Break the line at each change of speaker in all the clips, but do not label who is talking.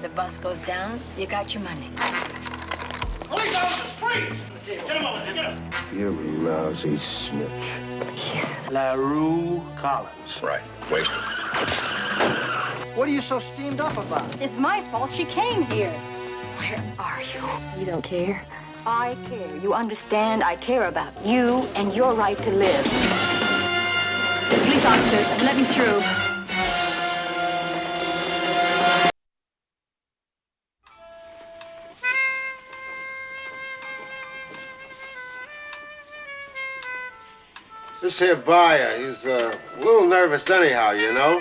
The bus goes down, you got your money.
Police officers, freeze! Get him over there, get him!
You lousy snitch.
LaRue Collins.
Right. Waster.
What are you so steamed up about?
It's my fault she came here. Where are you? You don't care? I care. You understand? I care about you and your right to live. Police officers, let me through.
This here buyer, he's a little nervous anyhow, you know?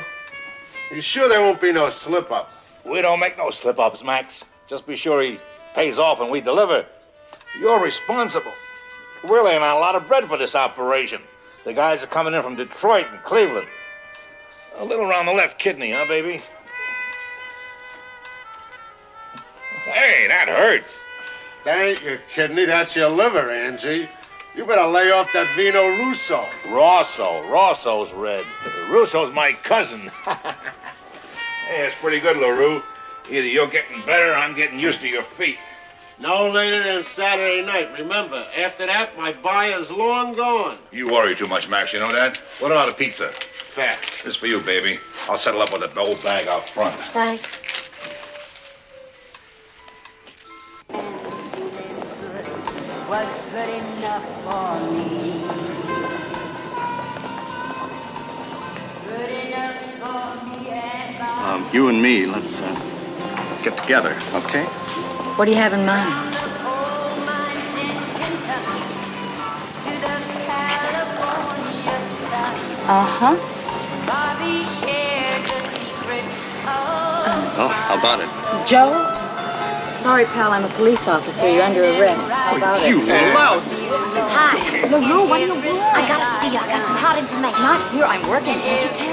You sure there won't be no slip-up?
We don't make no slip-ups, Max. Just be sure he pays off when we deliver. You're responsible. We're laying on a lot of bread for this operation. The guys are coming in from Detroit and Cleveland. A little around the left kidney, huh, baby? Hey, that hurts.
That ain't your kidney, that's your liver, Angie. You better lay off that Vino Russo.
Rosso's red. Russo's my cousin. Hey, it's pretty good, LaRue. Either you're getting better or I'm getting used to your feet.
No later than Saturday night, remember. After that, my buyer's long gone.
You worry too much, Max, you know that? What about a pizza?
Fat.
This for you, baby. I'll settle up with an old bag out front.
Thanks. Was good enough for me. Good enough for me and
You and me, let's get together, okay?
What do you have in mind? Uh-huh.
Oh, how about it?
Joe? Sorry, pal, I'm a police officer. You're under arrest. How about
You
it?
lousy!
Hi. LaRue, what do you want?
I gotta see you. I got some hot information.
Not here. I'm working. Can't you tell?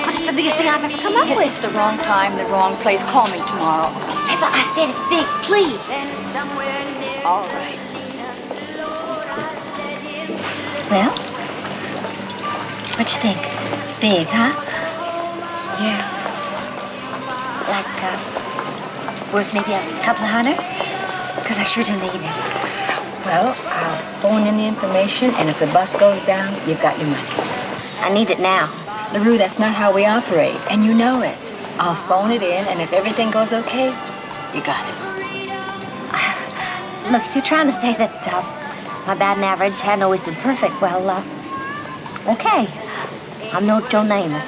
But it's the biggest thing I've ever come up with.
It's the wrong time, the wrong place. Call me tomorrow.
Pepper, I said it's big, please.
All right.
Well, what you think? Big, huh?
Yeah.
Like, worth maybe a couple of $100? Because I sure do need it.
Well, I'll phone in the information, and if the bus goes down, you've got your money.
I need it now.
LaRue, that's not how we operate, and you know it. I'll phone it in, and if everything goes okay, you got it.
Look, if you're trying to say that my batting average hadn't always been perfect, well, okay. I'm no Joe Namath.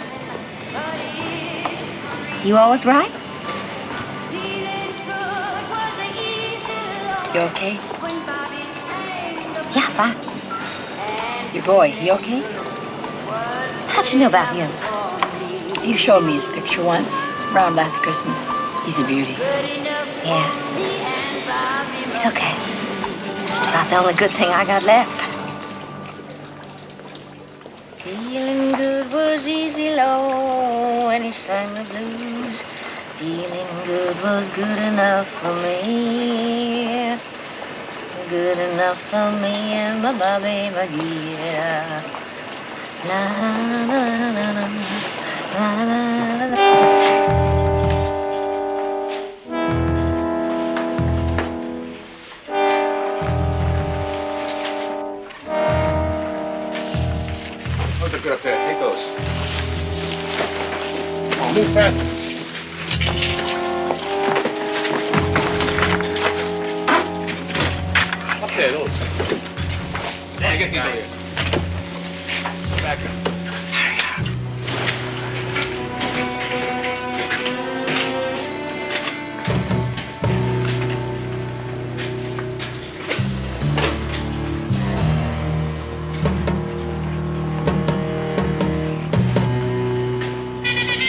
You always right?
You okay?
Yeah, fine.
Your boy, he okay?
How'd you know about him?
You showed me his picture once, around last Christmas. He's a beauty.
Yeah. He's okay. Just about the only good thing I got left. Feeling good was easy, low, when he sang the blues. Feeling good was good enough for me. Good enough for me and my Bobby McGee. La la la la la la la la.
Those are good up there. Take those. Come on, move faster. Up there, those. There, get these over here. Back here.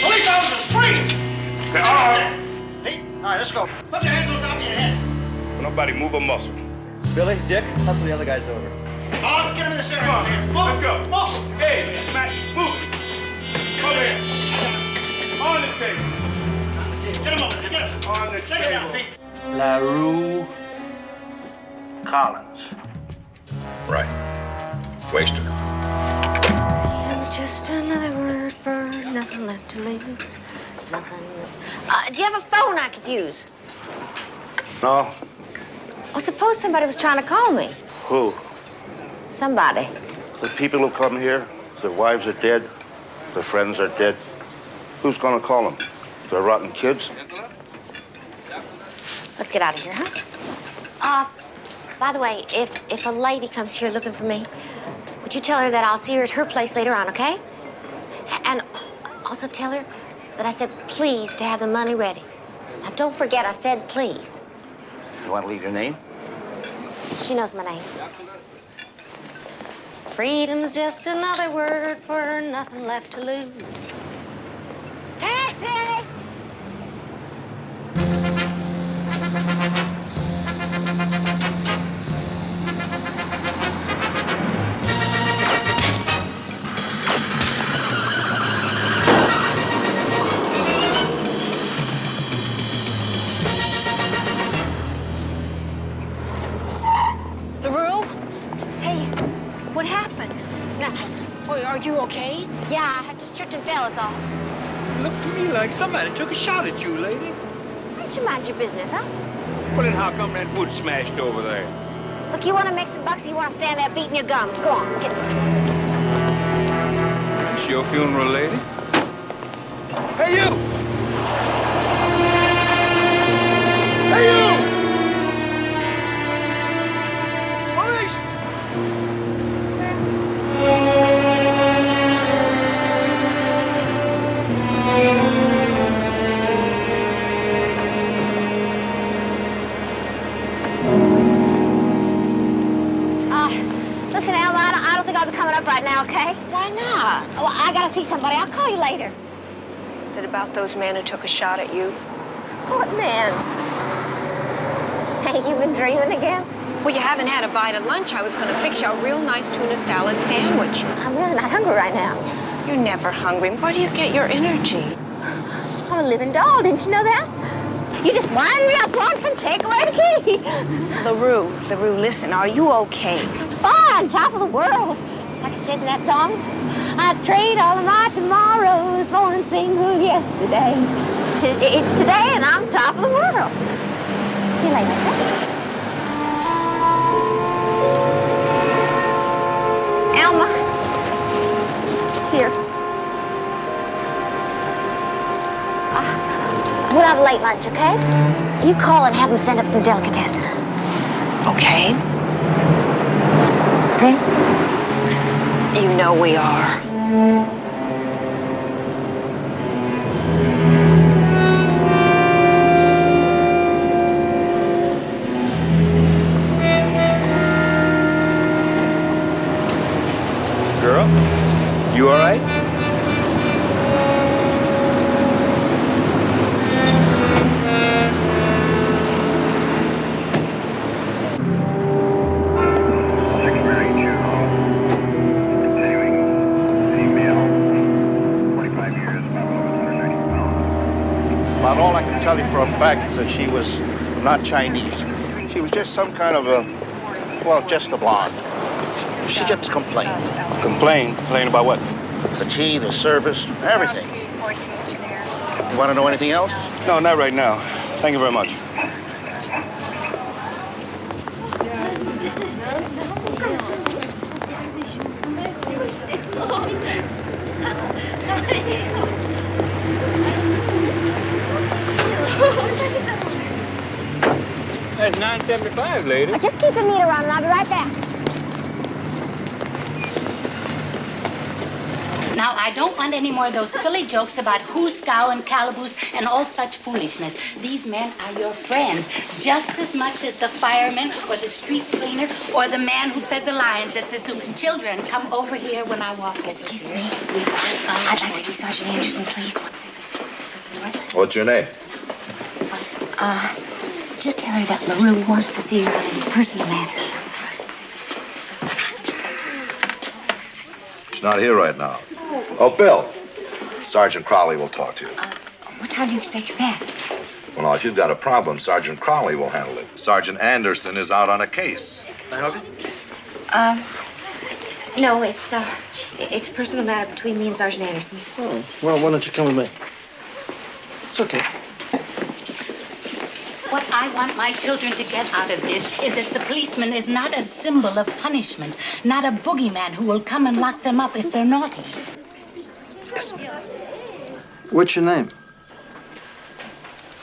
Police officers, freeze!
Okay, all right.
Hey, all right, let's go. Put your hands on top of your head.
Nobody move a muscle.
Billy, Dick, hustle the other guys over.
On, get him in the center.
Come on,
Move,
let's go.
move.
Hey, Max, move. Over here. On the table.
Get him over there, get him.
On the
Shake it down,
table.
Pete.
LaRue Collins.
Right. Waster.
It was just another word for nothing left to lose. nothing. Do you have a phone I could use?
No.
Oh, suppose somebody was trying to call me.
Who?
Somebody.
The people who come here, their wives are dead, their friends are dead. Who's gonna call them? Their rotten kids?
Let's get out of here, huh? By the way, if a lady comes here looking for me, would you tell her that I'll see her at her place later on, okay? And also tell her that I said please to have the money ready. Now, don't forget I said please.
You want to leave your name?
She knows my name. Freedom's just another word for nothing left to lose. Taxi!
LaRue? Hey, what happened?
Nothing.
Oh, are you okay?
Yeah, I just tripped and fell, is all.
Looked to me like somebody took a shot at you, lady.
Why don't you mind your business, huh?
Well, then how come that wood smashed over there?
Look, you want to make some bucks, or you want to stand there beating your gums? Go on, get
It's your funeral, lady.
Hey, you! Hey, you! Police!
Listen, Alma, I don't think I'll be coming up right now, okay?
Why not?
Well, I gotta see somebody. I'll call you later.
Is it about those men who took a shot at you?
What man? Hey, you been dreaming again?
Well, you haven't had a bite of lunch. I was going to fix you a real nice tuna salad sandwich.
I'm really not hungry right now.
You're never hungry. Where do you get your energy?
I'm a living doll, didn't you know that? You just wind me up once and take away the key.
LaRue, listen, are you okay?
Fine, top of the world. Like it says in that song, I trade all of my tomorrows for one single yesterday. It's today and I'm top of the world. See you later, okay? Alma. Here. We'll have a late lunch, okay? You call and have them send up some delicatessen.
Okay.
Okay?
You know we are.
Girl, you all right?
About all I can tell you for a fact is that she was not Chinese. She was just some kind of a, well, just a blonde. She just complained.
Complain about what?
The tea, the service, everything. You want to know anything else?
No, not right now. Thank you very much. That's $9.75, lady.
Just keep the meter on and I'll be right back.
Now, I don't want any more of those silly jokes about Hooskow and Calaboose and all such foolishness. These men are your friends, just as much as the fireman or the street cleaner or the man who fed the lions at the zoo. Children, come over here when I walk.
Excuse me. I'd like to see Sergeant Anderson, please.
What's your name?
Just tell her that LaRue wants to see her on a personal matter.
She's not here right now. Oh, Bill. Sergeant Crowley will talk to you.
What time do you expect her back?
Well, now, if you've got a problem, Sergeant Crowley will handle it. Sergeant Anderson is out on a case. Can I help you?
No, it's a personal matter between me and Sergeant Anderson.
Oh, well, why don't you come with me? It's okay.
What I want my children to get out of this is that the policeman is not a symbol of punishment, not a boogeyman who will come and lock them up if they're naughty.
Yes, ma'am.
What's your name?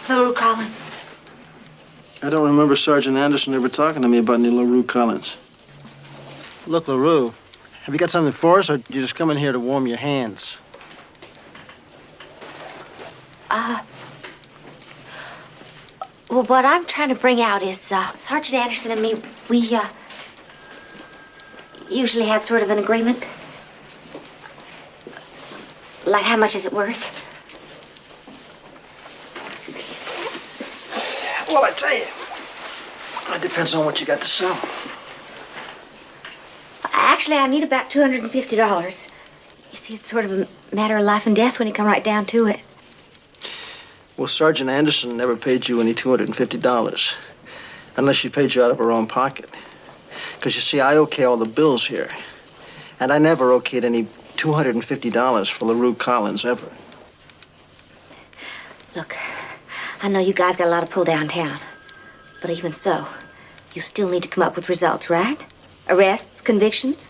LaRue Collins.
I don't remember Sergeant Anderson ever talking to me about any LaRue Collins. Look, LaRue, have you got something for us, or you just come in here to warm your hands?
Well, what I'm trying to bring out is Sergeant Anderson and me, we usually had sort of an agreement. Like, how much is it worth?
Well, I tell you, it depends on what you got to sell.
Actually, I need about $250. You see, it's sort of a matter of life and death when you come right down to it.
Well, Sergeant Anderson never paid you any $250, unless she paid you out of her own pocket. Because, you see, I okay all the bills here. And I never okayed any $250 for LaRue Collins, ever.
Look, I know you guys got a lot of pull downtown. But even so, you still need to come up with results, right? Arrests, convictions?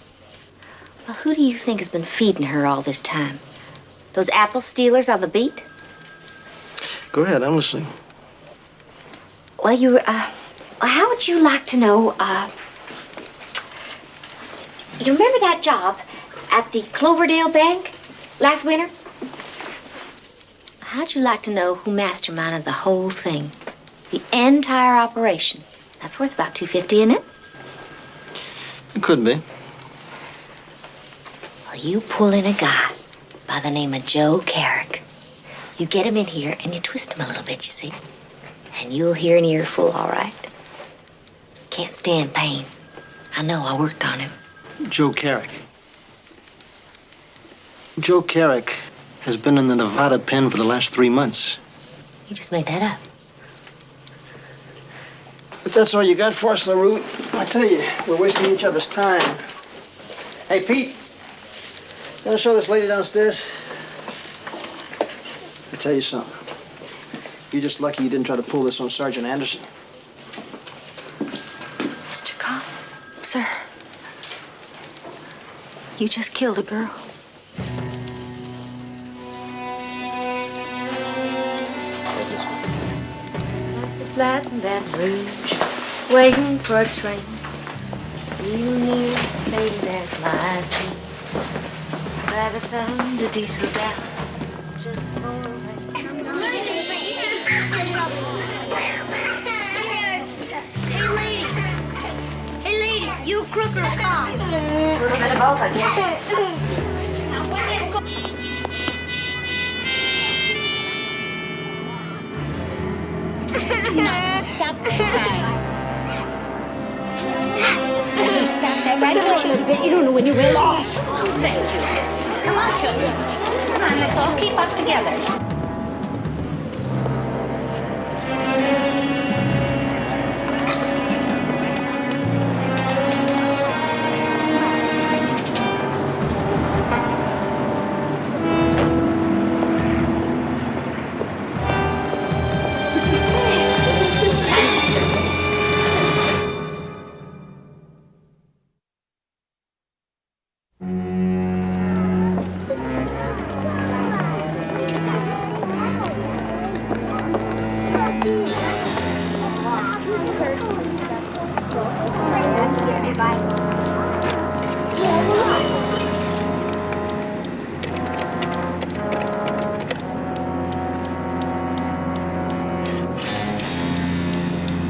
Well, who do you think has been feeding her all this time? Those apple stealers on the beat?
Go ahead, I'm listening.
Well, how would you like to know, you remember that job at the Cloverdale Bank last winter? How'd you like to know who masterminded the whole thing? The entire operation. That's worth about $250, isn't it?
It could be.
Well, you pull in a guy by the name of Joe Carrick. You get him in here and you twist him a little bit, you see? And you'll hear an earful, all right. Can't stand pain. I know, I worked on him.
Joe Carrick. Joe Carrick has been in the Nevada pen for the last 3 months.
You just made that up.
If that's all you got for us, LaRue, I tell you, we're wasting each other's time. Hey, Pete, you want to show this lady downstairs? I tell you something. You're just lucky you didn't try to pull this on Sergeant Anderson.
Mr. Cobb, sir, you just killed a girl. Flat in Baton Rouge, waiting for a train. You knew it's fading as my dreams. By the thunder diesel down, just for
Hey lady, you a crook or a cop?
a little bit of both, I guess.
Stop that. You stop that right away a little bit. You don't know when you will off. Thank you. Come on, children. Come on, let's all keep up together.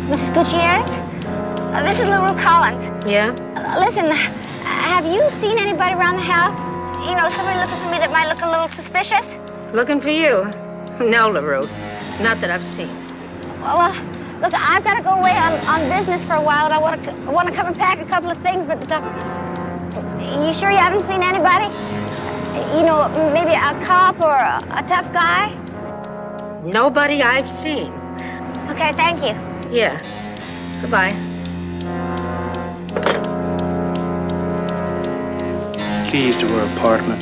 Mrs. Gutierrez? This is LaRue Collins.
Yeah?
Listen, have you seen anybody around the house? You know, somebody looking for me that might look a little suspicious?
Looking for you? No, LaRue. Not that I've seen.
Well, look, I've got to go away on business for a while, and I want to come and pack a couple of things, but you sure you haven't seen anybody? You know, maybe a cop or a tough guy?
Nobody I've seen.
Okay, thank you.
Yeah. Goodbye.
Keys to her apartment.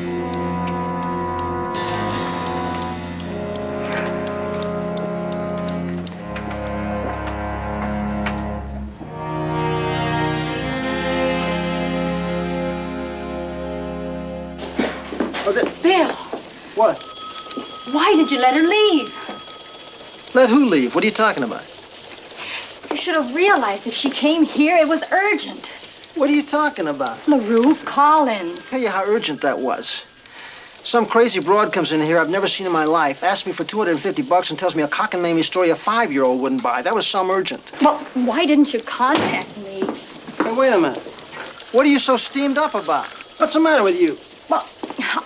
Bill,
What?
why did you let her leave?
Let who leave? What are you talking about?
You should have realized if she came here, it was urgent.
What are you talking about?
LaRue Collins.
Tell you how urgent that was. Some crazy broad comes in here I've never seen in my life, asks me for $250 and tells me a cock-and-mamie story a 5-year-old wouldn't buy. That was some urgent.
Well, why didn't you contact me?
Hey, wait a minute. What are you so steamed up about? What's the matter with you?
Well,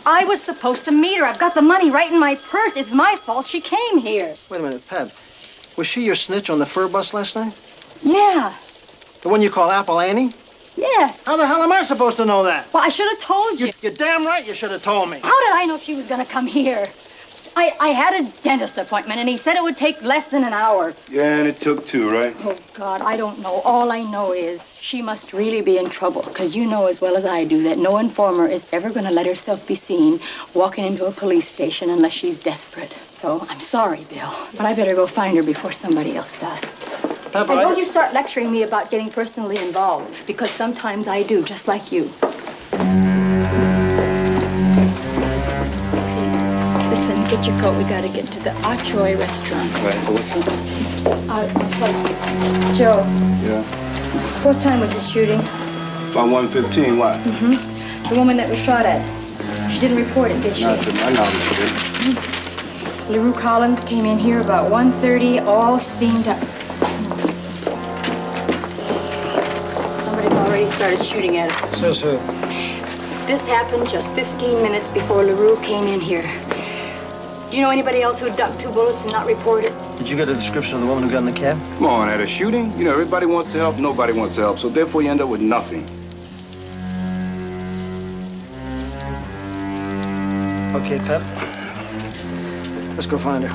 I was supposed to meet her. I've got the money right in my purse. It's my fault she came here.
Wait a minute, Pep. Was she your snitch on the fur bus last night?
Yeah.
The one you call Apple Annie?
Yes.
How the hell am I supposed to know that?
Well, I should have told you.
You're damn right you should have told me.
How did I know she was going to come here? I had a dentist appointment, and he said it would take less than an hour.
Yeah, and it took 2, right?
Oh, God, I don't know. All I know is she must really be in trouble, because you know as well as I do that no informer is ever going to let herself be seen walking into a police station unless she's desperate. So I'm sorry, Bill, but I better go find her before somebody else does.
Pep,
And don't you start lecturing me about getting personally involved, because sometimes I do, just like you. Listen, get your coat. We gotta get to the Achoy restaurant.
Right, what's up?
Joe,
Yeah.
what time was the shooting?
About 1:15, why?
The woman that was shot at. She didn't report it, did she?
Not to my knowledge,
LaRue Collins came in here about 1:30, all steamed up. Somebody's already started shooting at her.
Says who?
This happened just 15 minutes before LaRue came in here. Do you know anybody else who ducked 2 bullets and not reported?
Did you get a description of the woman who got in the cab?
Come on, at a shooting, you know, everybody wants to help, nobody wants to help, so therefore you end up with nothing.
Okay, Pep. Let's go find her.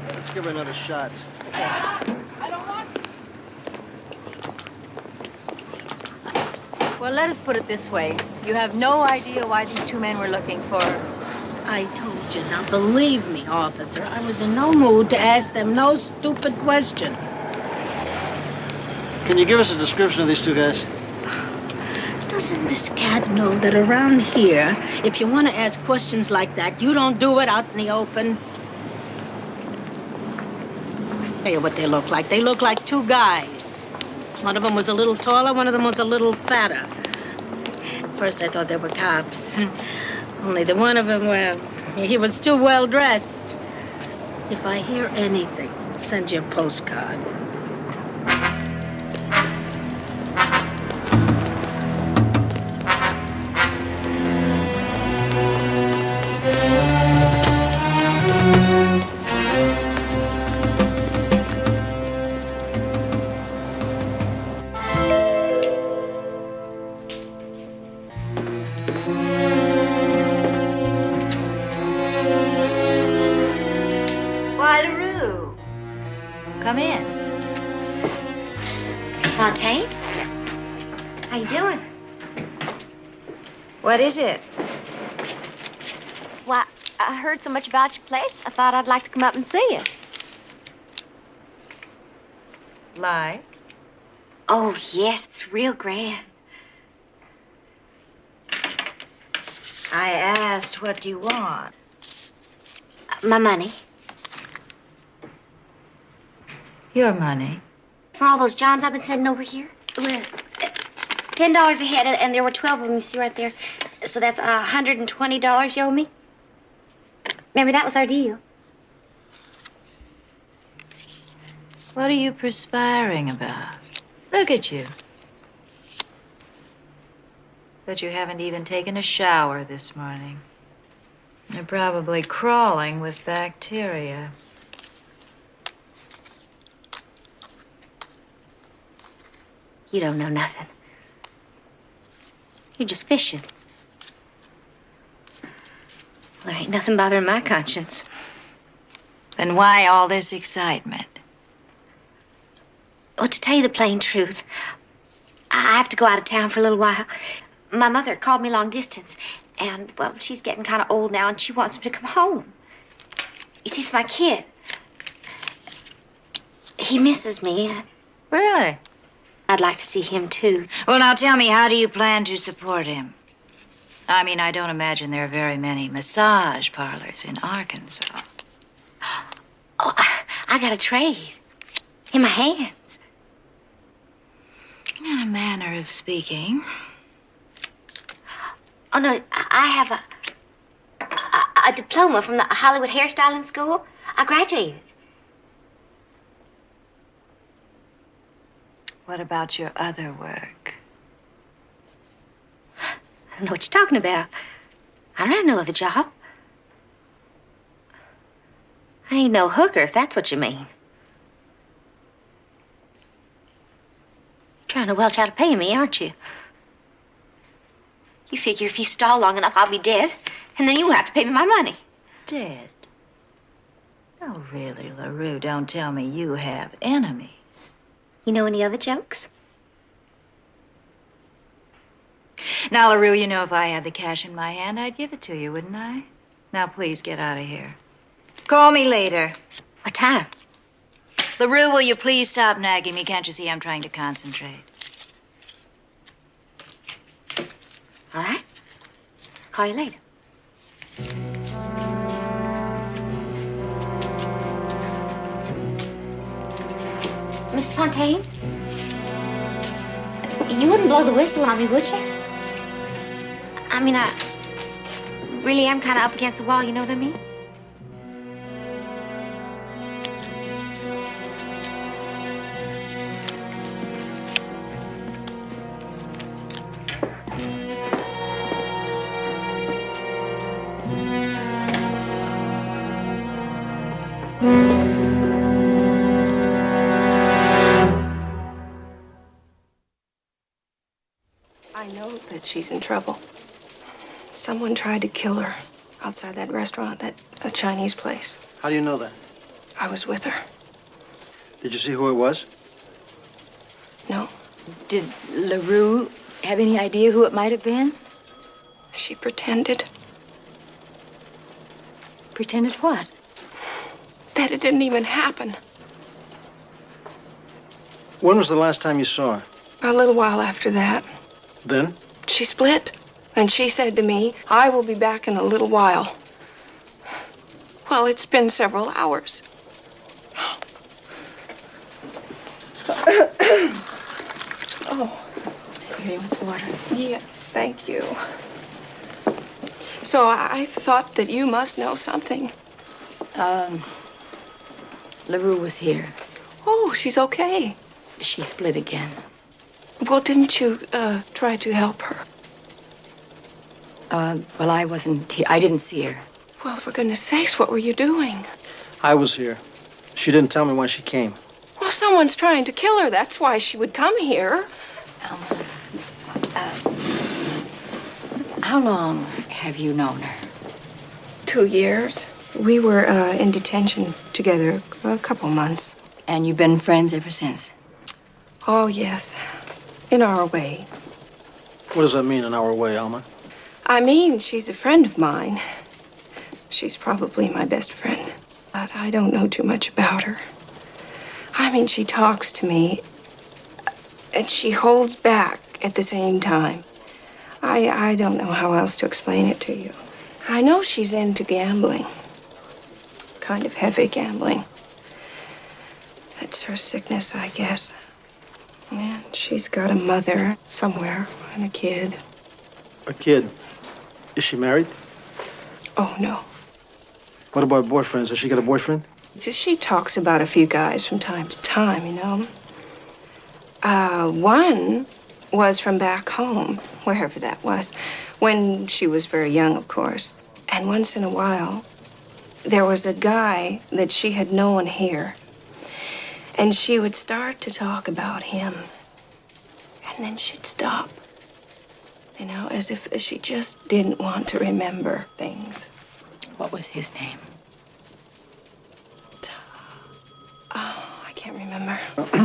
Let's give her another shot.
Well, let us put it this way. You have no idea why these 2 men were looking for her.
I told you. Now, believe me, officer, I was in no mood to ask them no stupid questions.
Can you give us a description of these 2 guys?
Doesn't this cat know that around here, if you want to ask questions like that, you don't do it out in the open? Tell you what they look like. They look like 2 guys. One of them was a little taller, one of them was a little fatter. First, I thought they were cops. Only the one of them, well, he was too well dressed. If I hear anything, I'll send you a postcard.
Why, LaRue. Come in.
Miss Fontaine?
How you doing?
What is it?
Well, I heard so much about your place, I thought I'd like to come up and see you.
Like?
Oh, yes, it's real grand.
I asked, what do you want?
My money.
Your money.
For all those Johns I've been sending over here. It was $10 a head, and there were 12 of them, you see right there. So that's $120 you owe me? Remember, that was our deal.
What are you perspiring about? Look at you. But you haven't even taken a shower this morning. You're probably crawling with bacteria.
You don't know nothing. You're just fishing. Well, there ain't nothing bothering my conscience.
Then why all this excitement?
Well, to tell you the plain truth, I have to go out of town for a little while. My mother called me long distance, and, well, she's getting kind of old now, and she wants me to come home. You see, it's my kid. He misses me.
Really?
I'd like to see him, too.
Well, now tell me, how do you plan to support him? I mean, I don't imagine there are very many massage parlors in Arkansas.
Oh, I got a trade in my hands.
In a manner of speaking.
Oh, no, I have a diploma from the Hollywood Hairstyling School. I graduated.
What about your other work?
I don't know what you're talking about. I don't have no other job. I ain't no hooker, if that's what you mean. You're trying to welch out a pay me, aren't you? You figure if you stall long enough, I'll be dead, and then you won't have to pay me my money.
Dead? Oh, really, LaRue, don't tell me you have enemies.
You know any other jokes?
Now, LaRue, you know if I had the cash in my hand, I'd give it to you, wouldn't I? Now, please get out of here. Call me later.
What time?
LaRue, will you please stop nagging me? Can't you see I'm trying to concentrate?
All right. Call you later. Miss Fontaine? You wouldn't blow the whistle on me, would you? I mean, I really am kind of up against the wall, you know what I mean?
I know that she's in trouble. Someone tried to kill her outside that restaurant, that Chinese place.
How do you know that?
I was with her.
Did you see who it was?
No.
Did LaRue have any idea who it might have been?
She pretended.
Pretended what?
That it didn't even happen.
When was the last time you saw her?
A little while after that,
Then?
she split. And she said to me, I will be back in a little while. Well, it's been several hours. Oh.
Here, you want some water?
Yes, thank you. So I thought that you must know something.
LaRue was here.
Oh, she's okay.
She split again.
Well, didn't you try to help her?
Well, I wasn't here. I didn't see her.
Well, for goodness sakes, what were you doing?
I was here. She didn't tell me when she came.
Well, someone's trying to kill her. That's why she would come here.
How long have you known her?
2 years. We were in detention together a couple months.
And you've been friends ever since?
Oh, yes. In our way.
What does that mean, in our way, Alma?
I mean, she's a friend of mine. She's probably my best friend. But I don't know too much about her. I mean, she talks to me, and she holds back at the same time. I don't know how else to explain it to you. I know she's into gambling. Kind of heavy gambling. That's her sickness, I guess. And she's got a mother somewhere and a kid.
A kid. Is she married?
Oh, no.
What about boyfriends? Has she got a boyfriend?
She talks about a few guys from time to time, you know. One was from back home, wherever that was, when she was very young, of course. And once in a while, there was a guy that she had known here. And she would start to talk about him. And then she'd stop. You know, as if she just didn't want to remember things.
What was his name?
Oh, I can't remember.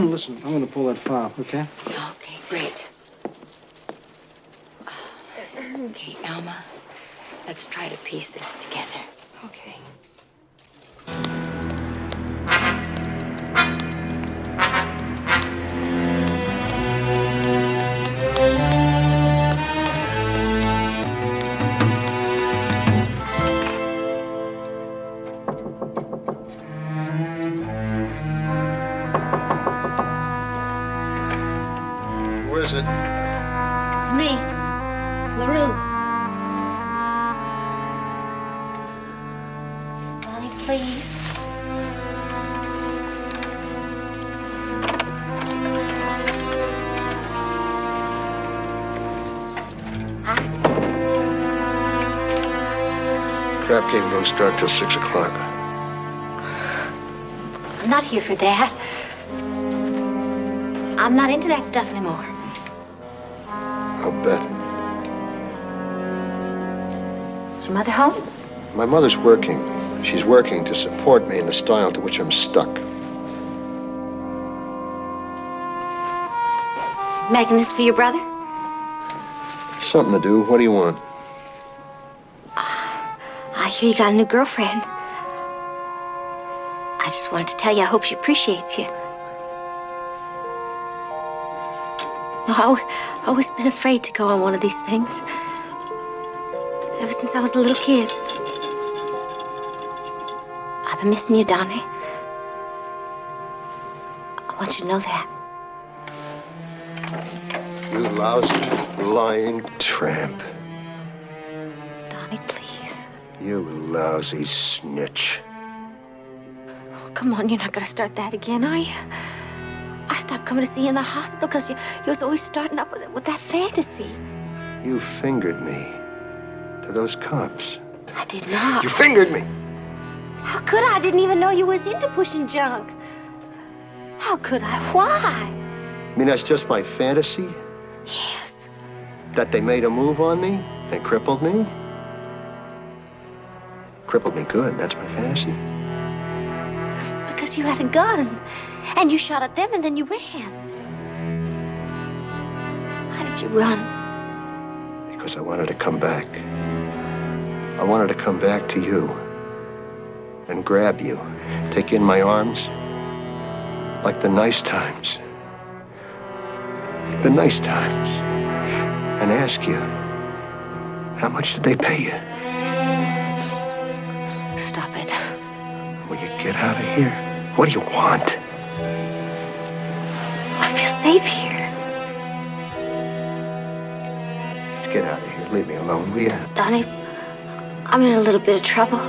Listen, I'm going to pull that file, okay?
Okay, great. Okay, Alma, let's try to piece this together.
Okay.
Where is it?
It's me, LaRue. Bonnie, please.
Crap game don't start till 6 o'clock.
I'm not here for that. I'm not into that stuff anymore.
I'll bet.
Is your mother home?
My mother's working. She's working to support me in the style to which I'm stuck.
Making this for your brother?
Something to do. What do you want?
I hear you got a new girlfriend. I just wanted to tell you I hope she appreciates you. No, I've always been afraid to go on one of these things. Ever since I was a little kid. I've been missing you, Donnie. I want you to know that.
You lousy, lying tramp.
Donnie, please.
You lousy snitch.
Oh, come on, you're not gonna start that again, are you? I stopped coming to see you in the hospital because you was always starting up with that fantasy.
You fingered me to those cops.
I did not.
You fingered me.
How could I? I didn't even know you was into pushing junk. How could I? Why?
You mean that's just my fantasy?
Yes.
That they made a move on me and crippled me? Crippled me good, that's my fantasy.
Because you had a gun. And you shot at them and then you ran. Why did you run?
Because I wanted to come back. I wanted to come back to you. And grab you. Take you in my arms. Like the nice times. The nice times. And ask you, how much did they pay you?
Stop it.
Will you get out of here? What do you want?
I feel safe here.
Just get out of here. Leave me alone, will you?
Donnie, I'm in a little bit of trouble.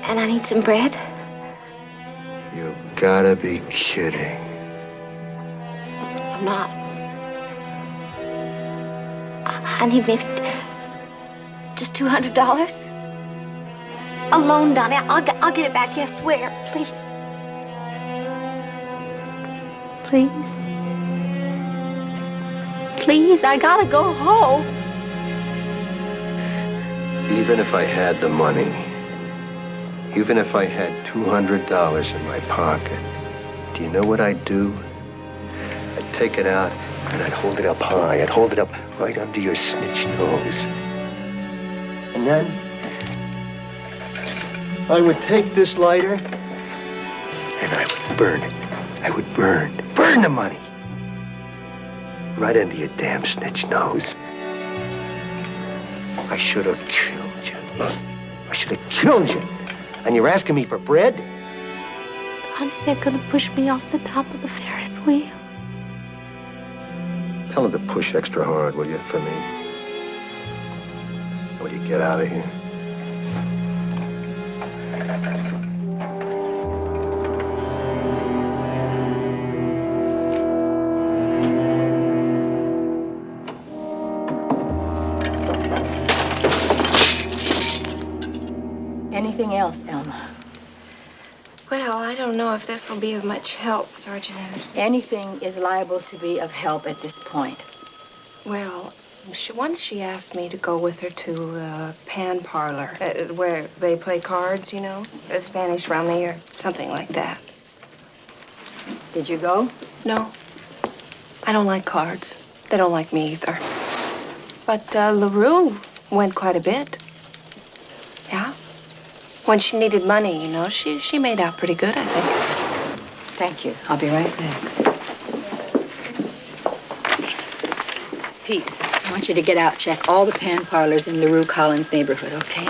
And I need some bread.
You gotta be kidding.
I'm not. I need maybe just $200. A loan, Donnie. I'll get it back to you, I swear. Please. Please. Please, I gotta go home.
Even if I had the money, even if I had $200 in my pocket, do you know what I'd do? I'd take it out and I'd hold it up high. I'd hold it up right under your snitch nose. And then I would take this lighter and I would burn it. I would burn the money. Right under your damn snitch nose. I should have killed you. I should have killed you. And you're asking me for bread?
Donnie, they're gonna push me off the top of the Ferris wheel.
Tell them to push extra hard, will you, for me? Will you get out of here?
I don't know if this will be of much help, Sergeant Anderson.
Anything is liable to be of help at this point.
Well, once she asked me to go with her to the Pan Parlor, where they play cards, you know, Spanish rummy or something like that.
Did you go?
No. I don't like cards. They don't like me either. But LaRue went quite a bit. Yeah? When she needed money, you know, she made out pretty good, I think.
Thank you. I'll be right back. Pete, I want you to get out, check all the Pan Parlors in LaRue Collins neighborhood, okay?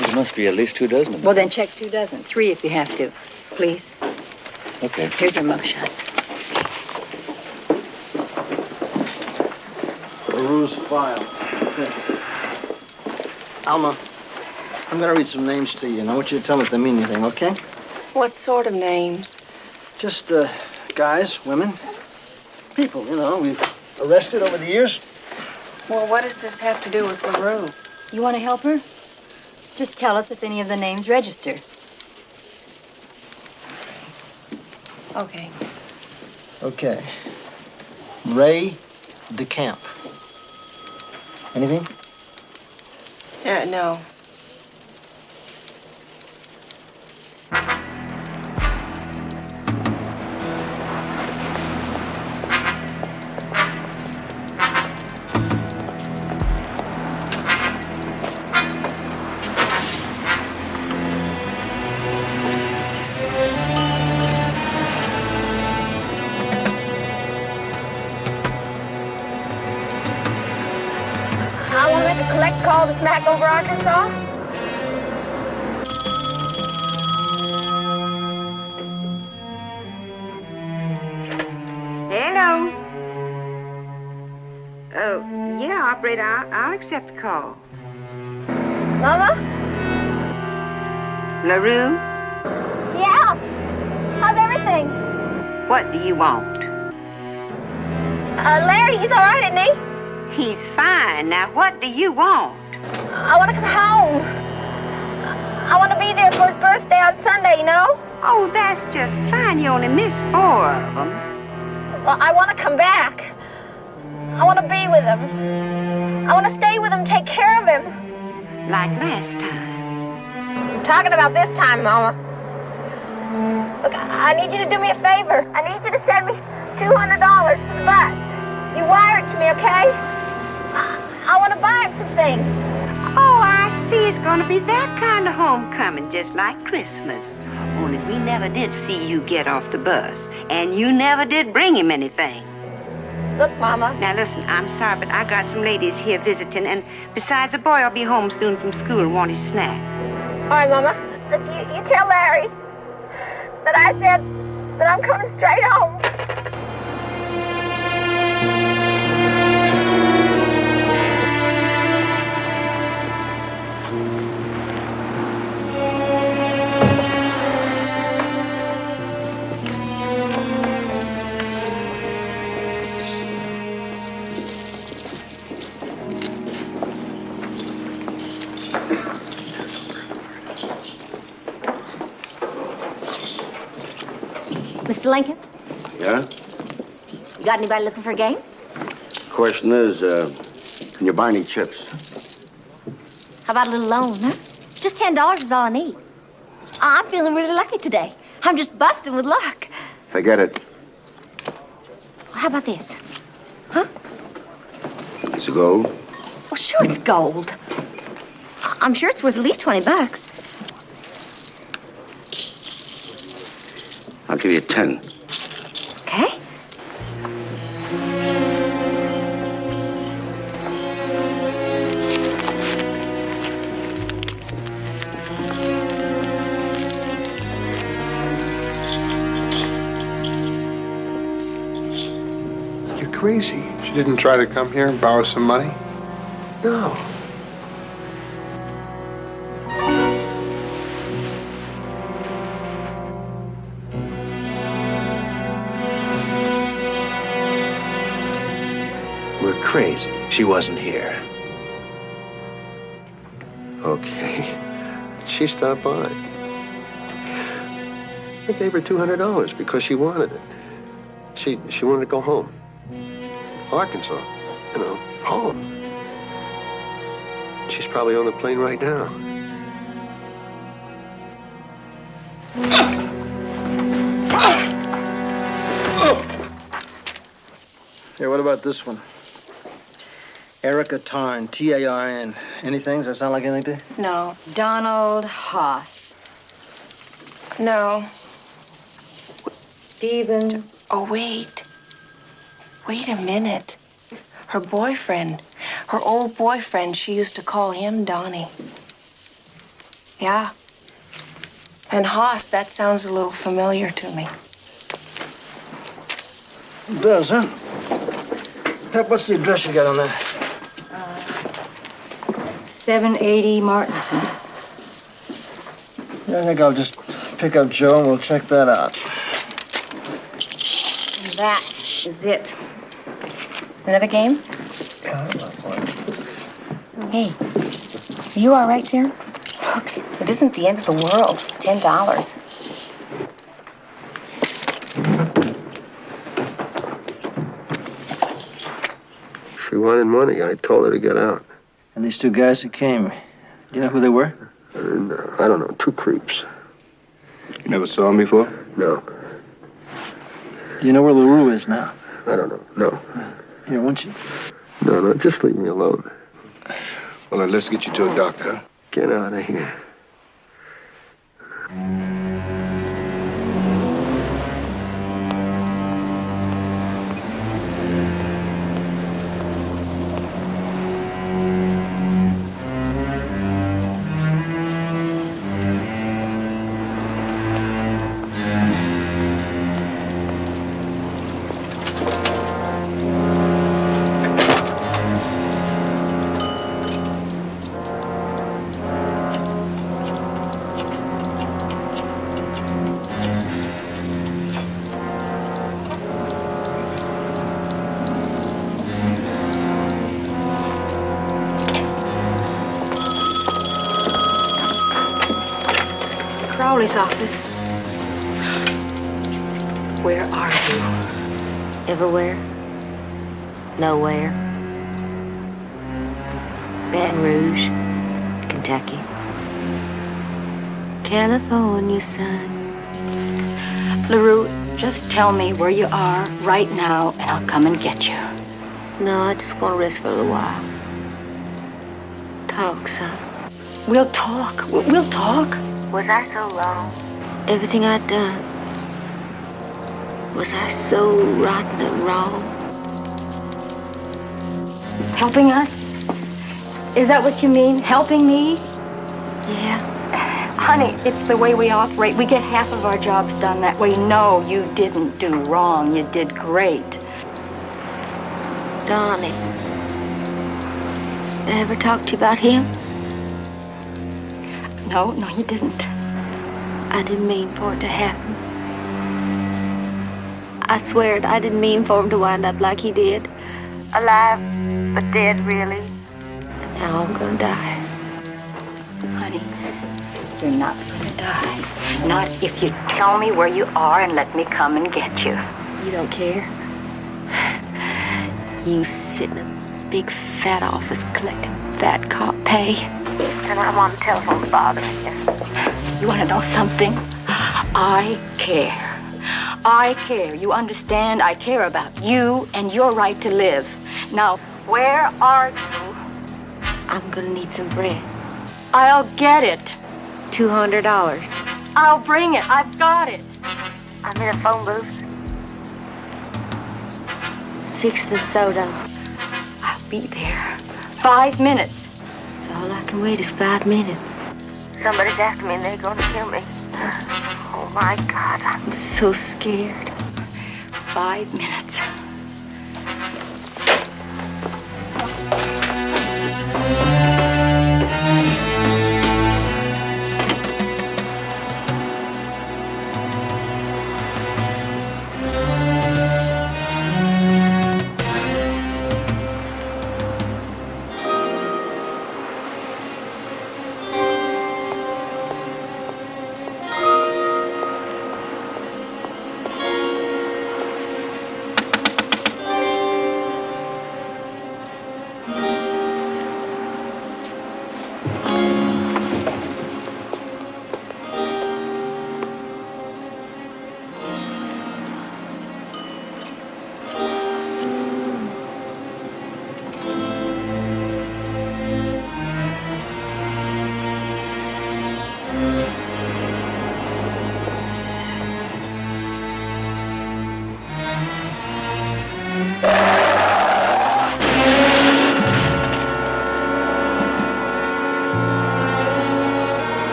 There must be at least 2 dozen of them.
Well, then check 2 dozen. 3 if you have to. Please.
Okay.
Here's your mugshot.
LaRue's file. Okay. Alma, I'm gonna read some names to you, and I want you to tell me if they mean anything, okay?
What sort of names?
Just, guys, women, people, you know, we've arrested over the years.
Well, what does this have to do with LaRue?
You want to help her? Just tell us if any of the names register.
Okay.
Okay. Ray DeCamp. Anything?
No.
I want to make a collect call to Smackover, Arkansas.
Hello. Oh, yeah, operator, I'll accept the call.
Mama?
LaRue,
Yeah. How's everything?
what do you want?
Larry, he's all right, isn't he?
He's fine. Now, what do you want?
I want to come home. I want to be there for his birthday on Sunday, you know?
Oh, that's just fine. You only missed 4 of them.
Well, I want to come back. I want to be with him. I want to stay with him, take care of him.
Like last time.
I'm talking about this time, Mama. Look, I need you to do me a favor. I need you to send me $200 for the bus. You wire it to me, okay? I want to buy him some things.
Oh, I see. It's going to be that kind of homecoming, just like Christmas. Only we never did see you get off the bus. And you never did bring him anything.
Look, Mama.
Now, listen, I'm sorry, but I got some ladies here visiting. And besides, the boy will be home soon from school and want his snack.
All right, Mama. You tell Larry that I said that I'm coming straight home. Mr. Lincoln,
Yeah?
you got anybody looking for a game?
Question is, can you buy any chips?
How about a little loan, huh? Just $10 is all I need. I'm feeling really lucky today. I'm just busting with luck.
Forget it.
How about this?
It's gold.
Well, sure it's gold. I'm sure it's worth at least $20.
I'll give you 10.
Okay?
You're crazy.
She didn't try to come here and borrow some money?
No.
We're crazy. She wasn't here. Okay. She stopped by. I gave her $200 because she wanted it. She wanted to go home. Arkansas, you know, home. She's probably on the plane right now.
Here, what about this one? Erica Tarn, T-A-R-N. Anything? Does that sound like anything to you?
No. Donald Haas.
No.
Stephen.
Oh, wait. Wait a minute. Her boyfriend. Her old boyfriend, she used to call him Donnie. Yeah. And Haas, that sounds a little familiar to me.
It does, huh? Pep, what's the address you got on that?
780 Martinson.
I think I'll just pick up Joe and we'll check that out.
That is it. Another game? Hey, are you all right, dear? Look, it isn't the end of the world. $10.
She wanted money. I told her to get out.
And these two guys who came, do you know who they were?
No, I don't know. Two creeps.
You never saw him before?
No.
Do you know where LaRue is now?
I don't know. No.
Here, won't you?
No, just leave me alone.
Well, then let's get you to a doctor.
Get out of here.
Crowley's office. Where are you?
Everywhere. Nowhere. Baton Rouge, Kentucky. California sun.
LaRue, just tell me where you are right now, and I'll come and get you.
No, I just want to rest for a little while. Talk, son.
We'll talk. We'll talk.
Was I so wrong? Everything I'd done. Was I so rotten and wrong?
Helping us? Is that what you mean? Helping me?
Yeah.
Honey, it's the way we operate. We get half of our jobs done that way. No, you didn't do wrong. You did great.
Donnie. I ever talked to you about him?
No, you didn't.
I didn't mean for it to happen. I swear it, I didn't mean for him to wind up like he did. Alive, but dead, really. And now I'm gonna die.
Honey, you're not gonna die. Not if you tell me where you are and let me come and get you.
You don't care? You sit in a big fat office collecting fat cop pay. And I'm on the telephone bothering you.
You want to know something? I care. I care. You understand? I care about you and your right to live. Now, where are you?
I'm gonna need some bread.
I'll get it.
$200.
I'll bring it. I've got it.
I'm in a phone booth. 6th and soda.
I'll be there. 5 minutes.
So all I can wait is 5 minutes. Somebody's after me and they're gonna kill me. Oh my God, I'm so scared.
5 minutes.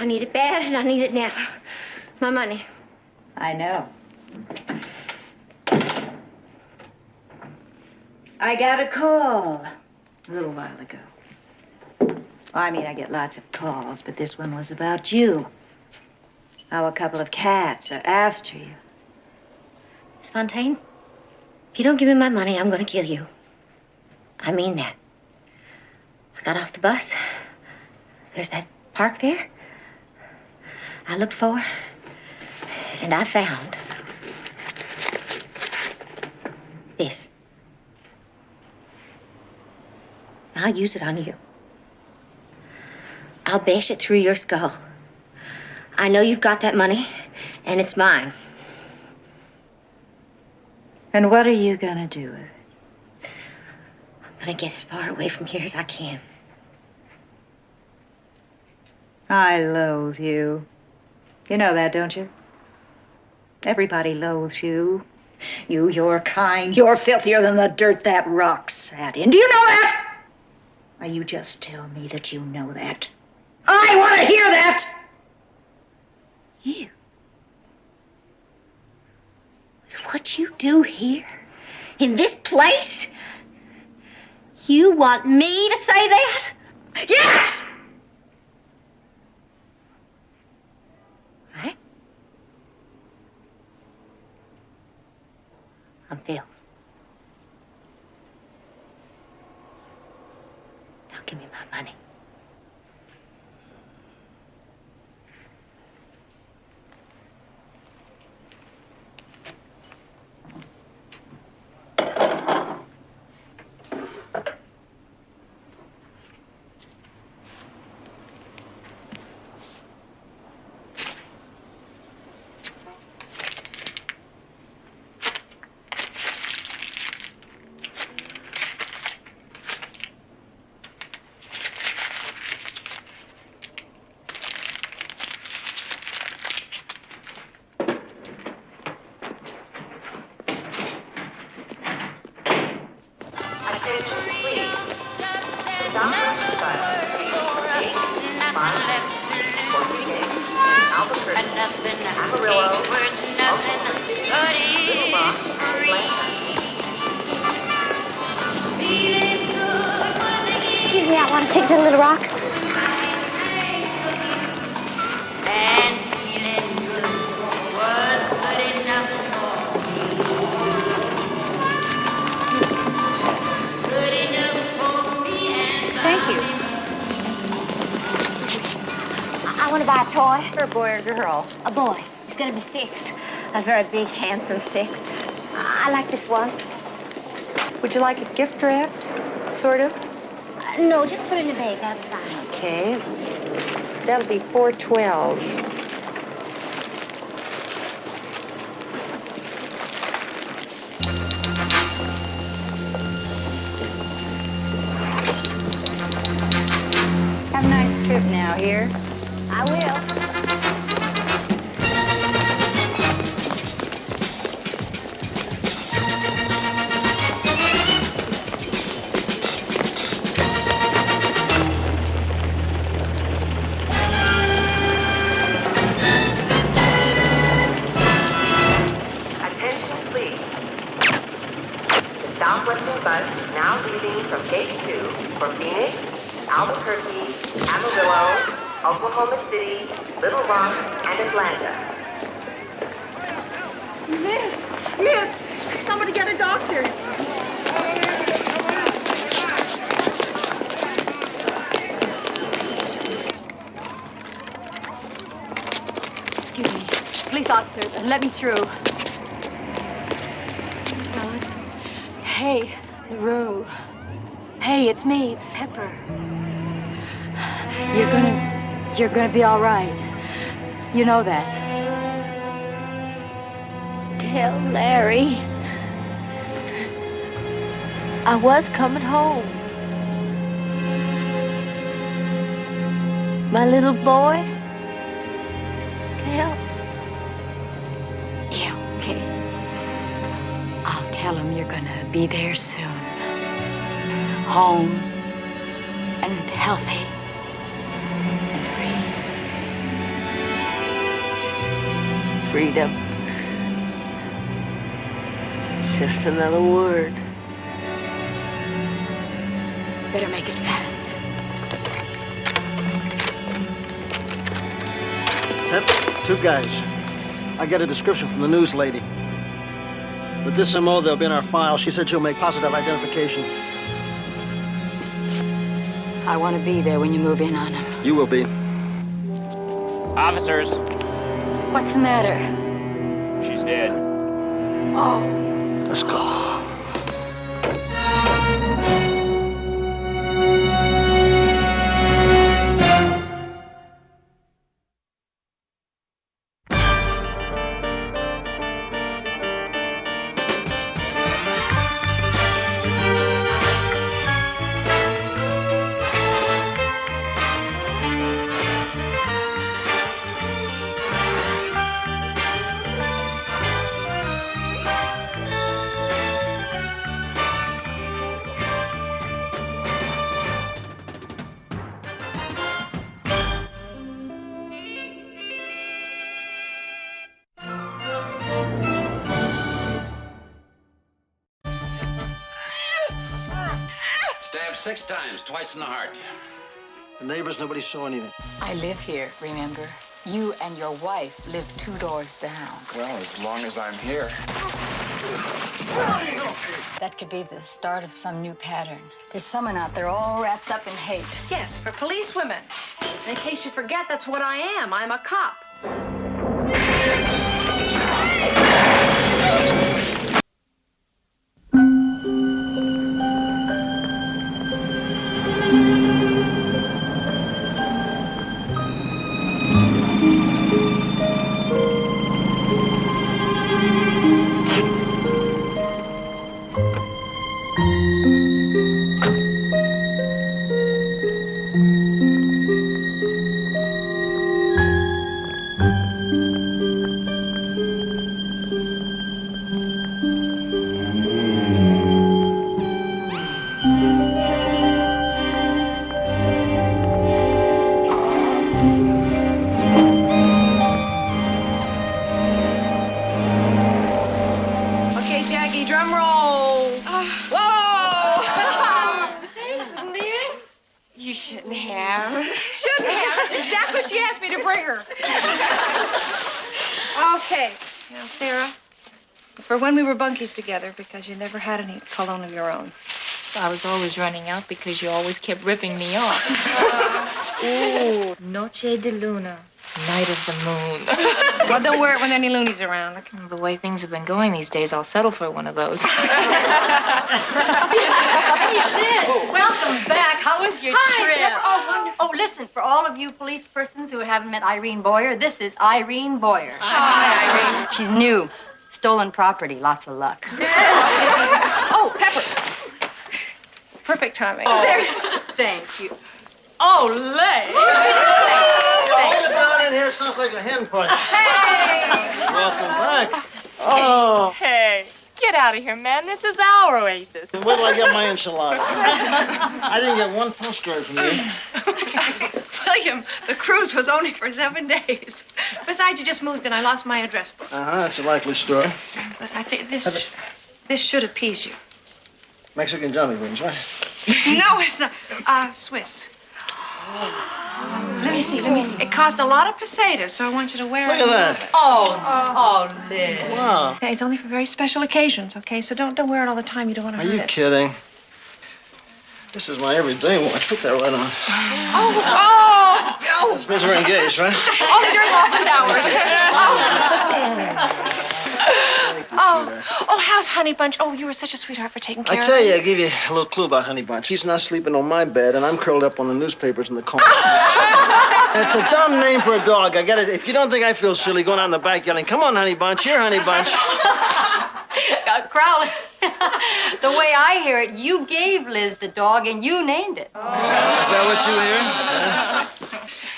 I need it bad, and I need it now. My money.
I know. I got a call a little while ago. Well, I mean, I get lots of calls, but this one was about you. How a couple of cats are after you.
Miss Fontaine, if you don't give me my money, I'm going to kill you. I mean that. I got off the bus. There's that park there. I looked for her, and I found this. I'll use it on you. I'll bash it through your skull. I know you've got that money, and it's mine.
And what are you gonna do with it?
I'm gonna get as far away from here as I can.
I loathe you. You know that, don't you? Everybody loathes you. You, your kind. You're filthier than the dirt that rock sat in. Do you know that? Or you just tell me that you know that. I want to hear that!
You? With what you do here? In this place? You want me to say that?
Yes!
Right? I'm filth. Now give me my money. Excuse me, I want to take to Little Rock.
Thank you.
I want to buy a toy.
For a boy or girl?
A boy. He's going to be 6. A very big, handsome 6. I like this one.
Would you like it gift wrapped? Sort of?
No, just put it in the bag. That'll be fine.
Okay. That'll be $4.12.
Have a nice trip now here.
I will.
Southwestern bus is now leaving from Gate 2 for Phoenix, Albuquerque, Amarillo, Oklahoma City, Little Rock, and Atlanta.
Miss! Somebody get a doctor.
Excuse me. Police officers, let me through. Fellas. Hey, LaRue. Hey, it's me, Pepper. You're gonna be all right. You know that.
Tell Larry I was coming home. My little boy. Tell.
Yeah, okay. I'll tell him you're gonna be there soon. Home and healthy and free.
freedom. Just another word. Better make it fast.
Yep, 2 guys. I get a description from the news lady. With this MO, they'll be in our file. She said she'll make positive identification.
I want to be there when you move in on him.
You will be.
Officers,
What's the matter?
she's dead.
Oh.
Let's go.
Stabbed 6 times, twice in the heart.
The neighbors, nobody saw anything.
I live here, remember? You and your wife live 2 doors down.
Well, as long as I'm here.
That could be the start of some new pattern. There's someone out there all wrapped up in hate.
Yes, for police women. In case you forget, that's what I am. I'm a cop. Okay, Jackie, drum roll. Whoa! You shouldn't have. Shouldn't have? That's exactly what she asked me to bring her. Okay. Now, Sarah, for when we were bunkies together, because you never had any cologne of your own.
I was always running out because you always kept ripping me off.
Ooh.
Noche de luna, night of the moon.
Well, don't wear it when any loonies around. Okay?
The way things have been going these days, I'll settle for one of those.
Hey, Liz, welcome back. How was your trip?
Oh, wonderful.
Oh, listen, for all of you police persons who haven't met Irene Boyer, this is Irene Boyer.
Hi, Irene.
She's new. Stolen property, lots of luck.
Oh, Pepper. Perfect timing.
Oh,
There.
thank you. Oh, Lay.
Hold it down in here. Sounds like a hen punch.
Hey!
Welcome back. Oh.
Hey, get out of here, man. This is our oasis.
Where do I get my enchilada? I didn't get one postcard from you.
William, the cruise was only for 7 days. Besides, you just moved and I lost my address book.
That's a likely story.
But I think this should appease you.
Mexican Johnny Beans, right?
No, it's not. Swiss.
Let me see.
It cost a lot of pesetas, so I want you to wear
Look
it.
at that.
Oh, Liz.
Wow.
Okay, it's only for very special occasions, okay? So don't wear it all the time. You don't want to
Are
hurt
you
it.
kidding? This is my everyday watch. Put that right on.
Oh!
This means we're engaged, right?
Only during office hours. Oh, how's Honey Bunch? Oh, you were such a sweetheart for taking care
I
of
tell
him.
you, I give you a little clue about Honey Bunch. He's not sleeping on my bed, and I'm curled up on the newspapers in the corner. It's a dumb name for a dog. I get it. If you don't think I feel silly going out in the back yelling, "Come on, Honey Bunch, here, Honey Bunch."
Crowley, the way I hear it, you gave Liz the dog and you named it.
Is that what you hear?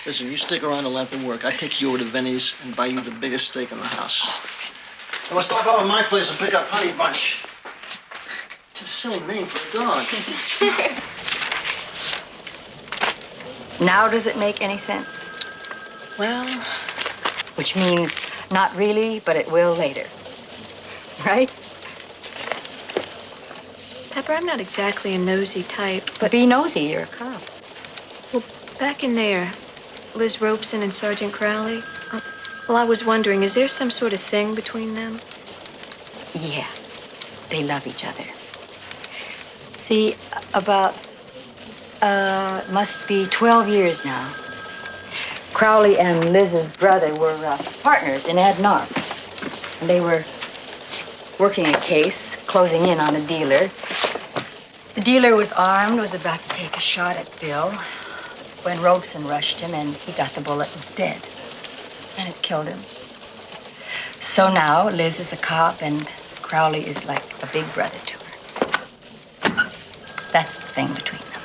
Listen, you stick around and let them work. I take you over to Vinny's and buy you the biggest steak in the house. So let's stop over to my place and pick up Honey Bunch. It's a silly name for a dog.
Now does it make any sense?
Well,
Which means Not really, but it will later. Right?
Pepper, I'm not exactly a nosy type, but
Be nosy, you're a cop.
back in there, Liz Robeson and Sergeant Crowley, well, I was wondering, is there some sort of thing between them?
Yeah, they love each other. See, about, must be 12 years now. Crowley and Liz's brother were partners in Ad Narp. And they were working a case, closing in on a dealer. The dealer was armed, was about to take a shot at Bill when Robeson rushed him and he got the bullet instead. And it killed him. So now Liz is a cop and Crowley is like a big brother to her. That's the thing between them.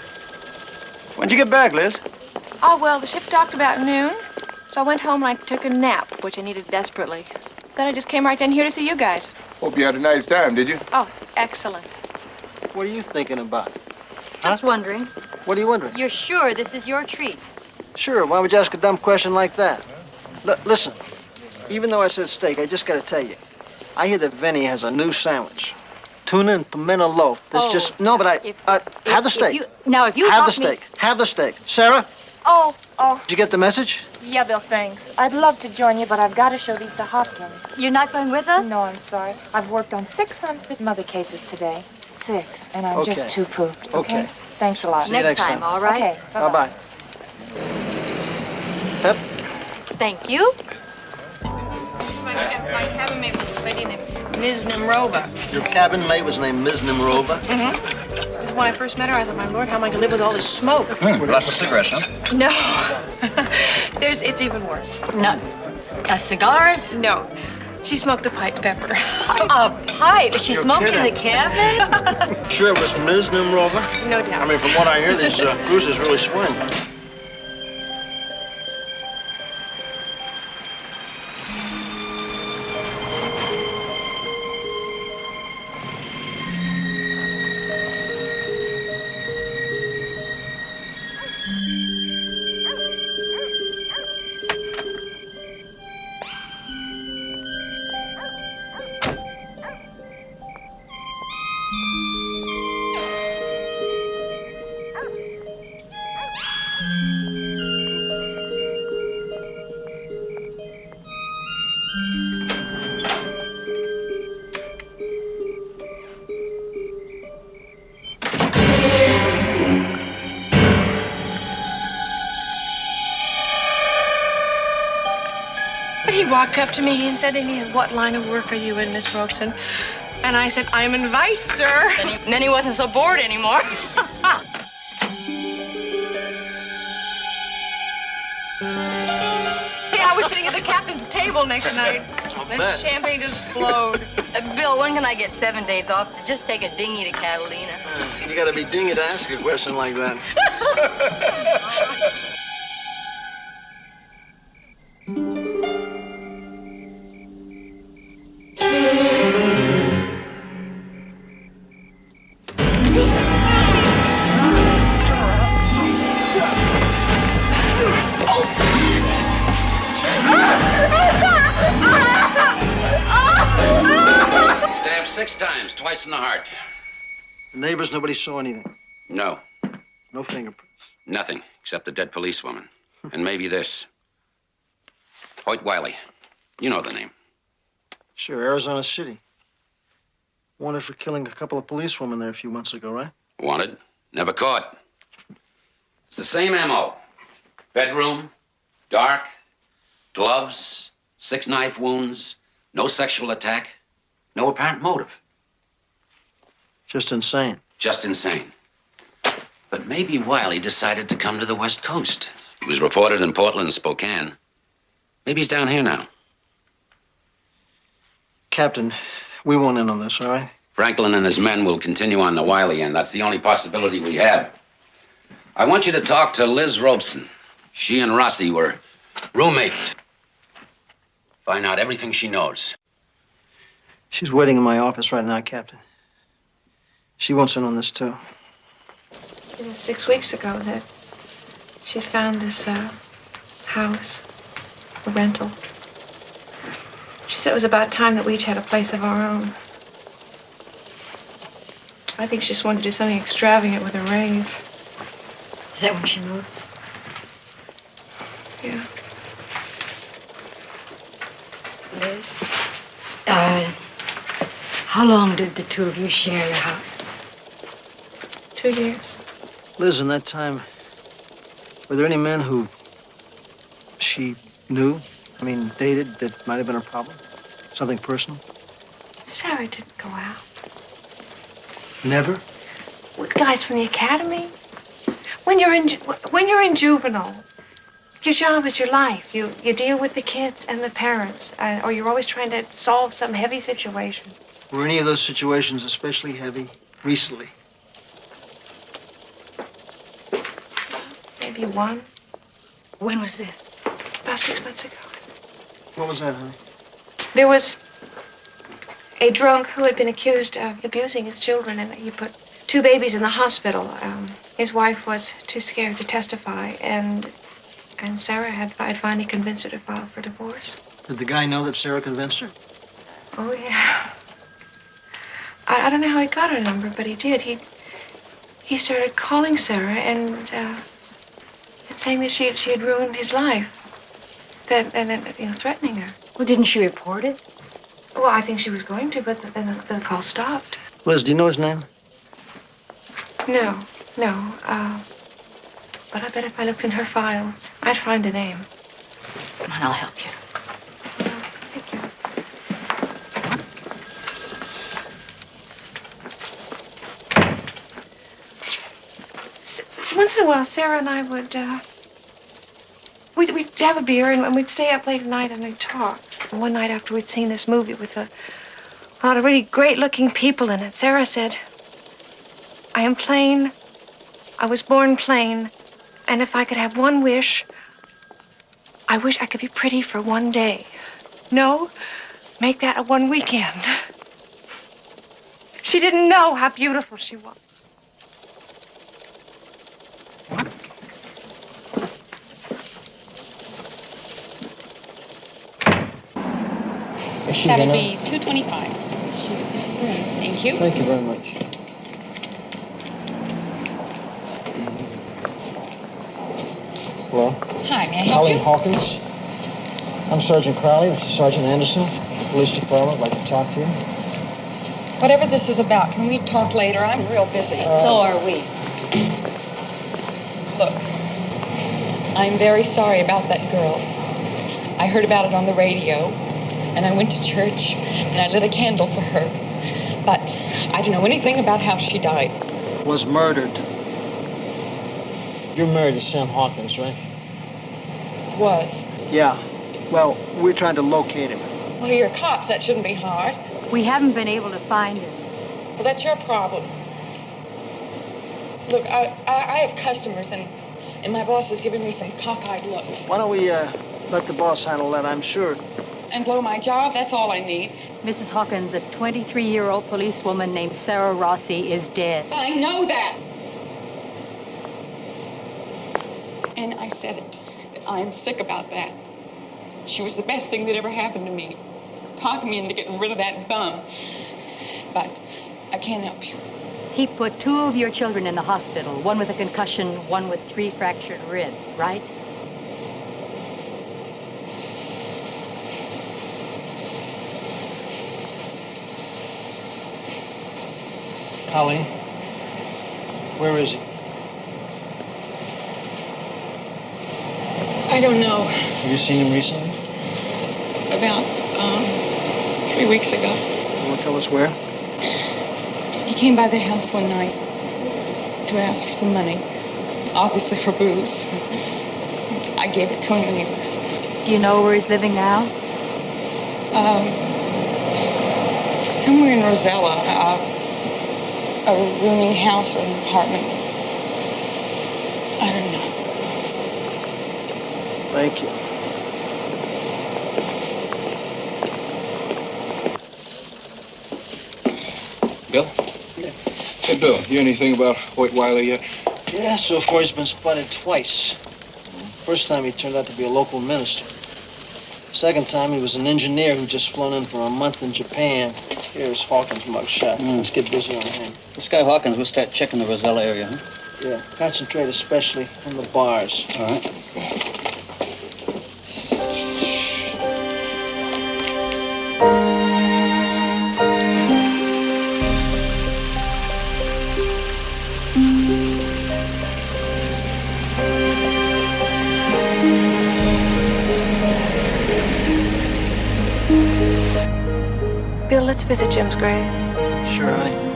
When'd you get back, Liz?
Oh, well, the ship docked about noon. So I went home and I took a nap, which I needed desperately. Then I just came right down here to see you guys.
Hope you had a nice time, did you?
Oh, excellent.
What are you thinking about?
Just wondering.
What are you wondering?
You're sure this is your treat?
Sure, why would you ask a dumb question like that? Listen, even though I said steak, I just gotta tell you, I hear that Vinny has a new sandwich. Tuna and pimento loaf. That's just, no, but have the steak.
If you
have
want
the steak. Have the steak. Sarah,
Oh,
did you get the message?
yeah, Bill, thanks. I'd love to join you, but I've got to show these to Hopkins.
You're not going with us?
No, I'm sorry. I've worked on 6 unfit mother cases today. 6, and I'm
Okay.
just too pooped.
Okay.
Thanks a lot.
See you next time.
all right?
Okay,
Bye-bye. Pep?
Thank you.
My cabin mate was this lady named Ms. Nimrova.
Your cabin mate was named Ms. Nimrova?
Mm-hmm. When I first met her, I thought, my Lord, how am I going to live with all this smoke?
Lots of cigarettes, huh?
No. It's even worse.
No. Cigars?
No. She smoked a pipe, Pepper.
A pipe? She
You're
smoked in
kidding.
the cabin?
Sure it was Ms. Nimrova?
No doubt.
I mean, from what I hear, these cruises really swing.
He walked up to me and said to me, "What line of work are you in, Miss Robeson?" And I said, "I'm in Vice, sir."
And then he wasn't so bored anymore.
I was sitting at the captain's table next night. The champagne just flowed.
Bill, when can I get 7 days off to just take a dinghy to Catalina?
You gotta be dingy to ask a question like that.
Stabbed 6 times, twice in the heart.
The neighbors, nobody saw anything.
No,
No fingerprints.
nothing except the dead policewoman. And maybe this. Hoyt Wiley. You know the name.
Sure, Arizona City. Wanted for killing a couple of policewomen there a few months ago, right?
Wanted, never caught. It's the same MO. Bedroom, dark, gloves, 6 knife wounds, no sexual attack, no apparent motive.
Just insane.
Just insane. But maybe Wiley decided to come to the West Coast. He was reported in Portland and Spokane. Maybe he's down here now.
Captain, we won't in on this, all right?
Franklin and his men will continue on the Wiley end. That's the only possibility we have. I want you to talk to Liz Robeson. She and Rossi were roommates. Find out everything she knows.
She's waiting in my office right now, Captain. She wants in on this, too.
It was 6 weeks ago that she'd found this house, a rental. She said it was about time that we each had a place of our own. I think she just wanted to do something extravagant with her rave.
Is that when she moved?
Yeah.
Liz? How long did the two of you share your house?
2 years.
Liz, in that time, were there any men who she knew, dated, that might have been a problem? Something personal?
Sarah didn't go out.
Never?
With guys from the academy? When you're in juvenile, your job is your life. You deal with the kids and the parents, or you're always trying to solve some heavy situation.
Were any of those situations especially heavy recently?
Maybe one.
When was this?
About 6 months ago.
What was that, honey?
There was a drunk who had been accused of abusing his children, and he put 2 babies in the hospital. His wife was too scared to testify, and Sarah had finally convinced her to file for divorce.
Did the guy know that Sarah convinced her?
Oh, yeah. I don't know how he got her number, but he did. He started calling Sarah and saying that she had ruined his life. And threatening her.
Well, didn't she report it?
Well, I think she was going to, but then the call stopped.
Liz, do you know his name?
No. But I bet if I looked in her files, I'd find a name.
Come on, I'll help you.
Thank you. So once in a while, Sarah and I would, we'd have a beer and we'd stay up late at night and we'd talk. And one night after we'd seen this movie with a lot of really great-looking people in it, Sarah said, "I am plain. I was born plain. And if I could have one wish, I wish I could be pretty for one day. No, make that a one weekend." She didn't know how beautiful she was.
That'll be $2.25. Thank you.
Thank you very much. Hello?
Hi, may I help
Colleen
you?
Hawkins. I'm Sergeant Crowley. This is Sergeant Anderson. The police department. I'd like to talk to you.
Whatever this is about, can we talk later? I'm real busy.
So are we.
Look, I'm very sorry about that girl. I heard about it on the radio, and I went to church, and I lit a candle for her. But I don't know anything about how she died.
Was murdered. You're married to Sam Hawkins, right?
Was.
Yeah. Well, we're trying to locate him.
Well, you're cops. That shouldn't be hard.
We haven't been able to find him.
Well, that's your problem. Look, I have customers, and my boss is giving me some cockeyed looks.
Why don't we let the boss handle that? I'm sure.
And blow my job, that's all I need.
Mrs. Hawkins, a 23-year-old policewoman named Sarah Rossi is dead.
I know that. And I said it. I'm sick about that. She was the best thing that ever happened to me. Talking me into getting rid of that bum. But I can't help you.
He put 2 of your children in the hospital, one with a concussion, one with 3 fractured ribs, right?
Colleen, where is he?
I don't know.
Have you seen him recently?
About 3 weeks ago.
You want to tell us where?
He came by the house one night to ask for some money, obviously for booze. I gave it to him and he left.
Do you know where he's living now?
Somewhere in Rosella, a rooming house or an apartment. I don't know.
Thank you.
Bill? Hey, Bill, you hear anything about Hoyt Wiley yet?
Yeah, so far he's been spotted twice. First time he turned out to be a local minister. Second time, he was an engineer who just flown in for a month in Japan. Here's Hawkins' mugshot. Let's get busy on him.
This guy Hawkins, we'll start checking the Rosella area, huh?
Yeah, concentrate especially on the bars.
All right.
Bill, let's visit Jim's grave.
Sure, honey.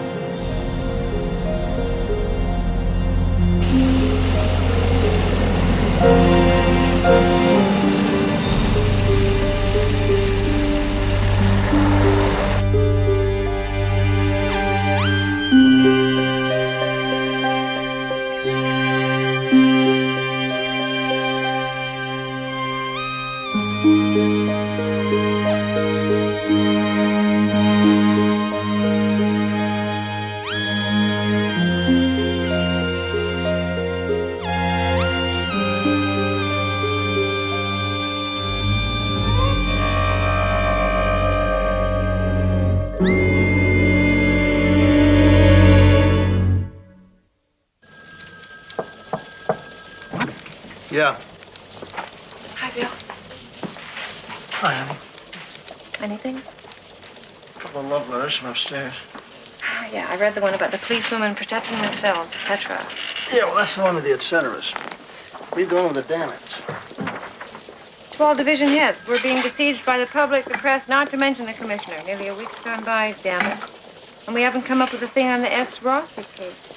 Yeah.
Hi, Bill.
Hi, honey.
Anything?
A couple of love letters from upstairs.
Yeah, I read the one about the policewomen protecting themselves, etc.
Yeah, well, that's the one with the et ceteras. Read the one with the damage.
To all division heads, we're being besieged by the public, the press, not to mention the commissioner. Nearly a week's gone by, damn it. And we haven't come up with a thing on the S. Rossi case.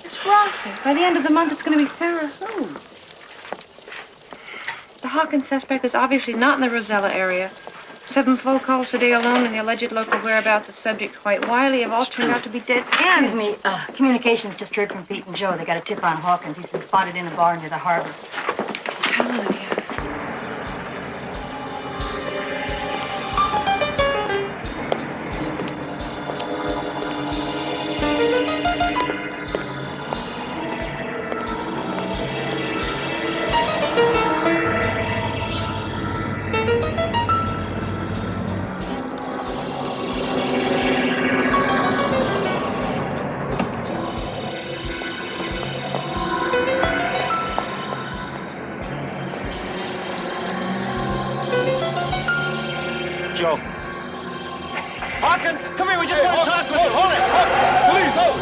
S. Rossi? By the end of the month, it's going to be Sarah who? The Hawkins suspect is obviously not in the Rosella area. 7 phone calls today alone, and the alleged local whereabouts of subject White Wiley have all turned out to be dead ends.
Excuse me, communications just heard from Pete and Joe. They got a tip on Hawkins. He's been spotted in a bar near the harbor.
Hallelujah.
Joe. Hawkins, come here. We just want to talk with you. Hold it. Please, hold.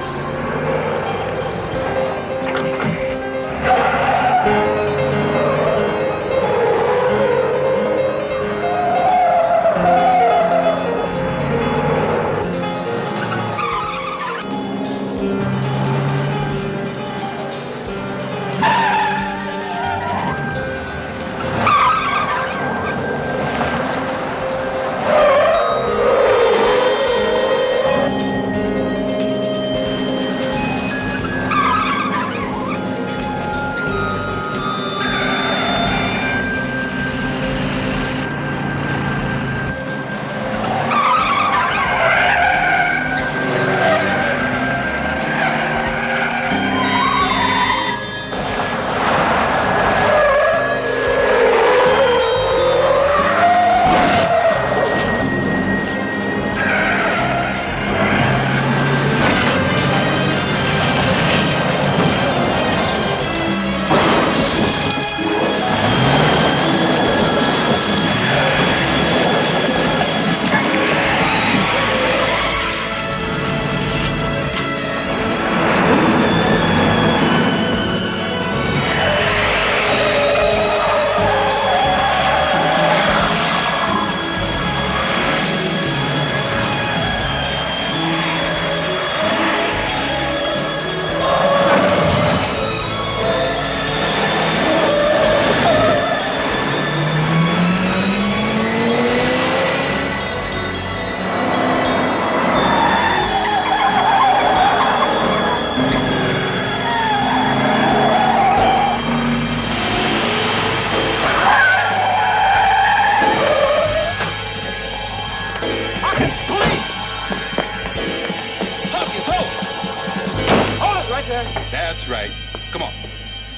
That's right. Come on.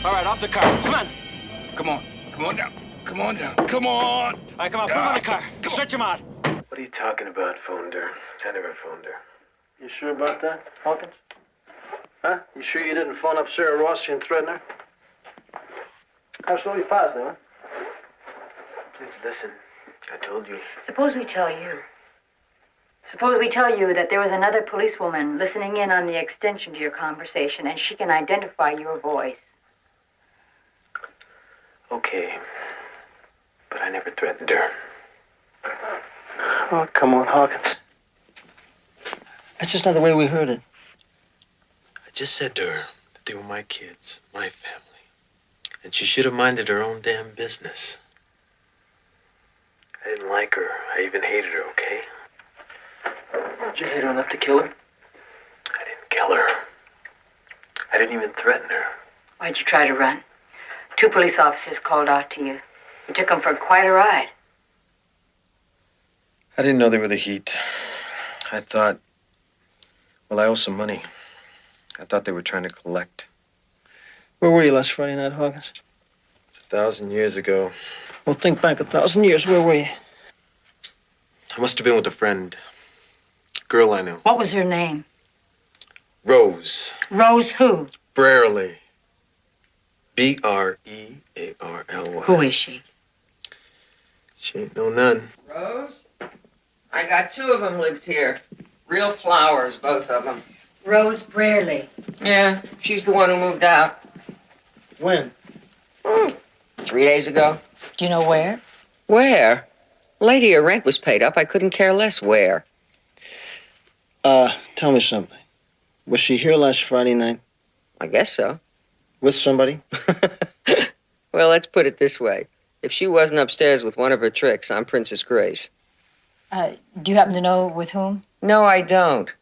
All right, off the car. Come on.
Come on. Come on down. Come on down. Come on.
All right, come on, put him in the car. Stretch him out.
What are you talking about, phoned her? I never phoned her.
You sure about that, Hawkins? Huh? You sure you didn't phone up Sarah Rossi and threaten her? Absolutely positive, huh?
Please listen. I told you.
Suppose we tell you. Suppose we tell you that there was another policewoman listening in on the extension to your conversation, and she can identify your voice.
Okay. But I never threatened her.
Oh, come on, Hawkins. That's just not the way we heard it.
I just said to her that they were my kids, my family. And she should have minded her own damn business. I didn't like her. I even hated her, okay?
Did you hate her enough to kill her?
I didn't kill her. I didn't even threaten her.
Why'd you try to run? 2 police officers called out to you. You took them for quite a ride.
I didn't know they were the heat. I thought, well, I owe some money. I thought they were trying to collect.
Where were you last Friday night, Hawkins?
It's 1,000 years ago.
Well, think back 1,000 years. Where were you?
I must have been with a friend. A girl I knew.
What was her name?
Rose.
Rose who?
Brearley. B-R-E-A-R-L-Y.
Who is she?
She ain't no nun.
Rose? I got 2 of them lived here. Real flowers, both of them.
Rose Brearley.
Yeah, she's the one who moved out.
When?
3 days ago.
Do you know where?
Where? Lady, her rent was paid up. I couldn't care less where.
Tell me something. Was she here last Friday night?
I guess so.
With somebody?
Well, let's put it this way. If she wasn't upstairs with one of her tricks, I'm Princess Grace.
Do you happen to know with whom?
No, I don't.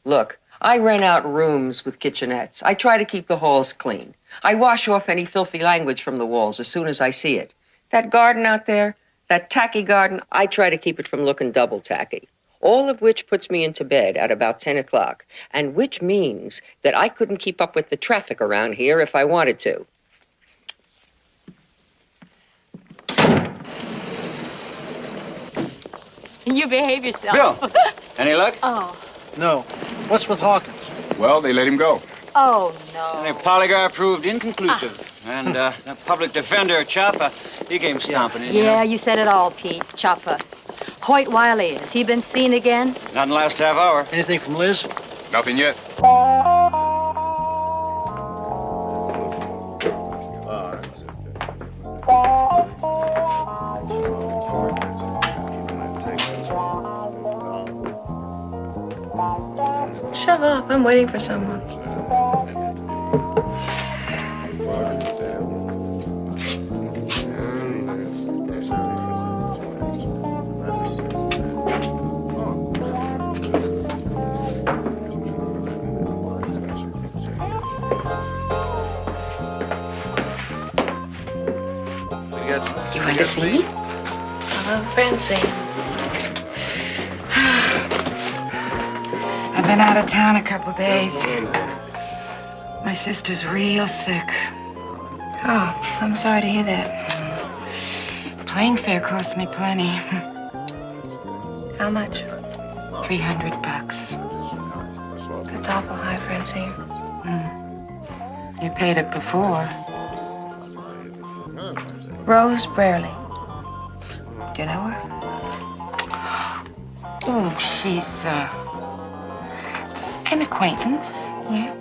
Look, I rent out rooms with kitchenettes. I try to keep the halls clean. I wash off any filthy language from the walls as soon as I see it. That garden out there, that tacky garden, I try to keep it from looking double tacky. All of which puts me into bed at about 10 o'clock, and which means that I couldn't keep up with the traffic around here if I wanted to.
You behave yourself.
Bill, any luck?
Oh.
No. What's with Hawkins?
Well, they let him go.
Oh, no.
The polygraph proved inconclusive. And the public defender, Chopper, he came stomping in.
Yeah, you said it all, Pete. Chopper. Hoyt Wiley, has he been seen again?
Not in the last half hour.
Anything from Liz?
Nothing yet.
Shove up. I'm waiting for someone.
You want to see me?
Hello, Francine.
I've been out of town a couple days. My sister's real sick.
Oh, I'm sorry to hear that.
Plane fare cost me plenty.
How much?
$300.
That's awful high, Francine.
You paid it before.
Rose Brearley. Do you know her?
Oh, she's, an acquaintance.
Yeah.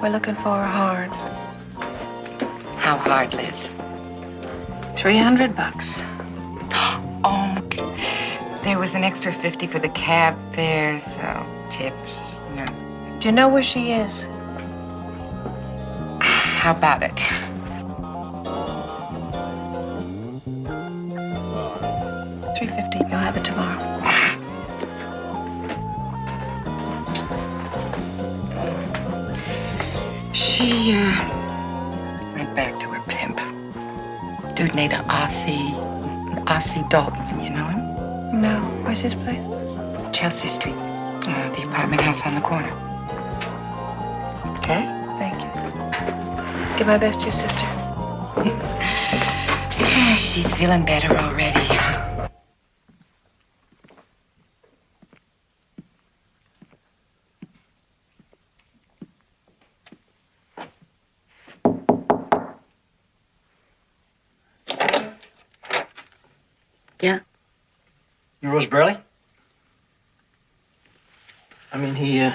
We're looking for her hard.
How hard, Liz?
$300.
Oh, there was an extra 50 for the cab fare, so tips, you know.
Do you know where she is?
How about it?
$350. You'll have it tomorrow.
She, went back to her pimp. Dude named Ossie Dalton, you know him?
No. Where's his place?
Chelsea Street. The apartment house on the corner. Okay?
Thank you. Give my best to your sister.
She's feeling better already.
Yeah?
You Rose Burley? I mean, he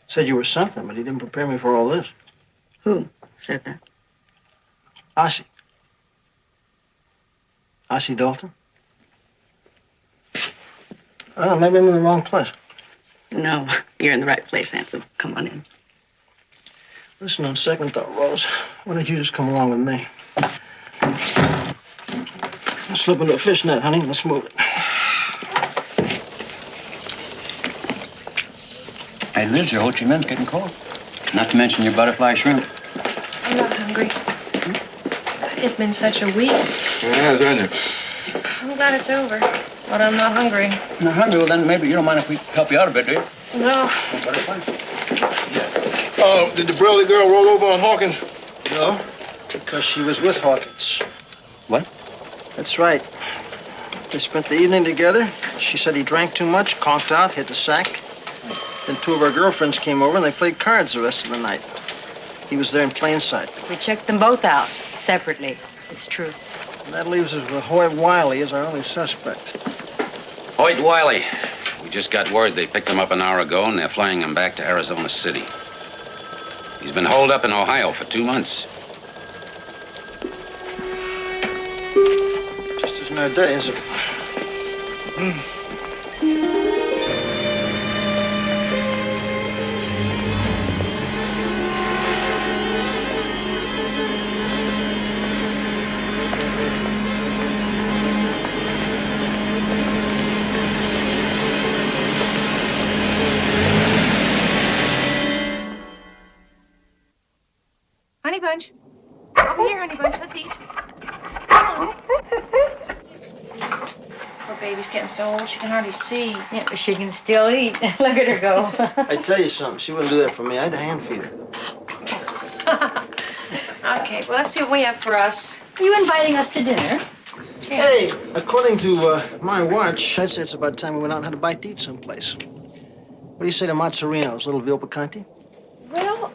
said you were something, but he didn't prepare me for all this.
Who said that?
Ossie. Ossie Dalton? Oh, maybe I'm in the wrong place.
No, you're in the right place, Handsome. Come on in.
Listen, on second thought, Rose, why don't you just come along with me? Let's slip into a fishnet, honey. Let's move it.
Hey, Liz, your Ho Chi Minh's getting cold. Not to mention your butterfly shrimp.
I'm not hungry. It's been such a week.
Yeah, isn't it?
I'm glad it's over, but I'm not hungry.
Not hungry? Well, then maybe you don't mind if we help you out a bit, do you?
No.
Did the Burley girl roll over on Hawkins?
No, because she was with Hawkins.
What?
That's right. They spent the evening together. She said he drank too much, conked out, hit the sack. Then two of her girlfriends came over and they played cards the rest of the night. He was there in plain sight.
We checked them both out separately. It's true.
And that leaves us with Hoyt Wiley as our only suspect.
Hoyt Wiley. We just got word they picked him up an hour ago and they're flying him back to Arizona City. He's been holed up in Ohio for 2 months.
Just isn't our day, is it?
Honey Bunch. Over here, Honey Bunch. Let's eat. Come on. Poor baby's getting so old she can hardly see.
Yeah, but she can still eat. Look at her go.
I tell you something, she wouldn't do that for me. I'd hand feed her.
Okay, well, let's see what we have for us.
Are you inviting us to dinner?
Hey, according to my watch, I'd say it's about time we went out and had a bite to eat someplace. What do you say to Mazzarino's, little veal picante?
Well,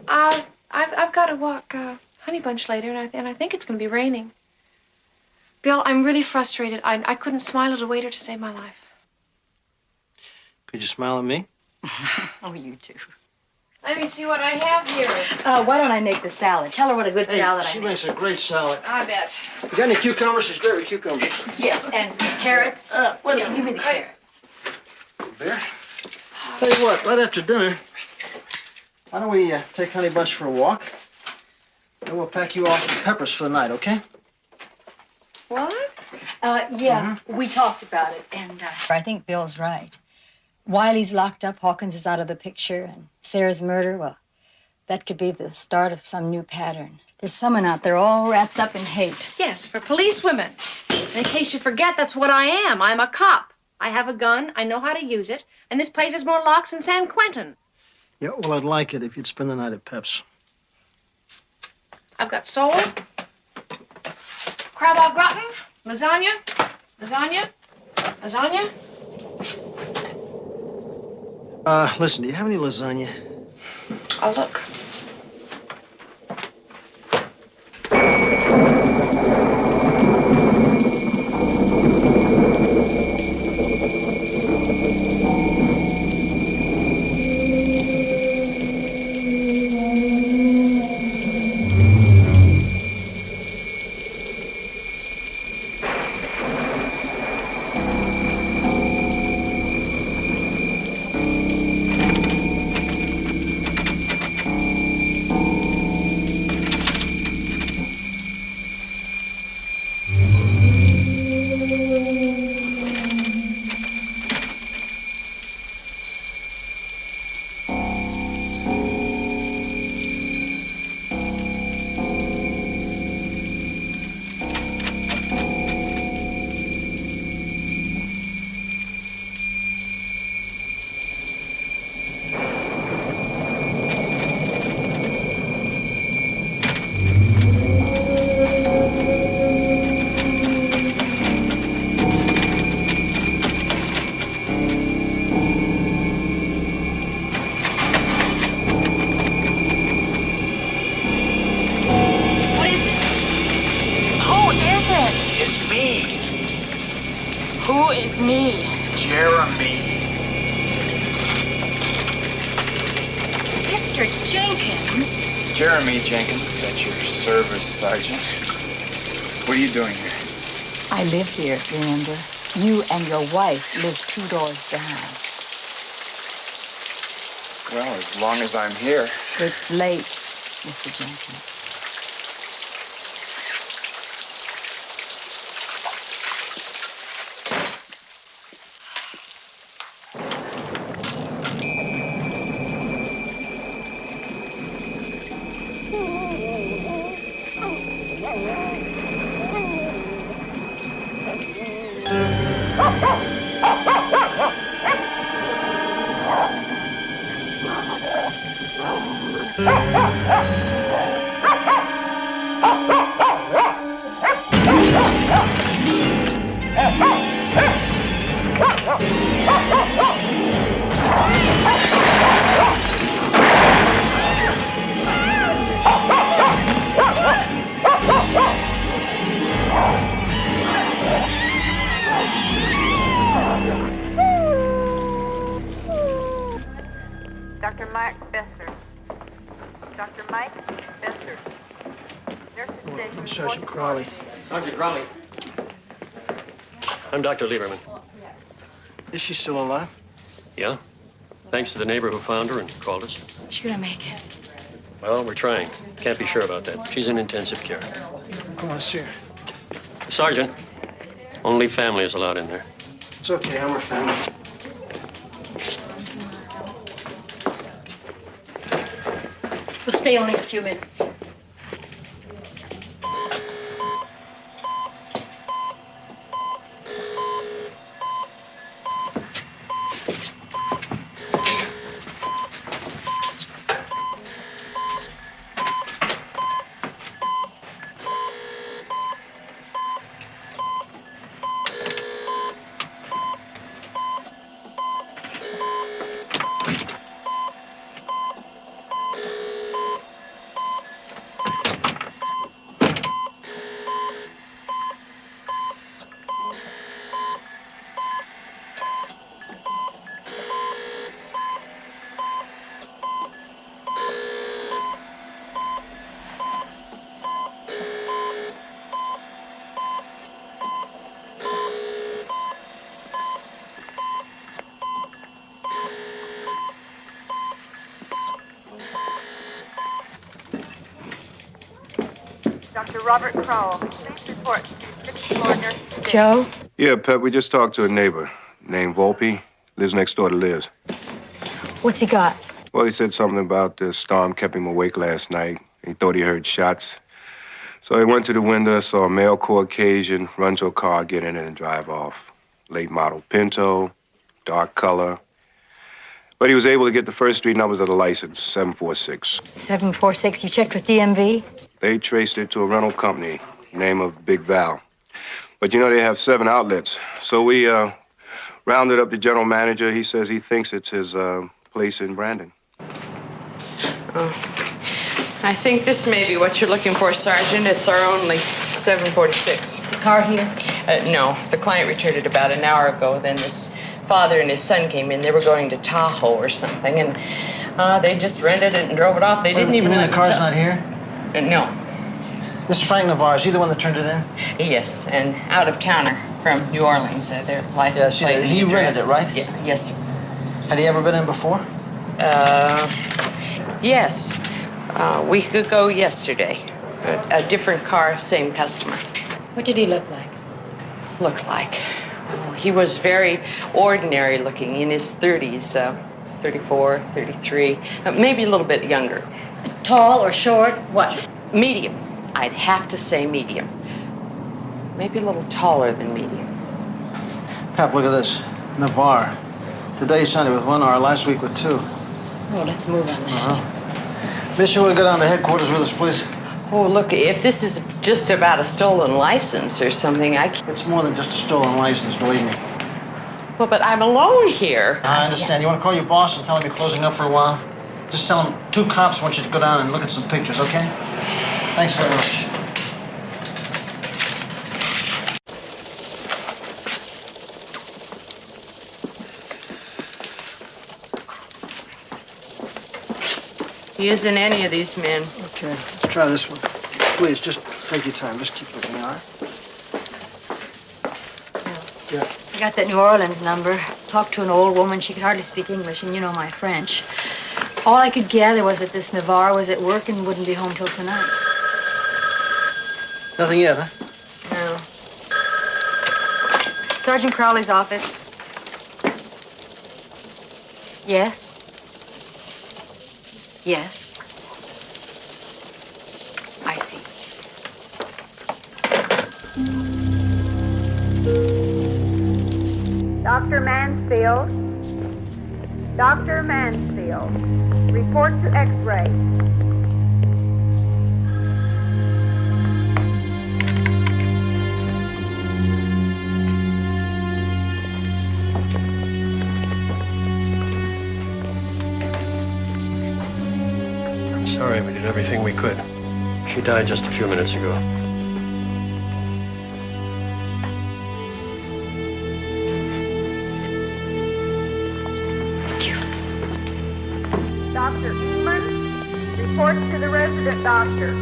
I've got to walk Honey Bunch later, and I think it's going to be raining. Bill, I'm really frustrated. I couldn't smile at a waiter to save my life.
Could you smile at me?
Oh, you too.
Let me see what I have here.
Why don't I make the salad? Tell her what a good salad
She
I make.
makes a great salad.
I bet.
You got any cucumbers? She's great with cucumbers.
Yes, and carrots.
Wait a
Yeah,
minute.
give me the carrots.
Bear? Tell you what, right after dinner, why don't we take Honey Bunch for a walk? And we'll pack you off with peppers for the night, okay?
What?
Yeah, we talked about it, and I think Bill's right. Wiley's locked up, Hawkins is out of the picture, and Sarah's murder, well, that could be the start of some new pattern. There's someone out there all wrapped up in hate.
Yes, for police women. In case you forget, that's what I am. I'm a cop. I have a gun, I know how to use it, and this place has more locks than San Quentin.
Yeah, well, I'd like it if you'd spend the night at Pep's.
I've got sole, crab au gratin, lasagna, lasagna.
Listen, do you have any lasagna?
I'll look.
is me?
Jeremy.
Mr. Jenkins.
Jeremy Jenkins, at your service, Sergeant. What are you doing here?
I live here, remember? You and your wife live 2 doors down.
Well, as long as I'm here.
It's late, Mr. Jenkins.
Dr. Mike Besser. Dr. Mike Besser. Nurses Station.
Sergeant Crowley.
Dr. Crowley. I'm Dr. Lieberman.
Is she still alive?
Yeah? Thanks to the neighbor who found her and called us.
She's gonna make it.
Well, we're trying. Can't be sure about that. She's in intensive care.
I want to see her.
Sergeant, only family is allowed in there.
It's okay, I'm her family.
We'll stay only a few minutes.
Dr. Robert Crowell. Please report to 6th floor nurse station.
Joe?
Yeah, Pep, we just talked to a neighbor named Volpe. Lives next door to Liz.
What's he got?
Well, he said something about the storm kept him awake last night. He thought he heard shots. So he went to the window, saw a male Caucasian run to a car, get in it, and drive off. Late model Pinto, dark color. But he was able to get the first 3 numbers of the license, 746.
746. You checked with DMV?
They traced it to a rental company, name of Big Val. But you know, they have 7 outlets. So we rounded up the general manager. He says he thinks it's his place in Brandon.
Oh. I think this may be what you're looking for, Sergeant. It's our only 746.
Is the car here?
No. The client returned it about an hour ago. Then his father and his son came in. They were going to Tahoe or something, and they just rented it and drove it off. They didn't even.
You mean the car's not here?
No.
This is Frank Navarre. Is he the one that turned it in?
Yes, and out of towner from New Orleans. Their license
Yeah,
plate.
he rented it, right?
Yeah. Yes, sir.
Had he ever been in before?
Yes. A week ago yesterday. A different car, same customer.
What did he look like?
Look like? Oh, he was very ordinary looking, in his 30s, 34, 33, maybe a little bit younger.
Tall or short? What?
Medium. I'd have to say medium. Maybe a little taller than medium.
Pep, look at this. Navarre. Today he signed it with 1 hour, last week with 2.
Oh, let's move on that.
Miss, you want to go down to headquarters with us, please?
Oh, look, if this is just about a stolen license or something, I can't...
It's more than just a stolen license, believe me.
Well, but I'm alone here.
I understand. You want to call your boss and tell him you're closing up for a while? Just tell him 2 cops want you to go down and look at some pictures, okay? Thanks very much.
using any of these men.
Okay, let's try this one. Please, just take your time. Just keep looking, all right? Yeah.
I got that New Orleans number. Talked to an old woman. She could hardly speak English, and you know my French. All I could gather was that this Navarre was at work and wouldn't be home till tonight.
Nothing yet, huh?
No. Sergeant Crowley's office. Yes? Yes. I see.
Dr. Mansfield. Dr. Mansfield. Report to X-ray.
I'm sorry, we did everything we could. She died just a few minutes ago.
Dr. Eman, report to the resident doctor.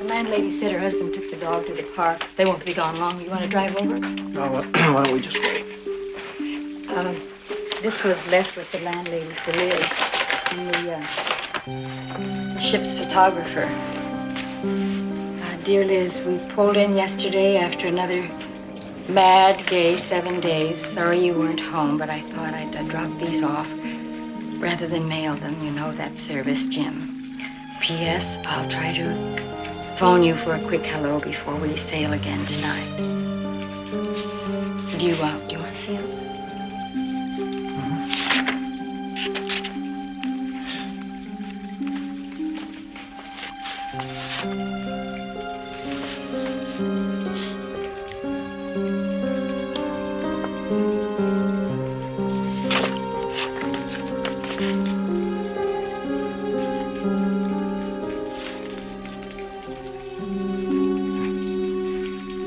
Landlady said her husband took the dog to the park. They won't be gone long. You want to drive over?
No, why don't we just wait?
This was left with the landlady for Liz and the ship's photographer. Dear Liz, we pulled in yesterday after another mad, gay 7 days. Sorry you weren't home, but I thought I'd drop these off rather than mail them. You know that service, Jim. P.S. I'll try to phone you for a quick hello before we sail again tonight. Do you want to see him?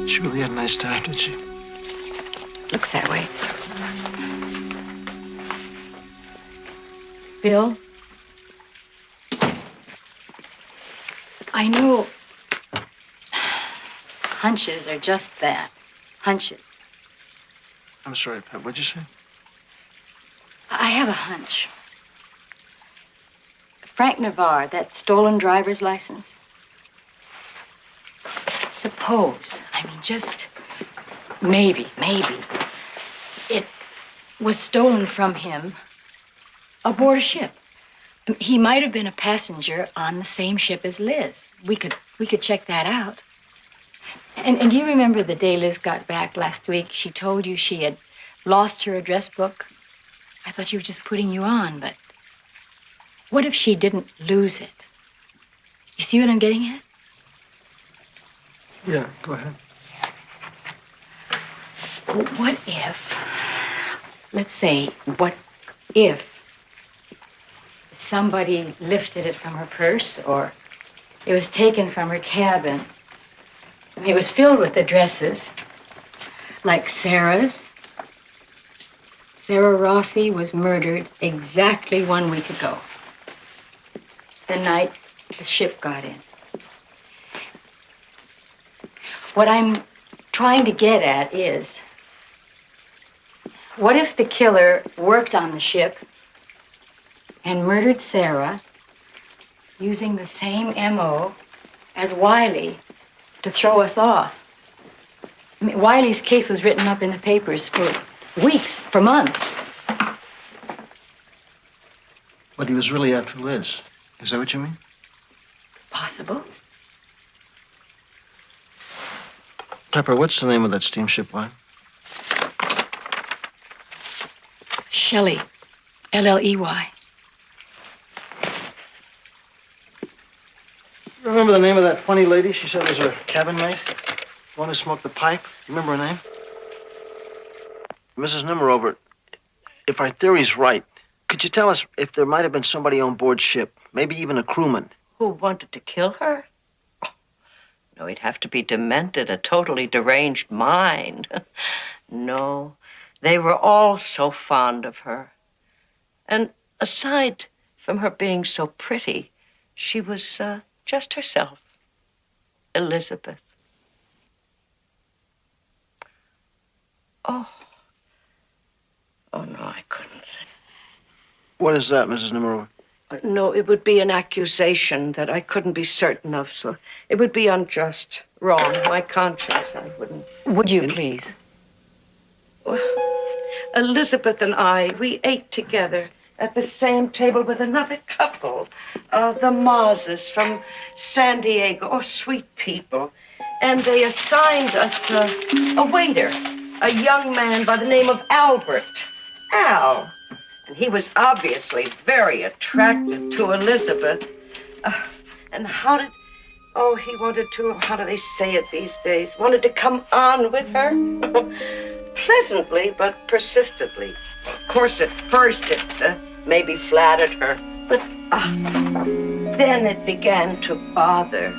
She really had a nice time, didn't she?
Looks that way. Bill, I know hunches are just that, hunches.
I'm sorry, Pat. What'd you say?
I have a hunch. Frank Navarre, that stolen driver's license. Suppose, I mean, just maybe, it was stolen from him aboard a ship. He might have been a passenger on the same ship as Liz. We could check that out. And do you remember the day Liz got back last week? She told you she had lost her address book. I thought she was just putting you on, but what if she didn't lose it? You see what I'm getting at?
Yeah, go ahead.
What if, let's say, what if somebody lifted it from her purse or it was taken from her cabin? I mean, it was filled with addresses, like Sarah's. Sarah Rossi was murdered exactly 1 week ago, the night the ship got in. What I'm trying to get at is, what if the killer worked on the ship and murdered Sarah, using the same MO as Wiley to throw us off. I mean, Wiley's case was written up in the papers for weeks, for months.
But he was really after Liz. Is that what you mean?
Possible.
Tupper, what's the name of that steamship line?
Shelley. L-L-E-Y.
Remember the name of that funny lady she said was her cabin mate? The one who smoked the pipe? You remember her name? Mrs. Nimmerover, if our theory's right, could you tell us if there might have been somebody on board ship, maybe even a crewman?
Who wanted to kill her? Oh, no, he'd have to be demented, a totally deranged mind. No, they were all so fond of her. And aside from her being so pretty, she was just herself. Elizabeth. Oh. Oh, no, I couldn't.
What is that, Mrs. Nimmerover?
No, it would be an accusation that I couldn't be certain of, so it would be unjust, wrong. My conscience, I wouldn't.
Would you, please?
Well, Elizabeth and I, we ate together at the same table with another couple, the Mazes from San Diego. Oh, sweet people. And they assigned us a waiter, a young man by the name of Albert. Al. And he was obviously very attracted to Elizabeth. And how did... Oh, he wanted to... How do they say it these days? Wanted to come on with her? Pleasantly, but persistently. Of course, at first it maybe flattered her. But then it began to bother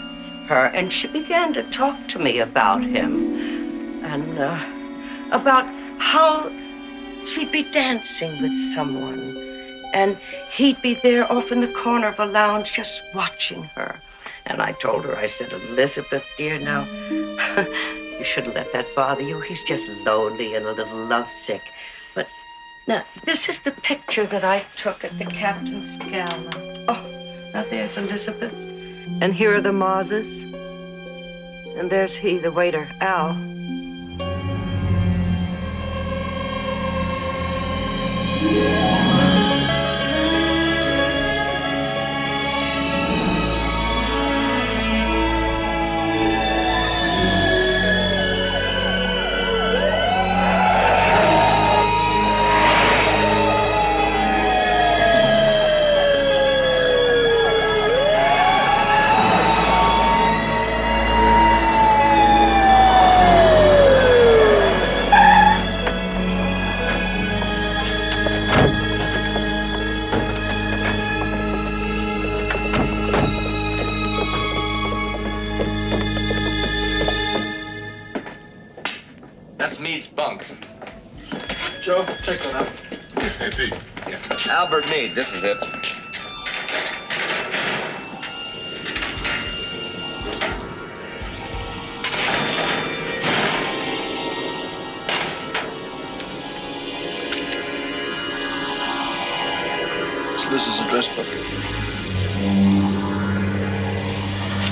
her. And she began to talk to me about him. And about how... she'd be dancing with someone, and he'd be there off in the corner of a lounge just watching her. And I told her, I said, Elizabeth, dear, now, you shouldn't let that bother you. He's just lonely and a little lovesick. But now, this is the picture that I took at the captain's gala. Oh, now there's Elizabeth, and here are the Mazes, and there's he, the waiter, Al.
Joe, check that out.
Hey, Pete.
Yeah. Albert Mead, this is it.
It's Liz's address book.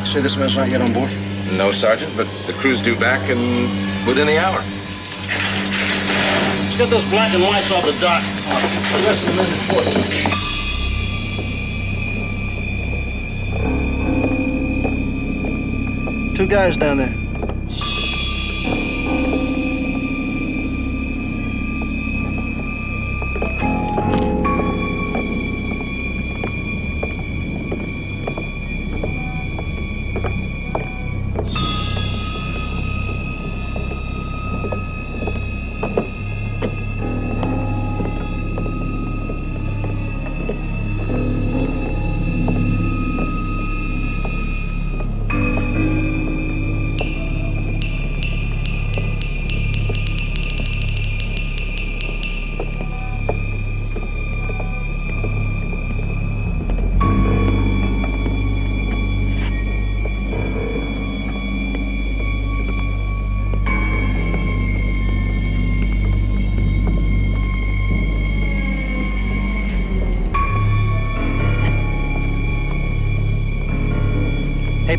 Say this man's not yet on board?
No, Sergeant, but the crew's due back within the hour.
Let's get those black and whites off the dock.
The rest of the men report. Two guys down there.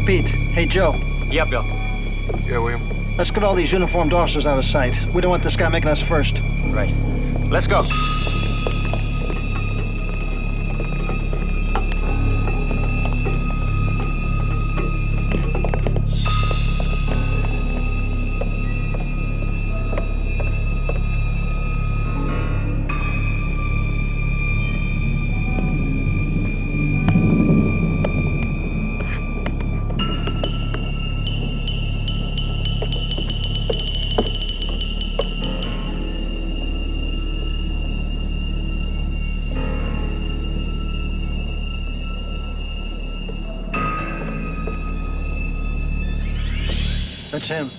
Pete. Hey, Joe.
Yeah, Bill.
Yeah, William.
Let's get all these uniformed officers out of sight. We don't want this guy making us first.
Right. Let's go.
That's him.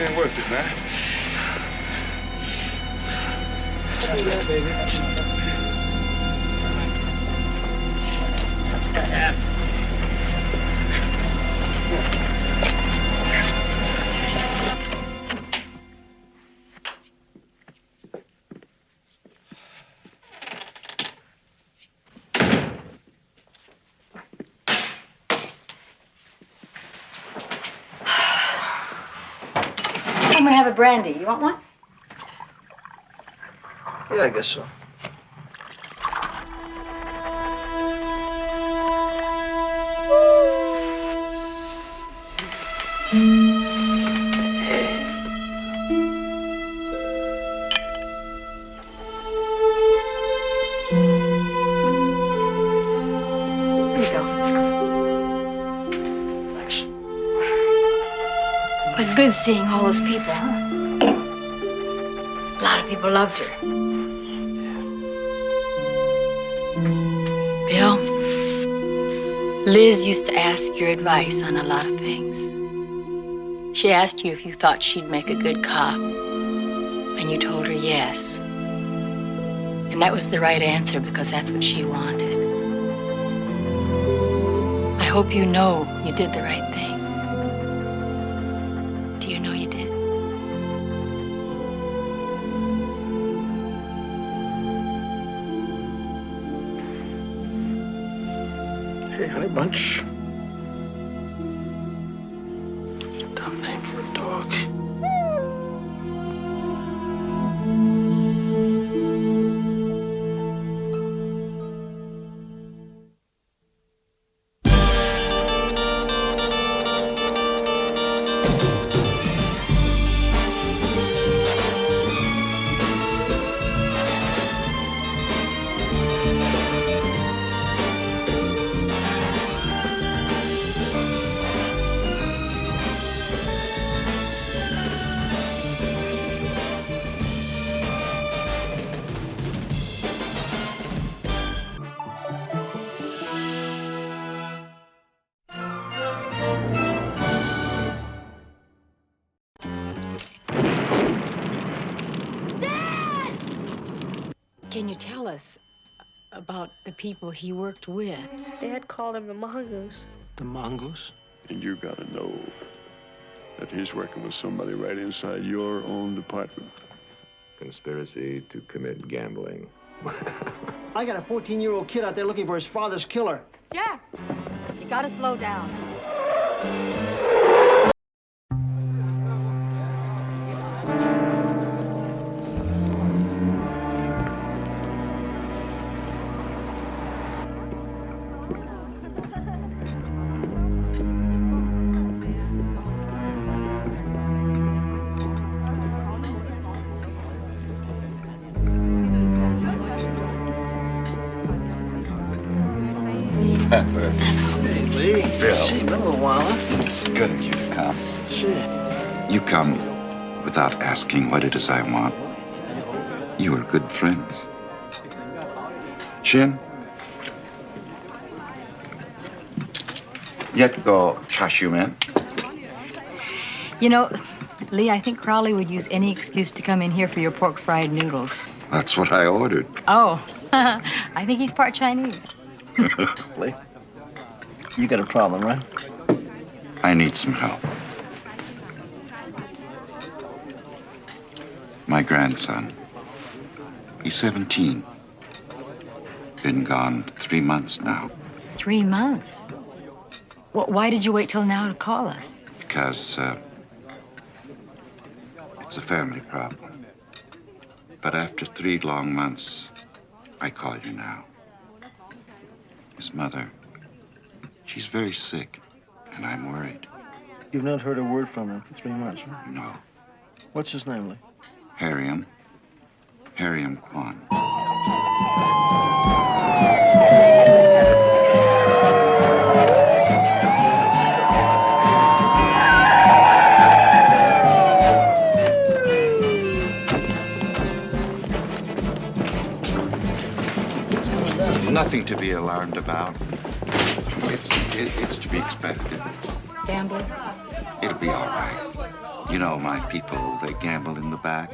Ain't worth it, man.
I'm gonna have a brandy. You want one?
Yeah, I guess so.
Here you go.
Thanks.
It was good seeing all those people, huh? A lot of people loved her. Bill, Liz used to ask your advice on a lot of things. She asked you if you thought she'd make a good cop, and you told her yes. And that was the right answer because that's what she wanted. I hope you know you did the right thing. Do you know you did?
Hey, honey bunch. Dumb name for a dog.
Can you tell us about the people he worked with?
Dad called him the mongoose.
The mongoose?
And you gotta know that he's working with somebody right inside your own department.
Conspiracy to commit gambling.
I got a 14-year-old kid out there looking for his father's killer.
Jack, you gotta slow down.
Pepper.
Hey, Lee.
Bill.
See, been a little while, huh?
It's good of you to come.
See.
You come without asking what it is I want. You are good friends. Chin? Yet go Chashumen.
You know, Lee, I think Crowley would use any excuse to come in here for your pork fried noodles.
That's what I ordered.
Oh, I think he's part Chinese.
Lee, you got a problem, right?
I need some help. My grandson. He's 17. Been gone 3 months now.
3 months? Well, why did you wait till now to call us?
Because it's a family problem. But after 3 long months, I call you now. His mother, she's very sick, and I'm worried.
You've not heard a word from him for 3 months, right?
No.
What's his name, Lee?
Harriam Kwan. Nothing to be alarmed about. It's to be expected.
Gambler?
It'll be all right. You know, my people, they gamble in the back.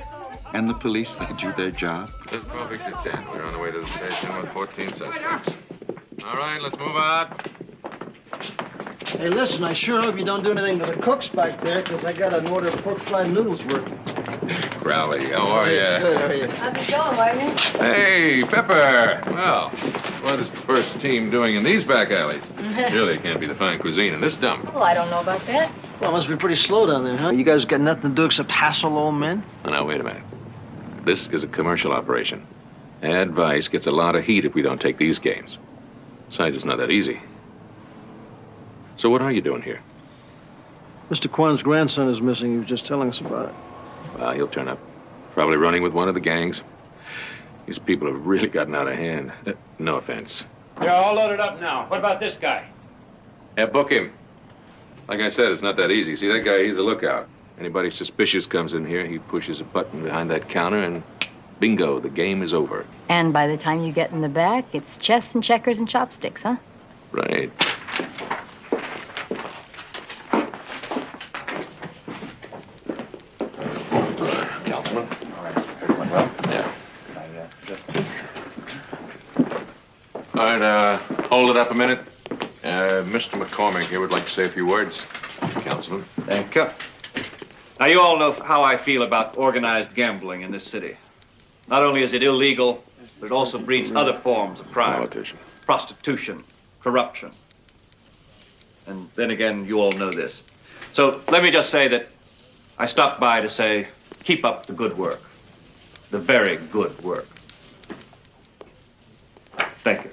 And the police, they do their job.
It's perfect at 10. We're on the way to the station with 14 suspects. All right, let's move out.
Hey, listen, I sure hope you don't do anything to the cooks back there, because I got an order of pork fried noodles working.
Crowley, how are you?
Good, how are you?
How's it going, Wagner?
Hey, Pepper. Well, what is the first team doing in these back alleys? Surely it can't be the fine cuisine in this dump.
Well, I don't know about that.
Well, it must be pretty slow down there, huh? You guys got nothing to do except hassle old men?
Oh, now, wait a minute. This is a commercial operation. Advice gets a lot of heat if we don't take these games. Besides, it's not that easy. So what are you doing here?
Mr. Kwan's grandson is missing. He was just telling us about it.
Well, he'll turn up. Probably running with one of the gangs. These people have really gotten out of hand. No offense.
They're all loaded up now. What about this guy?
Yeah, book him. Like I said, it's not that easy. See, that guy, he's a lookout. Anybody suspicious comes in here, he pushes a button behind that counter, and bingo, the game is over.
And by the time you get in the back, it's chess and checkers and chopsticks, huh?
Right.
Councilman? All right. Everyone well?
Yeah. All right, hold it up a minute. Mr. McCormick here would like to say a few words. Councilman.
Thank you. Now, you all know how I feel about organized gambling in this city. Not only is it illegal, but it also breeds other forms of crime.
Politician.
Prostitution, corruption. And then again, you all know this. So let me just say that I stopped by to say, keep up the good work. The very good work. Thank you.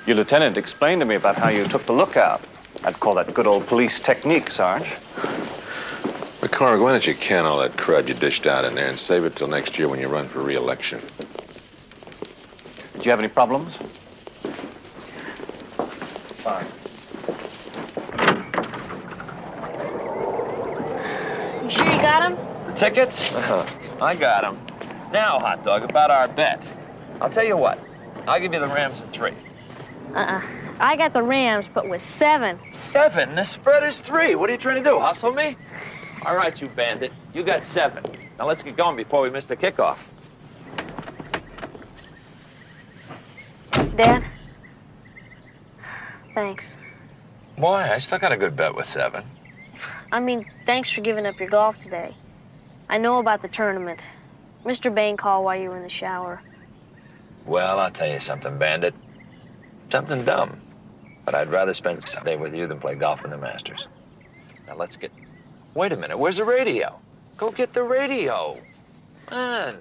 Your lieutenant explained to me about how you took the lookout. I'd call that good old police technique, Sarge.
McCormick, why don't you can all that crud you dished out in there and save it till next year when you run for re-election?
Did you have any problems? Fine.
You sure you got him?
The tickets? I got them. Now, hot dog, about our bet. I'll tell you what. I'll give you the Rams at 3.
I got the Rams, but with 7.
7? The spread is 3. What are you trying to do, hustle me? All right, you bandit. You got 7. Now let's get going before we miss the kickoff.
Dad? Thanks.
Why? I still got a good bet with 7.
I mean, thanks for giving up your golf today. I know about the tournament. Mr. Bain called while you were in the shower.
Well, I'll tell you something, bandit. Something dumb. But I'd rather spend Sunday with you than play golf in the Masters. Now let's get... Wait a minute, where's the radio? Go get the radio. Man.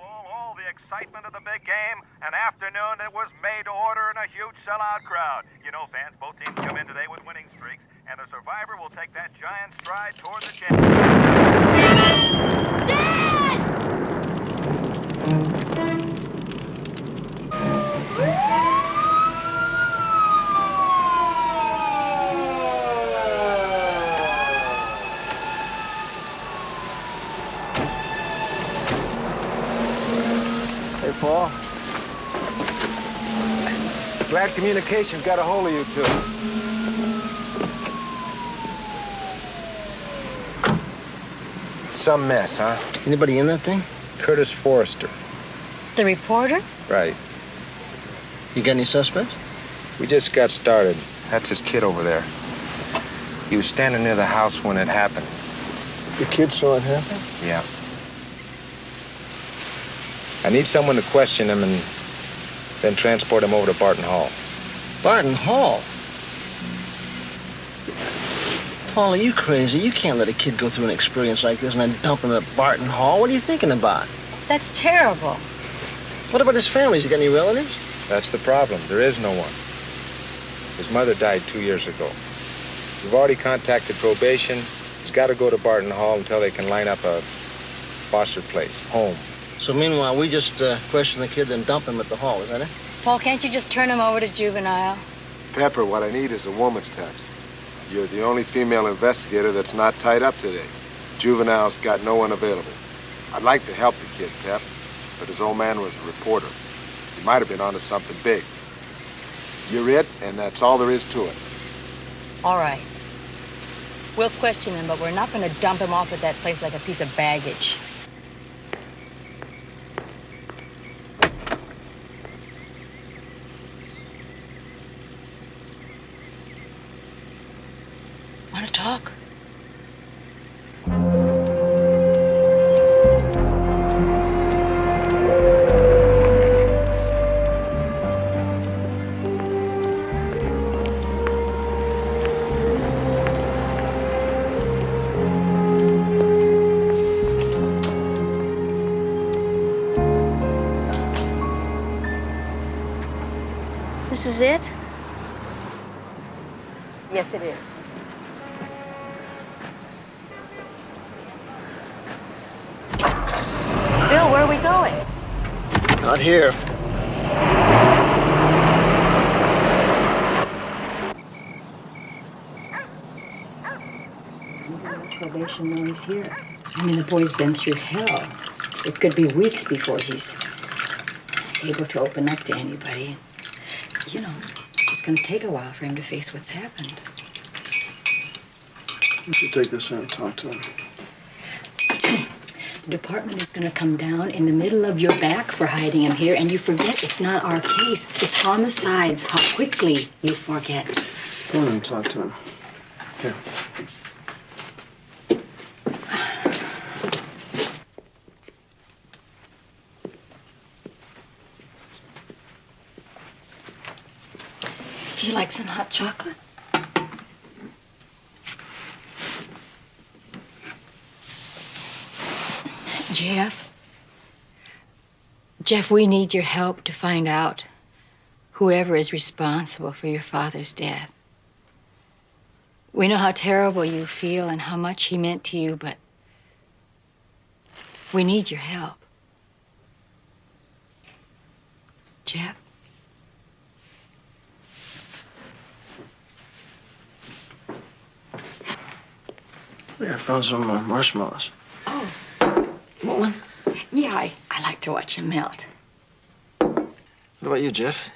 All the excitement of the big game. An afternoon that was made to order and a huge sellout crowd. You know, fans, both teams come in today with winning streaks, and the survivor will take that giant stride toward the
Hey, Paul. Glad communication got a hold of you two. Some mess, huh?
Anybody in that thing?
Curtis Forrester.
The reporter?
Right.
You got any suspects?
We just got started. That's his kid over there. He was standing near the house when it happened.
Your kid saw it happen?
Yeah. I need someone to question him and then transport him over to Barton Hall.
Barton Hall? Paul, are you crazy? You can't let a kid go through an experience like this and then dump him at Barton Hall. What are you thinking about?
That's terrible.
What about his family? Has he got any relatives?
That's the problem. There is no one. His mother died 2 years ago. We've already contacted probation. He's got to go to Barton Hall until they can line up a foster place, home.
So meanwhile, we just question the kid, then dump him at the hall, is that it?
Paul, can't you just turn him over to juvenile?
Pepper, what I need is a woman's touch. You're the only female investigator that's not tied up today. Juvenile's got no one available. I'd like to help the kid, Pep, but his old man was a reporter. He might have been onto something big. You're it, and that's all there is to it.
All right. We'll question him, but we're not going to dump him off at that place like a piece of baggage. Want to talk?
This is it?
Yes, it is.
Bill, where are we going?
Not here.
Probation know he's here. I mean, the boy's been through hell. It could be weeks before he's able to open up to anybody. You know, it's just gonna take a while for him to face what's happened.
You should take this in and talk to him.
The department is gonna come down in the middle of your back for hiding him here, and you forget it's not our case. It's homicides. How quickly you forget.
Go in and talk to him. Here.
Do you like some hot chocolate? Jeff, we need your help to find out whoever is responsible for your father's death. We know how terrible you feel and how much he meant to you, but we need your help. Jeff?
Yeah, I found some marshmallows.
Oh.
Want one?
Yeah, I like to watch him melt.
What about you, Jeff?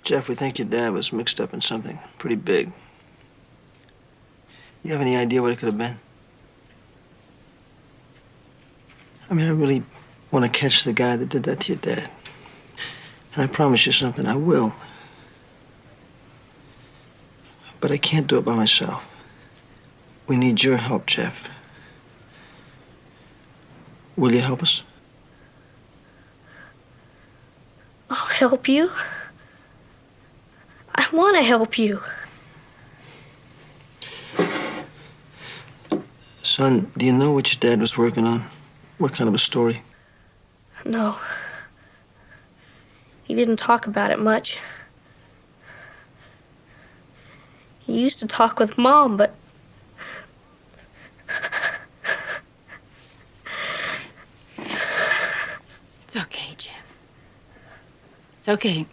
Jeff, we think your dad was mixed up in something pretty big. You have any idea what it could have been? I mean, I really want to catch the guy that did that to your dad. And I promise you something, I will. But I can't do it by myself. We need your help, Jeff. Will you help us?
I'll help you. I want to help you.
Son, do you know what your dad was working on? What kind of a story?
No. He didn't talk about it much. He used to talk with Mom, but...
It's okay, Jim. It's okay.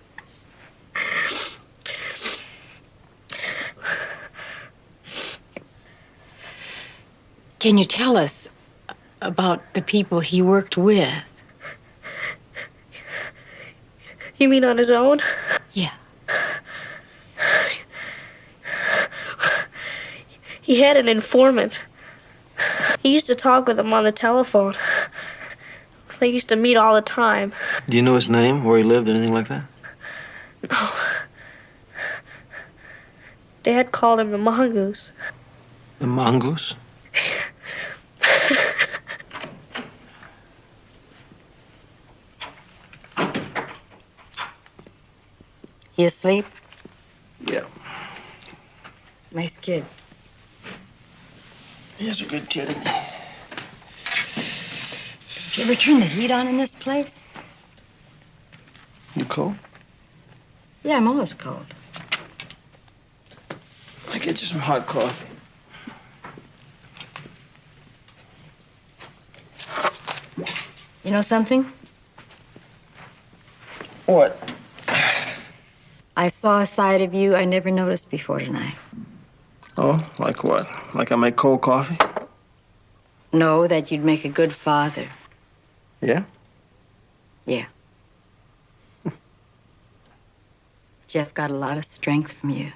Can you tell us about the people he worked with?
You mean on his own?
Yeah.
He had an informant. He used to talk with him on the telephone. They used to meet all the time.
Do you know his name, where he lived, anything like that?
No. Dad called him the Mongoose.
The Mongoose?
He asleep?
Yeah.
Nice kid.
He's a good kid, isn't he?
Did you ever turn the heat on in this place?
You cold?
Yeah, I'm always cold.
I get you some hot coffee.
You know something?
What?
I saw a side of you I never noticed before tonight.
Oh, like what? Like I make cold coffee?
No, that you'd make a good father.
Yeah?
Yeah. Jeff got a lot of strength from you.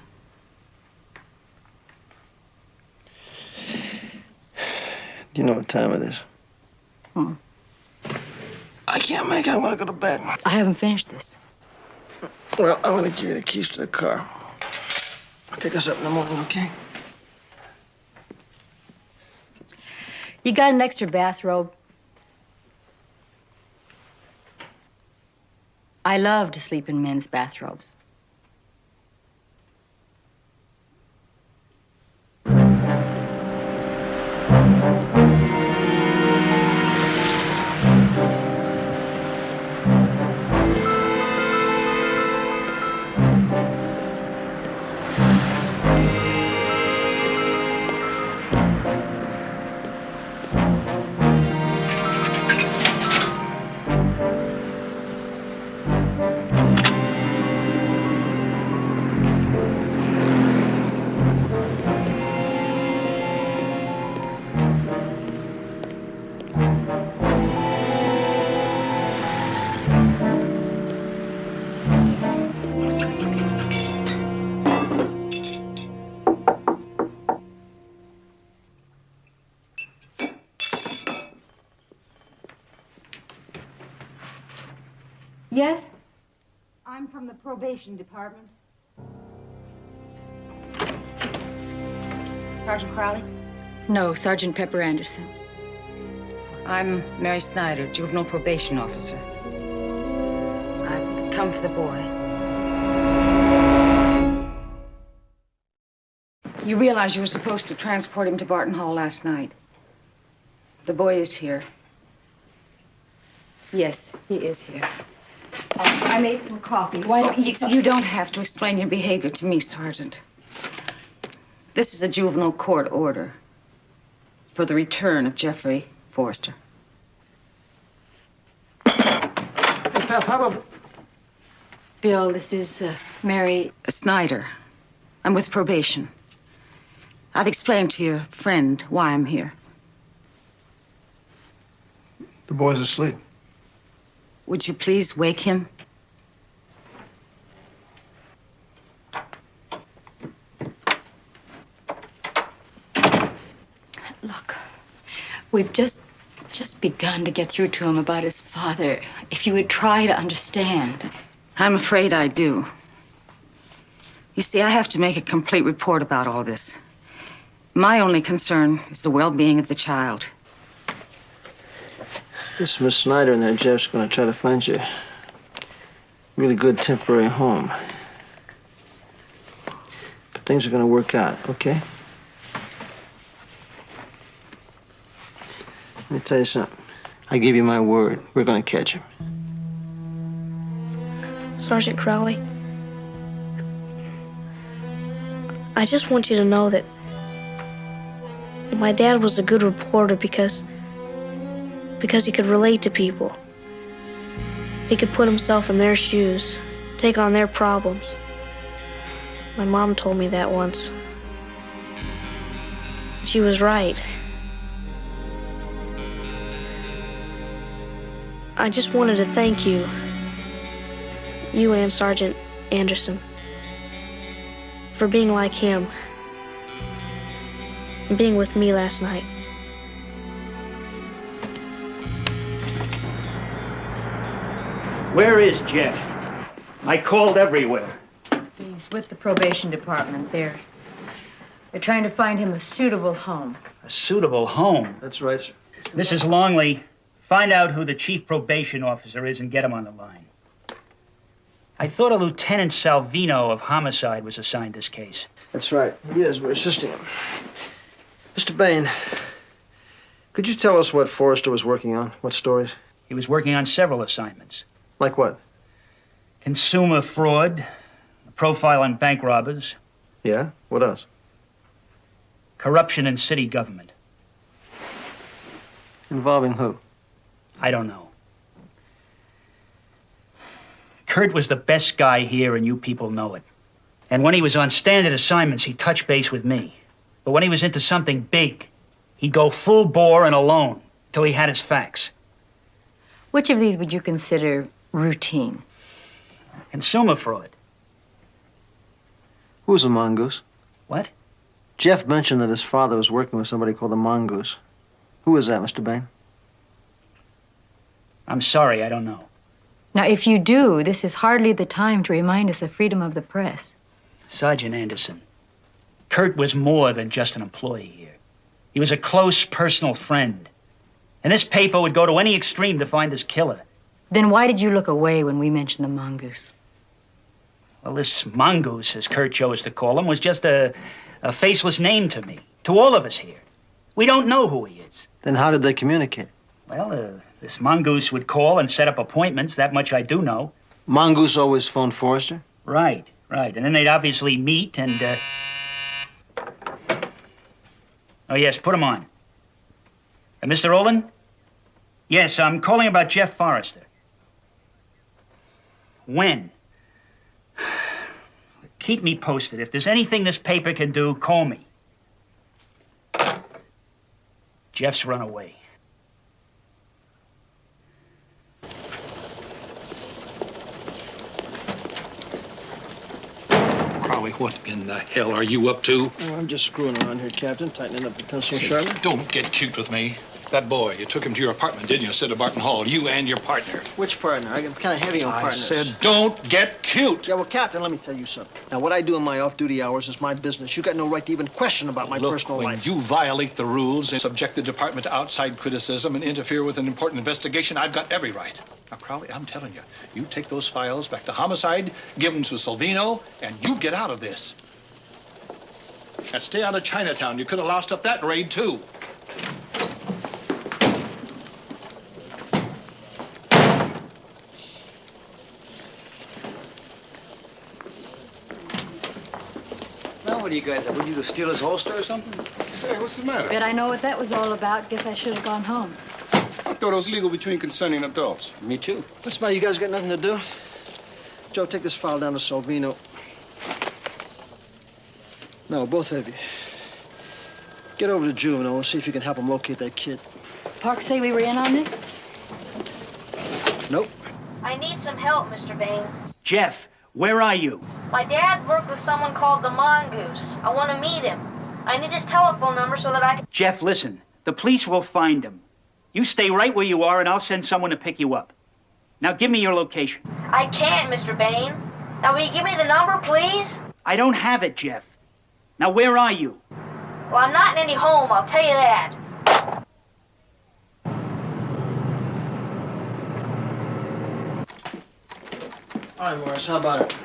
Do you know what time it is?
Hmm.
I can't make it. I want to go to bed.
I haven't finished this.
Well, I want to give you the keys to the car. Pick us up in the morning, okay?
You got an extra bathrobe? I love to sleep in men's bathrobes. Yes?
I'm from the probation department. Sergeant Crowley?
No, Sergeant Pepper Anderson.
I'm Mary Snyder, juvenile probation officer. I've come for the boy. You realize you were supposed to transport him to Barton Hall last night. The boy is here.
Yes, he is here. I made some coffee. Why don't
You don't have to explain your behavior to me, Sergeant. This is a juvenile court order for the return of Jeffrey Forrester.
Hey, Pep, how about...
Bill, this is Mary...
Snyder. I'm with probation. I've explained to your friend why I'm here.
The boy's asleep.
Would you please wake him?
We've just begun to get through to him about his father. If you would try to understand.
I'm afraid I do. You see, I have to make a complete report about all this. My only concern is the well-being of the child.
This Miss Snyder and there, Jeff's going to try to find you a really good temporary home. But things are going to work out, okay? Let me tell you something. I give you my word. We're going to catch him.
Sergeant Crowley, I just want you to know that my dad was a good reporter because he could relate to people. He could put himself in their shoes, take on their problems. My mom told me that once. She was right. I just wanted to thank you and Sergeant Anderson, for being like him and being with me last night.
Where is Jeff? I called everywhere.
He's with the probation department. They're trying to find him a suitable home.
A suitable home?
That's right, sir.
Mrs. Longley, find out who the chief probation officer is and get him on the line. I thought a Lieutenant Salvino of homicide was assigned this case.
That's right. He is. We're assisting him. Mr. Bain, could you tell us what Forrester was working on? What stories?
He was working on several assignments.
Like what?
Consumer fraud, a profile on bank robbers.
Yeah? What else?
Corruption in city government.
Involving who?
I don't know. Kurt was the best guy here, and you people know it. And when he was on standard assignments, he touched base with me. But when he was into something big, he'd go full bore and alone till he had his facts.
Which of these would you consider routine?
Consumer fraud.
Who's a mongoose?
What?
Jeff mentioned that his father was working with somebody called the Mongoose. Who is that, Mr. Bain?
I'm sorry, I don't know.
Now, if you do, this is hardly the time to remind us of freedom of the press.
Sergeant Anderson, Kurt was more than just an employee here. He was a close personal friend. And this paper would go to any extreme to find his killer.
Then why did you look away when we mentioned the Mongoose?
Well, this Mongoose, as Kurt chose to call him, was just a faceless name to me, to all of us here. We don't know who he is.
Then how did they communicate?
Well, this Mongoose would call and set up appointments. That much I do know.
Mongoose always phoned Forrester?
Right. And then they'd obviously meet and, Oh, yes, put him on. Mr. Olin? Yes, I'm calling about Jeff Forrester. When? Keep me posted. If there's anything this paper can do, call me. Jeff's run away.
Crowley, what in the hell are you up to?
Oh, I'm just screwing around here, Captain, tightening up the pencil sharpener.
Don't get cute with me. That boy, you took him to your apartment, didn't you? Said to Barton Hall, you and your partner.
Which partner? I'm kind of heavy on partners.
I said, don't get cute.
Yeah, well, Captain, let me tell you something. Now, what I do in my off-duty hours is my business. You got no right to even question about my personal life.
When you violate the rules and subject the department to outside criticism and interfere with an important investigation, I've got every right. Now, Crowley, I'm telling you, you take those files back to homicide, give them to Salvino, and you get out of this. And stay out of Chinatown. You could have lost up that raid, too.
Now, what do you guys have? Would you steal his holster or something?
Hey, what's the matter?
Bet I know what that was all about. Guess I should have gone home.
I thought it was legal between consenting adults.
Me too.
What's the matter? You guys got nothing to do? Joe, take this file down to Salvino. No, both of you. Get over to Juvenile and see if you can help him locate that kid.
Park say we were in on this?
Nope.
I need some help, Mr. Bain.
Jeff, where are you?
My dad worked with someone called the Mongoose. I want to meet him. I need his telephone number so that I can...
Jeff, listen. The police will find him. You stay right where you are, and I'll send someone to pick you up. Now give me your location.
I can't, Mr. Bain. Now, will you give me the number, please?
I don't have it, Jeff. Now, where are you?
Well, I'm not in any home, I'll tell you that.
All right, Morris, how about it?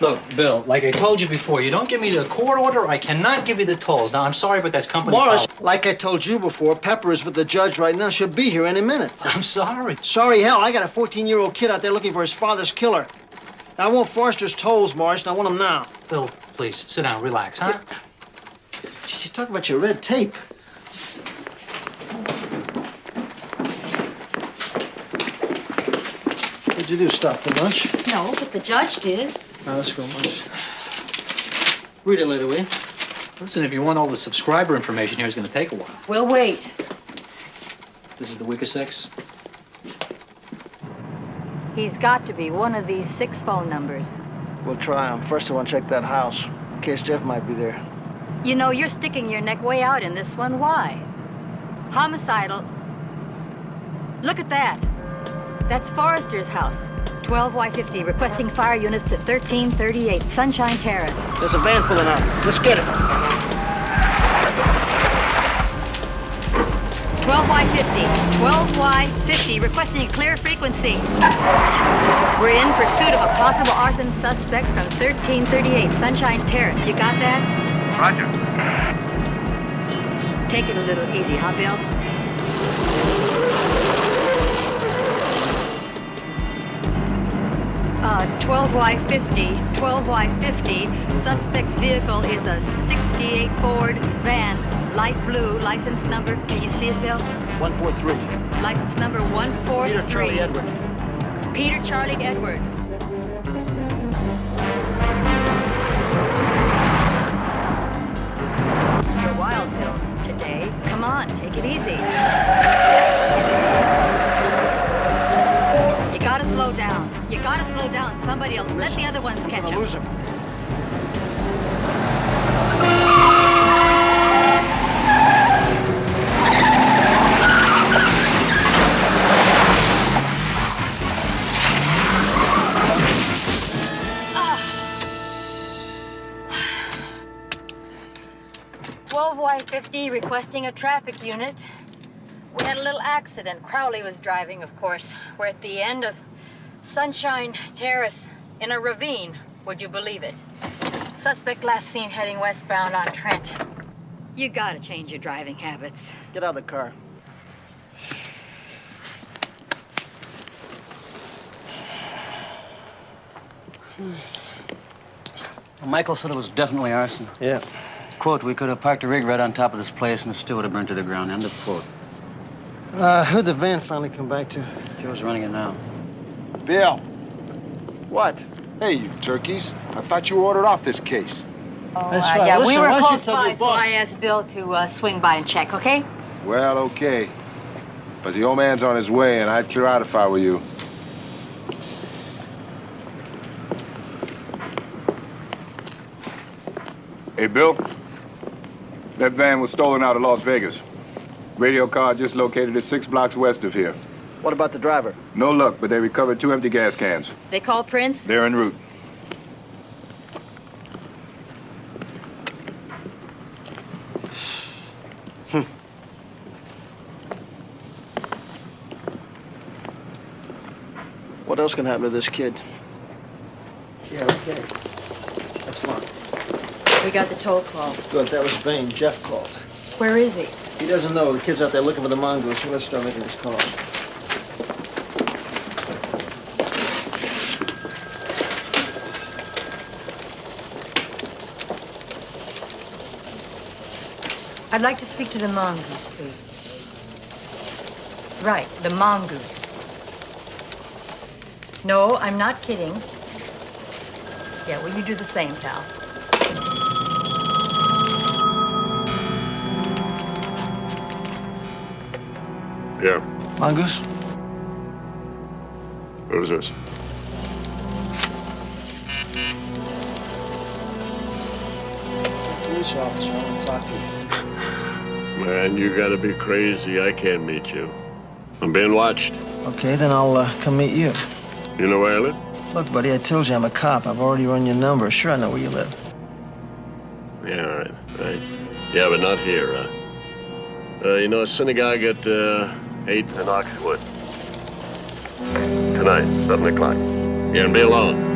Look, Bill, like I told you before, you don't give me the court order, I cannot give you the tolls. Now, I'm sorry, but that's company
Morris,
policy.
like I told you before, Pepper is with the judge right now. She'll be here any minute.
I'm sorry.
Sorry, hell, I got a 14-year-old kid out there looking for his father's killer. I want Forrester's tolls, Morris, and I want them now.
Bill, please, sit down, relax, huh?
You talk about your red tape. What'd you do, stop for lunch?
No, but the judge did.
All right, let's go, Morris. Read it later, will you?
Listen, if you want all the subscriber information here, it's going to take a while.
We'll wait.
This is the week of 6.
He's got to be one of these 6 phone numbers.
We'll try him. First, I want to check that house, in case Jeff might be there.
You know, you're sticking your neck way out in this one. Why? Homicidal. Look at that. That's Forrester's house. 12Y50, requesting fire units to 1338 Sunshine Terrace.
There's a van pulling out. Let's get it.
12Y50, requesting a clear frequency. We're in pursuit of a possible arson suspect from 1338 Sunshine Terrace. You got that?
Roger.
Take it a little easy, huh, Bill? 12Y50, suspect's vehicle is a 68 Ford van, light blue, license number, can you see it, Bill?
143.
License number 143.
Peter Charlie Edward.
Peter Charlie Edward. You're wild, Bill, today. Come on, take it easy. You gotta slow down. You gotta slow down. Somebody will let the other ones catch him.
Lose him.
Y50 requesting a traffic unit. We had a little accident. Crowley was driving, of course. We're at the end of Sunshine Terrace in a ravine. Would you believe it? Suspect last seen heading westbound on Trent. You gotta change your driving habits.
Get out of the car.
Well, Michael said it was definitely arson.
Yeah.
Quote, we could have parked a rig right on top of this place and it still would have burned to the ground. End of quote.
Who'd the van finally come back to?
Joe's running it now.
Bill.
What?
Hey, you turkeys. I thought you ordered off this case.
Oh,
That's right.
yeah,
Listen,
we were
why don't you
close
tell
by,
your
so
boss-
I asked Bill to swing by and check, okay?
Well, okay. But the old man's on his way, and I'd clear out if I were you.
Hey, Bill. That van was stolen out of Las Vegas. Radio car just located it 6 blocks west of here.
What about the driver?
No luck, but they recovered 2 empty gas cans.
They called Prince?
They're en route.
What else can happen to this kid? Yeah, okay. That's fine.
We got the toll calls.
Good, that was Bain. Jeff called.
Where is he?
He doesn't know. The kid's out there looking for the mongoose. So let's start making his calls.
I'd like to speak to the mongoose, please. Right, the mongoose. No, I'm not kidding. Yeah, well, you do the same, pal.
Yeah.
Mongoose?
What is this?
Police officer, I want to talk to you.
Man, you gotta be crazy. I can't meet you. I'm being watched.
Okay, then I'll come meet you.
You know where I live?
Look, buddy, I told you I'm a cop. I've already run your number. Sure, I know where you live.
Yeah, all right. Yeah, but not here, you know, a synagogue at 8th and Oxwood. Tonight, 7 o'clock. You're gonna be alone.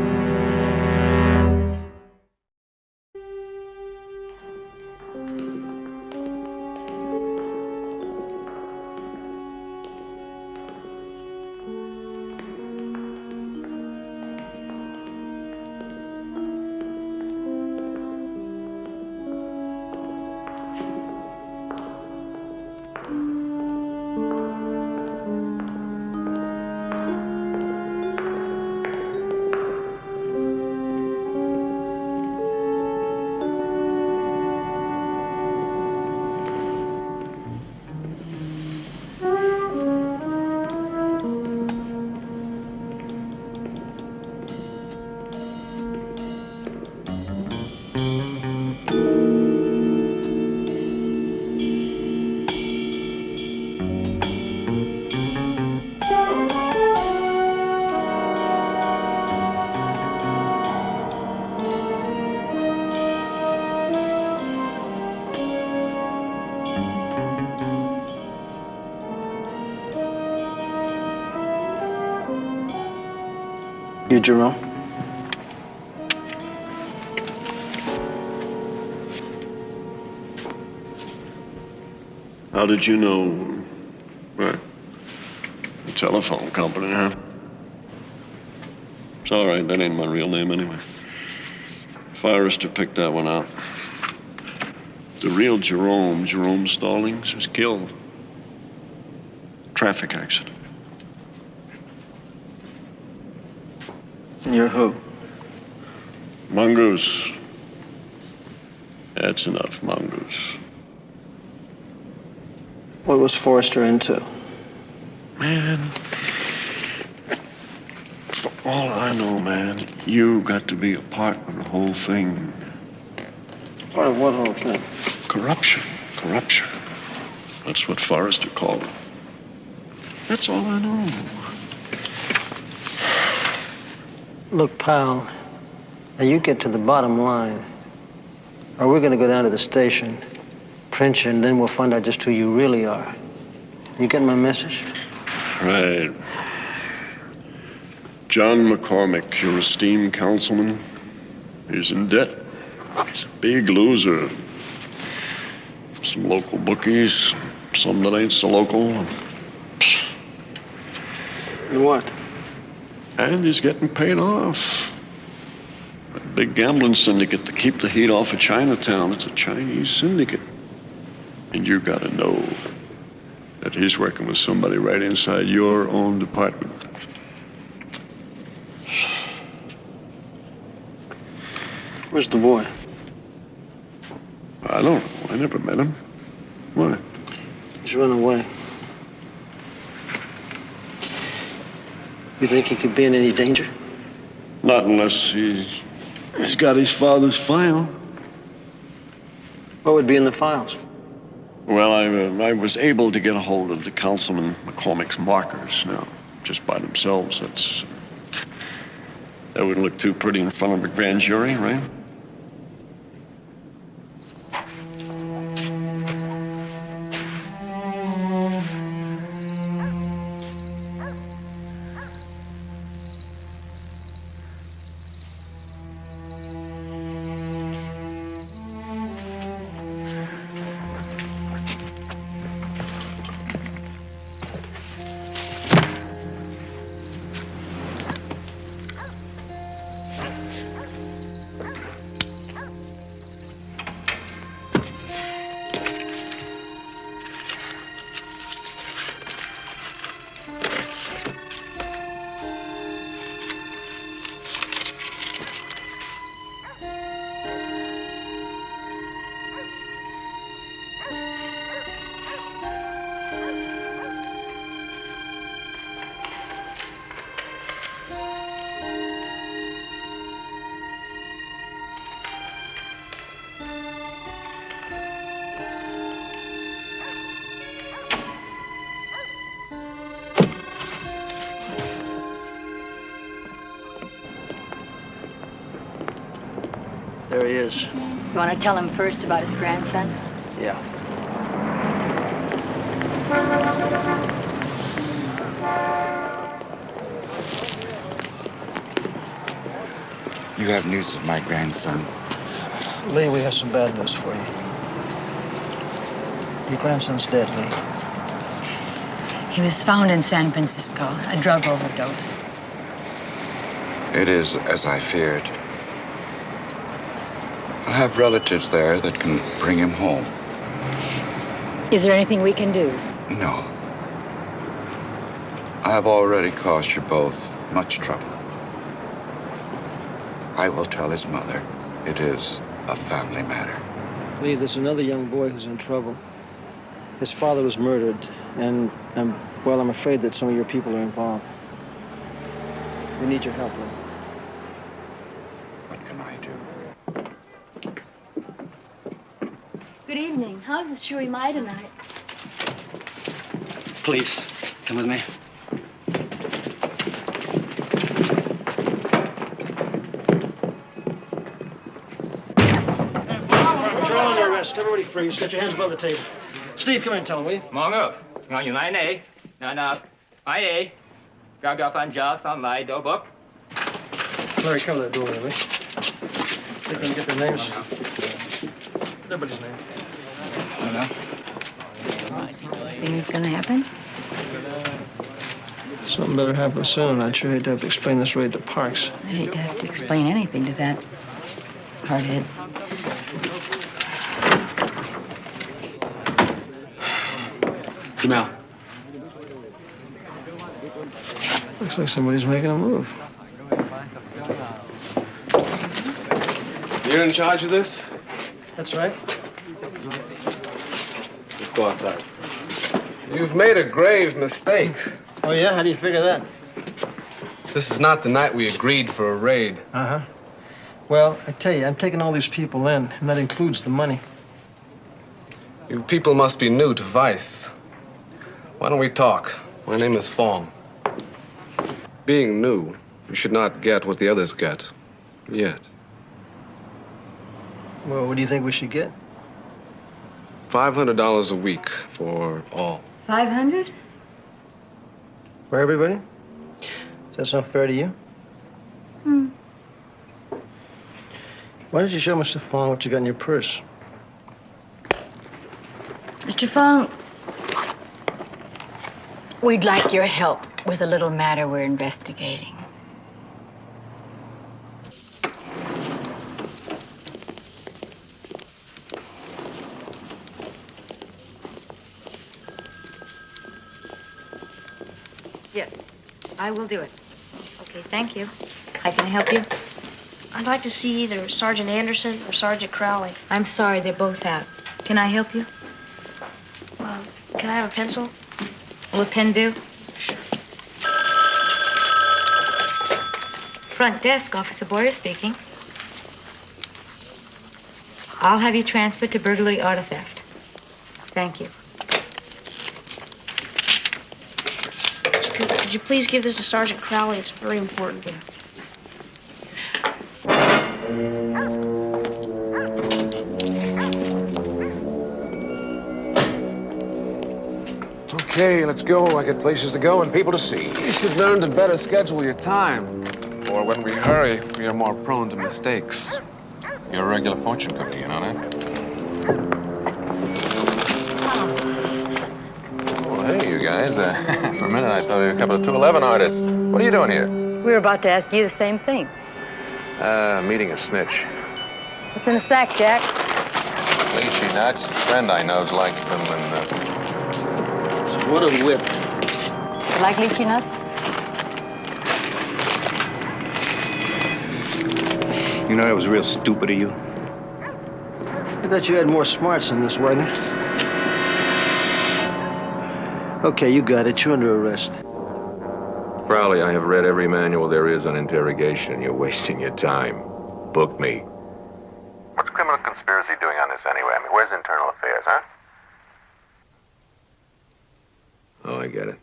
You, Jerome?
How did you know? What? The telephone company, huh? It's all right. That ain't my real name anyway. Forrester picked that one out. The real Jerome Stallings, was killed. Traffic accident.
And you're who?
Mongoose. That's enough, Mongoose.
What was Forrester into?
Man, for all I know, man, you got to be a part of the whole thing.
Part of what whole thing?
Corruption. That's what Forrester called it. That's all I know.
Look, pal, now you get to the bottom line, or we're gonna go down to the station, print you, and then we'll find out just who you really are. You get my message?
Right. John McCormick, your esteemed councilman, he's in debt. He's a big loser. Some local bookies, some that ain't so local.
And what?
And he's getting paid off. A big gambling syndicate to keep the heat off of Chinatown. It's a Chinese syndicate. And you gotta know that he's working with somebody right inside your own department.
Where's the boy?
I don't know. I never met him. Why?
He's run away. You think he could be in any danger?
Not unless he's got his father's file.
What would be in the files?
Well, I was able to get a hold of the Councilman McCormick's markers. Now, just by themselves, that wouldn't look too pretty in front of a grand jury, right?
There he is.
You want to tell him first about his grandson?
Yeah.
You have news of my grandson.
Lee, we have some bad news for you. Your grandson's dead, Lee.
He was found in San Francisco, a drug overdose.
It is as I feared. I have relatives there that can bring him home.
Is there anything we can do?
No. I have already caused you both much trouble. I will tell his mother. It is a family matter.
Lee, there's another young boy who's in trouble. His father was murdered, and I'm afraid that some of your people are involved. We need your help, Lee.
What can I do?
Good evening. How's the Shui Mai tonight?
Please, come with me.
You're all under arrest. Everybody freeze. Get your hands above the table. Steve, come in and tell him, will you?
Mọi người, ngồi như này này, nè, ai gặp anh Joe xong lại đổ bốc.
Larry, cover that door, will you? They're gonna get their names. Everybody's name.
Anything's gonna happen?
Something better happen soon. I'd sure hate to have to explain this raid to Parks.
I hate to have to explain anything to that hardhead.
Come out.
Looks like somebody's making a move.
You're in charge of this?
That's right.
Let's go outside. You've made a grave mistake.
Oh, yeah? How do you figure that?
This is not the night we agreed for a raid.
Uh-huh. Well, I tell you, I'm taking all these people in, and that includes the money.
You people must be new to Vice. Why don't we talk? My name is Fong. Being new, you should not get what the others get. Yet.
Well, what do you think we should get?
$500 a week for all.
500?
For everybody? Does that sound fair to you? Why don't you show Mr. Fong what you got in your purse?
Mr. Fong, we'd like your help with a little matter we're investigating.
Yes, I will do it.
Okay, thank you.
How can I help you?
I'd like to see either Sergeant Anderson or Sergeant Crowley.
I'm sorry, they're both out. Can I help you?
Can I have a pencil?
Will a pen do?
Sure.
Front desk, Officer Boyer speaking. I'll have you transferred to burglary or theft. Thank you.
Could you please give this to Sergeant Crowley? It's very important.
Okay, let's go. I got places to go and people to see.
You should learn to better schedule your time. Or when we hurry, we are more prone to mistakes.
You're a regular fortune cookie, you know that? Well, hey, you guys. For a minute, I thought you were a couple of 211 artists. What are you doing here?
We were about to ask you the same thing.
Meeting a snitch.
What's in the sack, Jack?
Leechy nuts. A friend I know likes them, and
What a whip.
You like lychee nuts?
You know, that was real stupid of you.
I bet you had more smarts than this, wasn't it? Okay, you got it. You're under arrest.
Crowley, I have read every manual there is on interrogation. You're wasting your time. Book me.
What's criminal conspiracy doing on this anyway? I mean, where's internal affairs, huh?
Oh, I get it.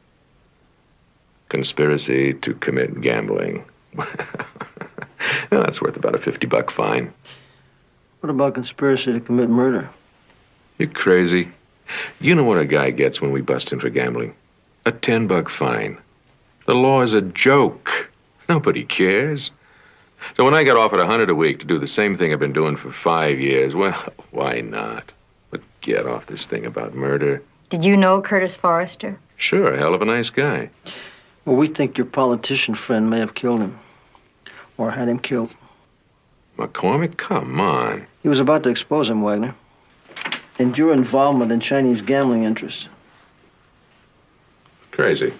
Conspiracy to commit gambling. Well, that's worth about a $50 fine.
What about conspiracy to commit murder?
You're crazy. You know what a guy gets when we bust him for gambling? A $10 fine. The law is a joke. Nobody cares. So when I got offered $100 a week to do the same thing I've been doing for 5 years, well, why not? But get off this thing about murder.
Did you know Curtis Forrester?
Sure, a hell of a nice guy.
Well, we think your politician friend may have killed him. Or had him killed.
McCormick, come on.
He was about to expose him, Wagner. And your involvement in Chinese gambling interests.
Crazy.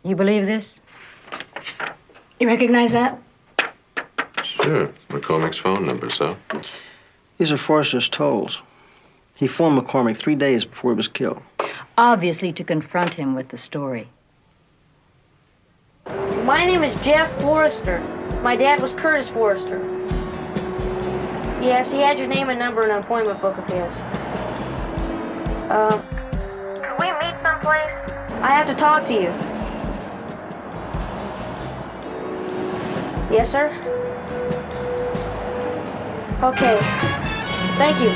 You believe this?
You recognize that?
Sure, it's McCormick's phone number, so.
These are Forrester's tolls. He phoned McCormick 3 days before he was killed.
Obviously to confront him with the story.
My name is Jeff Forrester. My dad was Curtis Forrester. Yes, he had your name and number in an appointment book of his. Could we meet someplace? I have to talk to you. Yes, sir? Okay. Thank you.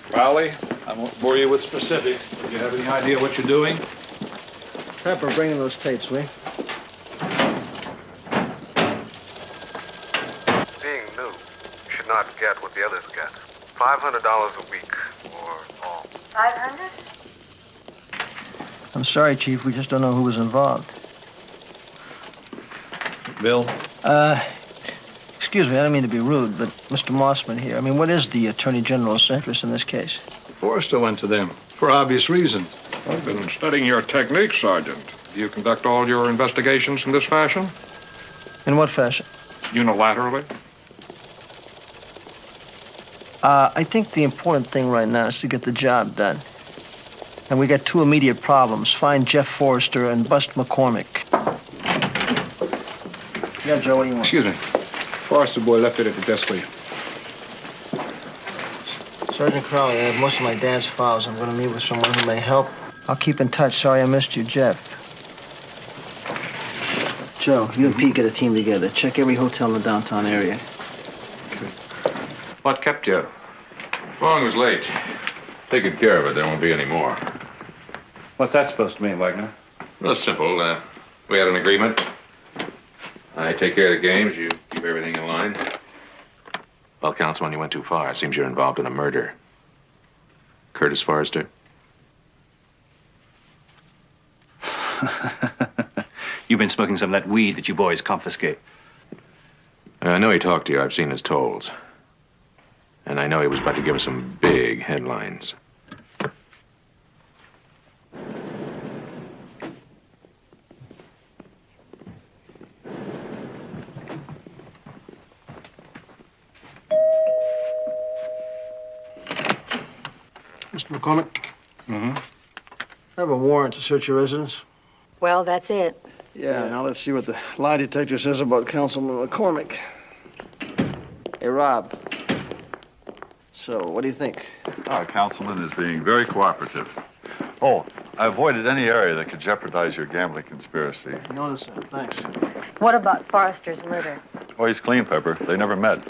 Crowley, I won't bore you with specifics. Do you have any idea what you're doing?
Pepper, bring in those tapes, will you?
Being new, you should not get what the others get. $500 a week, or all.
500?
I'm sorry, Chief. We just don't know who was involved.
Bill?
Excuse me, I don't mean to be rude, but Mr. Mossman here. I mean, what is the Attorney General's interest in this case?
Forrester went to them, for obvious reasons. I've been studying your techniques, Sergeant. Do you conduct all your investigations in this fashion?
In what fashion?
Unilaterally?
I think the important thing right now is to get the job done. And we got two immediate problems. Find Jeff Forrester and bust McCormick. Yeah, Joe, what do you want?
Excuse me. Forrester boy left it at the desk for you.
Sergeant Crowley, I have most of my dad's files. I'm going to meet with someone who may help. I'll keep in touch. Sorry I missed you, Jeff. Joe, you and Pete get a team together. Check every hotel in the downtown area.
What kept you?
Fong was late. Taking care of it. There won't be any more.
What's that supposed to mean, Wagner?
Well, it's simple. We had an agreement. I take care of the games. You keep everything in line. Well, Councilman, you went too far. It seems you're involved in a murder. Curtis Forrester?
You've been smoking some of that weed that you boys confiscate.
I know he talked to you. I've seen his tolls. And I know he was about to give us some big headlines.
Mr. McCormick?
Mm-hmm.
I have a warrant to search your residence.
Well, that's it.
Yeah, now let's see what the lie detector says about Councilman McCormick. Hey, Rob. So, what do you think?
Our councilman is being very cooperative. Oh, I avoided any area that could jeopardize your gambling conspiracy.
Notice that. Thanks.
What about Forrester's murder?
Oh, he's clean, Pepper. They never met.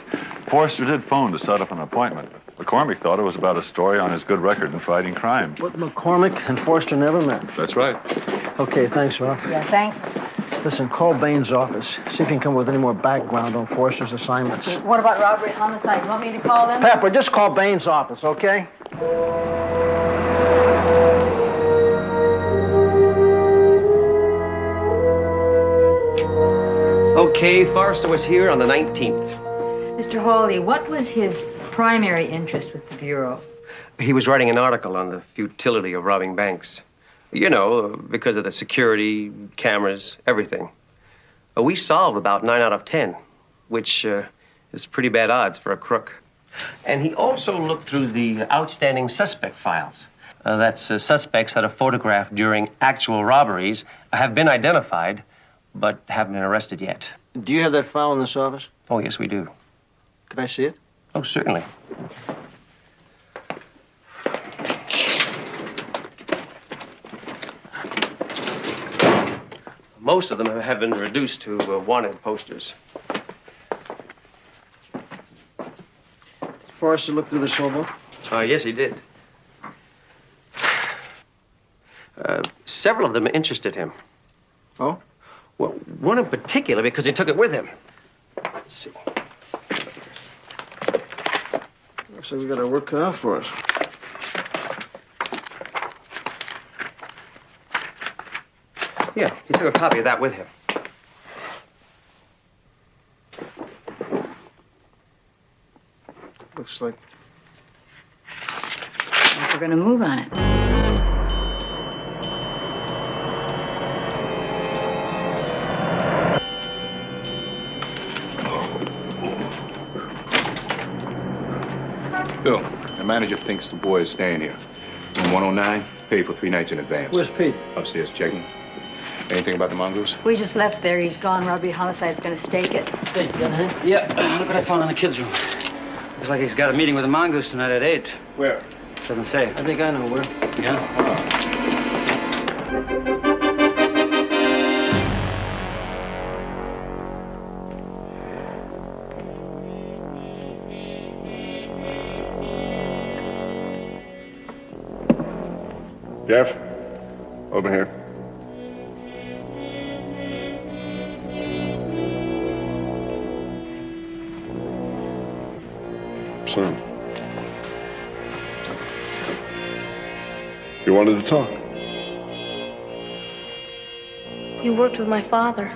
Forrester did phone to set up an appointment. McCormick thought it was about a story on his good record in fighting crime.
But McCormick and Forrester never met.
That's right.
Okay, thanks, Rob.
Yeah, thanks.
Listen, call Bain's office. See if you can come up with any more background on Forrester's assignments.
What about robbery, homicide? You want me to call them?
Pepper, just call Bain's office, okay?
Okay, Forrester was here on the 19th.
Mr. Hawley, what was his primary interest with the Bureau?
He was writing an article on the futility of robbing banks. You know, because of the security, cameras, everything. We solved about 9 out of 10, which is pretty bad odds for a crook. And he also looked through the outstanding suspect files. That's suspects that are photographed during actual robberies have been identified, but haven't been arrested yet.
Do you have that file in this office?
Oh, yes, we do.
Could I see it?
Oh, certainly. Most of them have been reduced to wanted posters.
Forrester looked through this hobo?
Yes, he did. Several of them interested him.
Oh?
Well, one in particular because he took it with him. Let's see.
Looks like we got our work cut out for us.
Yeah, he took a copy of that with him.
Looks like...
We're gonna move on it.
Bill, the manager thinks the boy is staying here. Room 109, paid for 3 nights in advance.
Where's Pete?
Upstairs checking. Anything about the mongoose?
We just left there. He's gone. Robbery homicide's gonna stake it.
Hey, you got a hand? Yeah, look what I found in the kids' room. Looks like he's got a meeting with the mongoose tonight at 8.
Where?
Doesn't say.
I think I know where.
Yeah?
Jeff, over here. Son. You wanted to talk?
You worked with my father.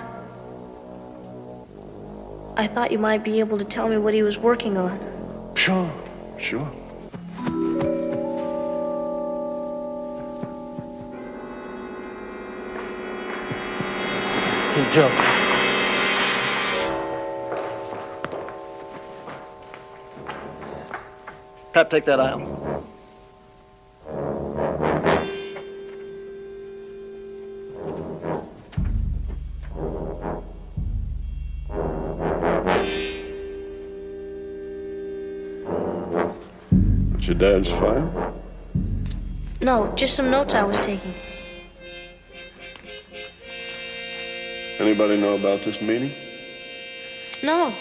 I thought you might be able to tell me what he was working on.
Sure, sure.
Hey, Joe. Pep, take that aisle.
It's your dad's file?
No, just some notes I was taking.
Anybody know about this meeting?
No.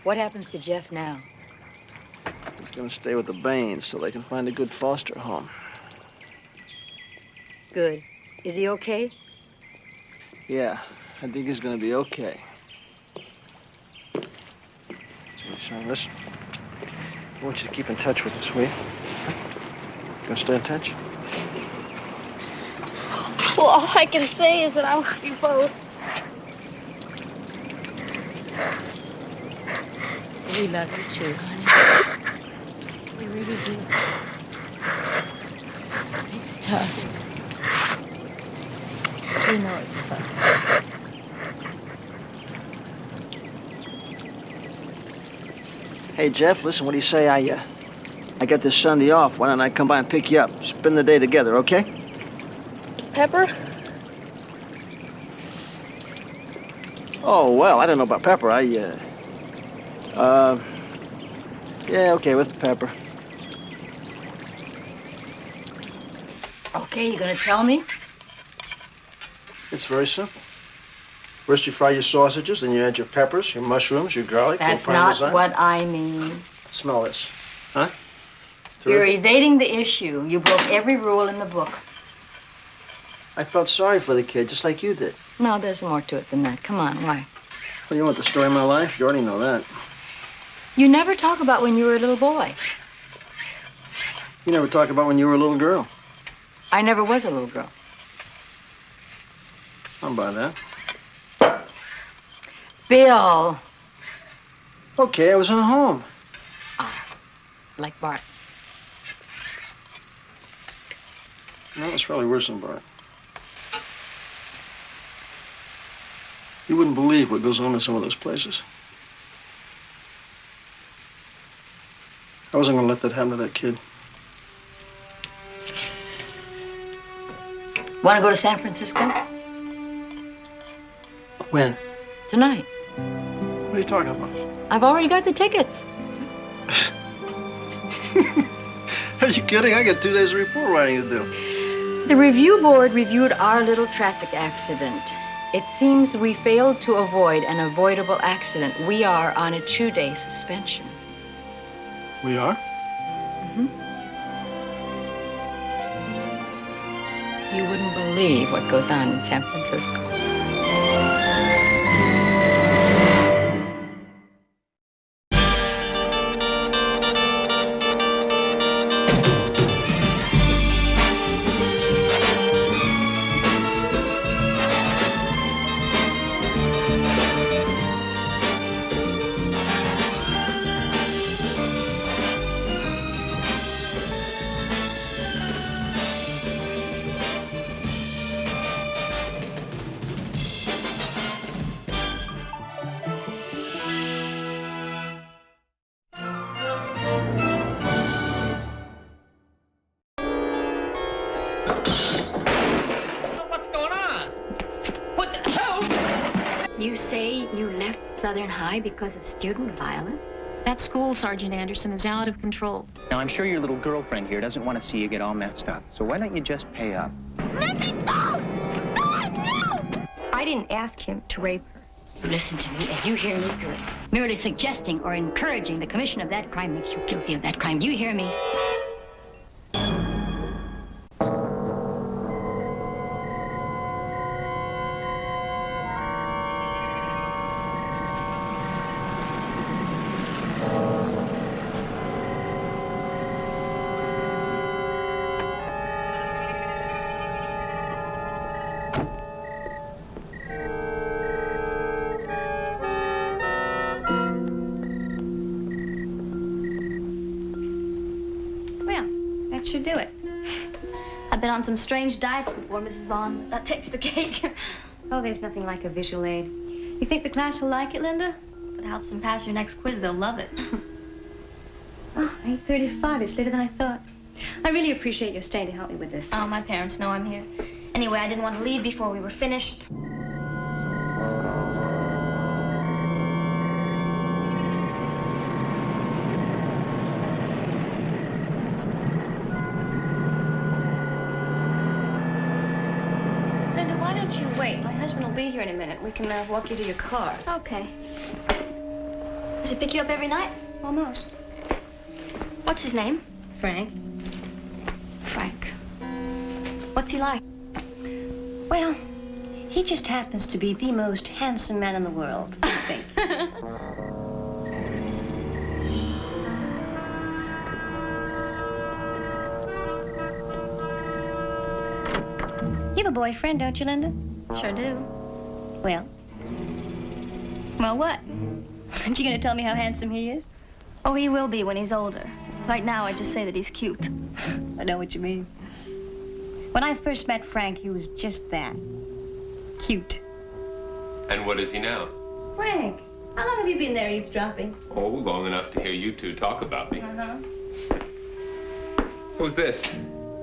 What happens to Jeff now?
He's gonna stay with the Baines so they can find a good foster home.
Good. Is he okay?
Yeah, I think he's gonna be okay. Son, listen. I want you to keep in touch with us, will you? Gonna stay in touch?
Well, all I can say is that I love you both.
We love you too, honey. We really do. It's tough. We know it's tough.
Hey, Jeff, listen, what do you say I got this Sunday off. Why don't I come by and pick you up? Spend the day together, okay?
Pepper?
Oh, well, I don't know about pepper. Yeah, okay, with pepper.
Okay, you gonna tell me?
It's very simple. First you fry your sausages, then you add your peppers, your mushrooms, your garlic,
That's
your
not
parmesan.
what I mean.
Smell this. Huh?
You're evading the issue. You broke every rule in the book.
I felt sorry for the kid, just like you did.
No, there's more to it than that. Come on, why?
Well, you want the story of my life? You already know that.
You never talk about when you were a little boy.
You never talk about when you were a little girl.
I never was a little girl.
I'll buy that.
Bill.
Okay, I was in a home.
Like Bart.
No, it's probably worse than Bart. You wouldn't believe what goes on in some of those places. I wasn't going to let that happen to that kid.
Want to go to San Francisco?
When?
Tonight.
What are you talking about?
I've already got the tickets.
Are you kidding? I got 2 days of report writing to do.
The review board reviewed our little traffic accident. It seems we failed to avoid an avoidable accident. We are on a 2-day suspension.
We are?
You wouldn't believe what goes on in San Francisco.
You say you left Southern High because of student violence? That school, Sergeant Anderson, is out of control.
Now, I'm sure your little girlfriend here doesn't want to see you get all messed up. So why don't you just pay up?
Let me go! No! I didn't ask him to rape her.
Listen to me, and you hear me good. Merely suggesting or encouraging the commission of that crime makes you guilty of that crime. Do you hear me?
Should do it. I've been on some strange diets before, Mrs. Vaughn, but that takes the cake. Oh, there's nothing like a visual aid. You think the class will like it, Linda? If it helps them pass your next quiz, they'll love it. Oh, 8:35. It's later than I thought. I really appreciate your staying to help me with this. Oh, my parents know I'm here. Anyway, I didn't want to leave before we were finished. You wait. My husband will be here in a minute. We can walk you to your car. Okay. Does he pick you up every night? Almost. What's his name? Frank. Frank. What's he like? Well, he just happens to be the most handsome man in the world, I think. You have a boyfriend, don't you, Linda? Sure do. Well? Well, what? Aren't you going to tell me how handsome he is? Oh, he will be when he's older. Right now, I just say that he's cute. I know what you mean. When I first met Frank, he was just that. Cute.
And what is he now?
Frank, how long have you been there eavesdropping?
Oh, long enough to hear you two talk about me.
Uh-huh.
Who's this?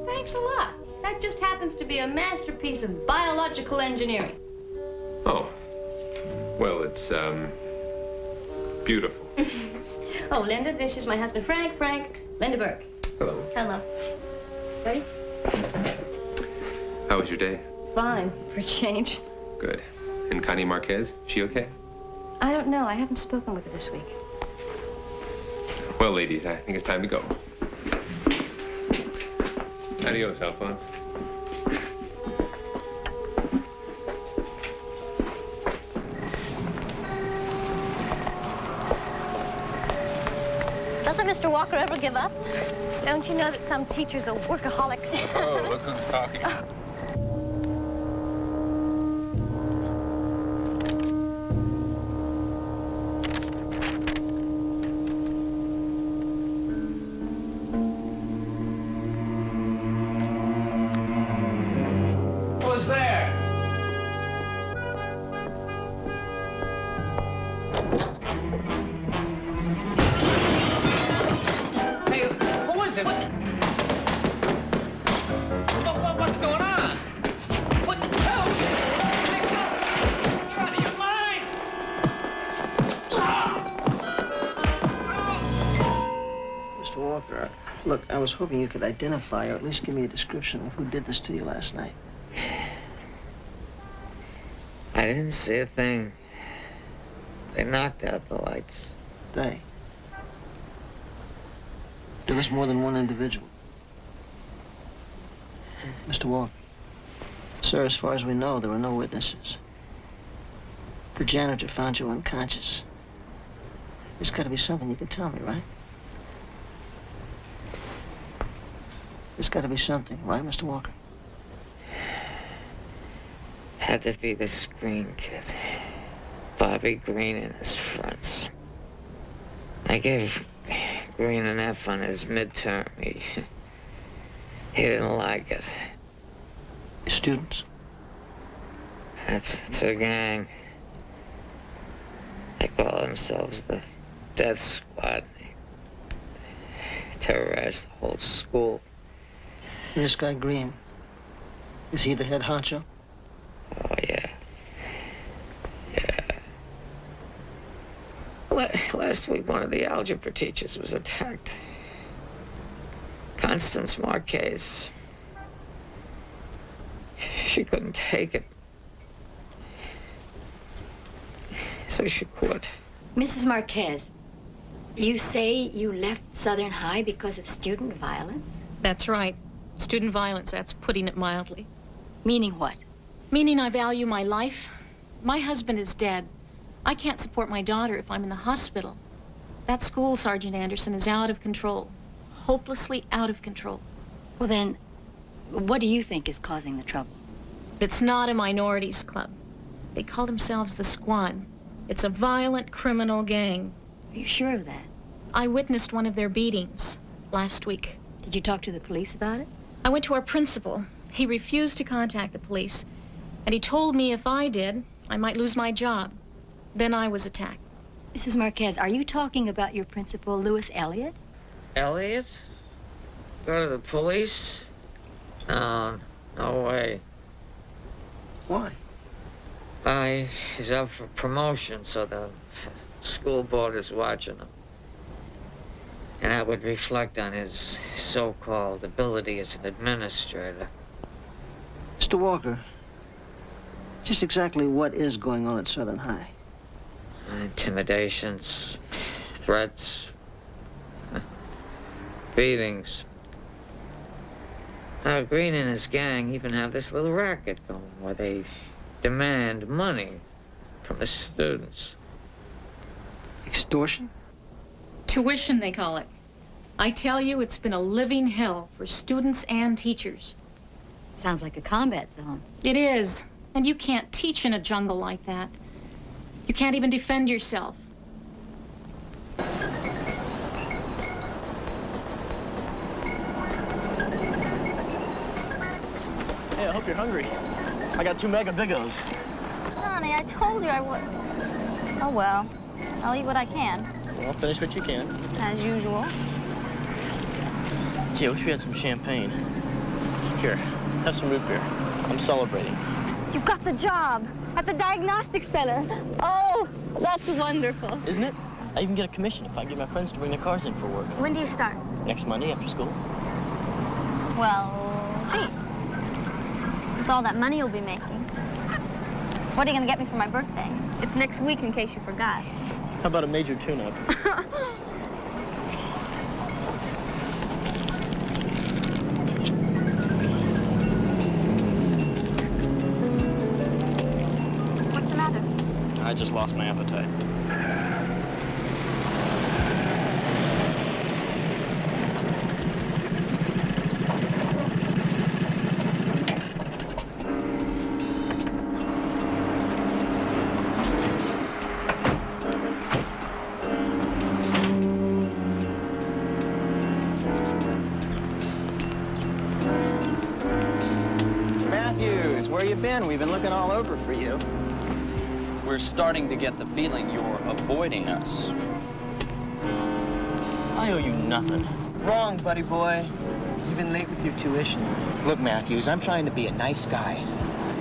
Thanks a lot. That just happens to be a masterpiece of biological engineering.
Oh, Well, it's, beautiful.
Oh, Linda, this is my husband, Frank. Frank, Linda Burke.
Hello.
Hello. Ready?
How was your day?
Fine, for a change.
Good. And Connie Marquez, she okay?
I don't know. I haven't spoken with her this week.
Well, ladies, I think it's time to go. Adios, Alphonse.
Doesn't Mr. Walker ever give up? Don't you know that some teachers are workaholics?
Oh, look who's talking.
Who's there? Hey, who is it? What's going on? What the hell? You're out of your mind!
Mr. Walker, look, I was hoping you could identify or at least give me a description of who did this to you last night.
I didn't see a thing. They knocked out the lights.
They? There was more than one individual. Mr. Walker, sir, as far as we know, there were no witnesses. The janitor found you unconscious. There's got to be something you can tell me, right? There's got to be something, right, Mr. Walker?
Had to be the screen kid. Bobby Green and his friends. I gave Green an F on his midterm. He didn't like it.
Students?
It's a gang. They call themselves the Death Squad. They terrorized the whole school.
This guy Green, is he the head honcho?
Oh, yeah. Last week, one of the algebra teachers was attacked. Constance Marquez. She couldn't take it. So she quit.
Mrs. Marquez, you say you left Southern High because of student violence?
That's right. Student violence, that's putting it mildly.
Meaning what?
Meaning I value my life. My husband is dead. I can't support my daughter if I'm in the hospital. That school, Sergeant Anderson, is out of control. Hopelessly out of control.
Well then, what do you think is causing the trouble?
It's not a minorities club. They call themselves the Squad. It's a violent criminal gang.
Are you sure of that?
I witnessed one of their beatings last week.
Did you talk to the police about it?
I went to our principal. He refused to contact the police. And he told me if I did, I might lose my job. Then I was attacked.
Mrs. Marquez, are you talking about your principal, Louis Elliott?
Elliot? Go to the police? No, no way.
Why?
He's up for promotion, so the school board is watching him. And that would reflect on his so-called ability as an administrator.
Mr. Walker, just exactly what is going on at Southern High?
Intimidations, threats, beatings. Green and his gang even have this little racket going where they demand money from the students.
Extortion?
Tuition, they call it. I tell you, it's been a living hell for students and teachers.
Sounds like a combat zone.
It is. And you can't teach in a jungle like that. You can't even defend yourself.
Hey, I hope you're hungry. I got 2 Mega Bigos.
Johnny, I told you I would. Oh, well. I'll eat what I can.
Well, finish what you can.
As usual.
Gee, I wish we had some champagne. Here, have some root beer. I'm celebrating.
You got the job at the diagnostic center. Oh, that's wonderful.
Isn't it? I even get a commission if I get my friends to bring their cars in for work.
When do you start?
Next Monday after school.
Well, gee. With all that money you'll be making. What are you going to get me for my birthday? It's next week in case you forgot.
How about a major tune-up?
What's the matter?
I just lost my appetite.
Matthews, where you been? We've been looking all over for you.
We're starting to get the feeling you're avoiding us.
I owe you nothing.
Wrong, buddy boy. You've been late with your tuition. Look, Matthews, I'm trying to be a nice guy.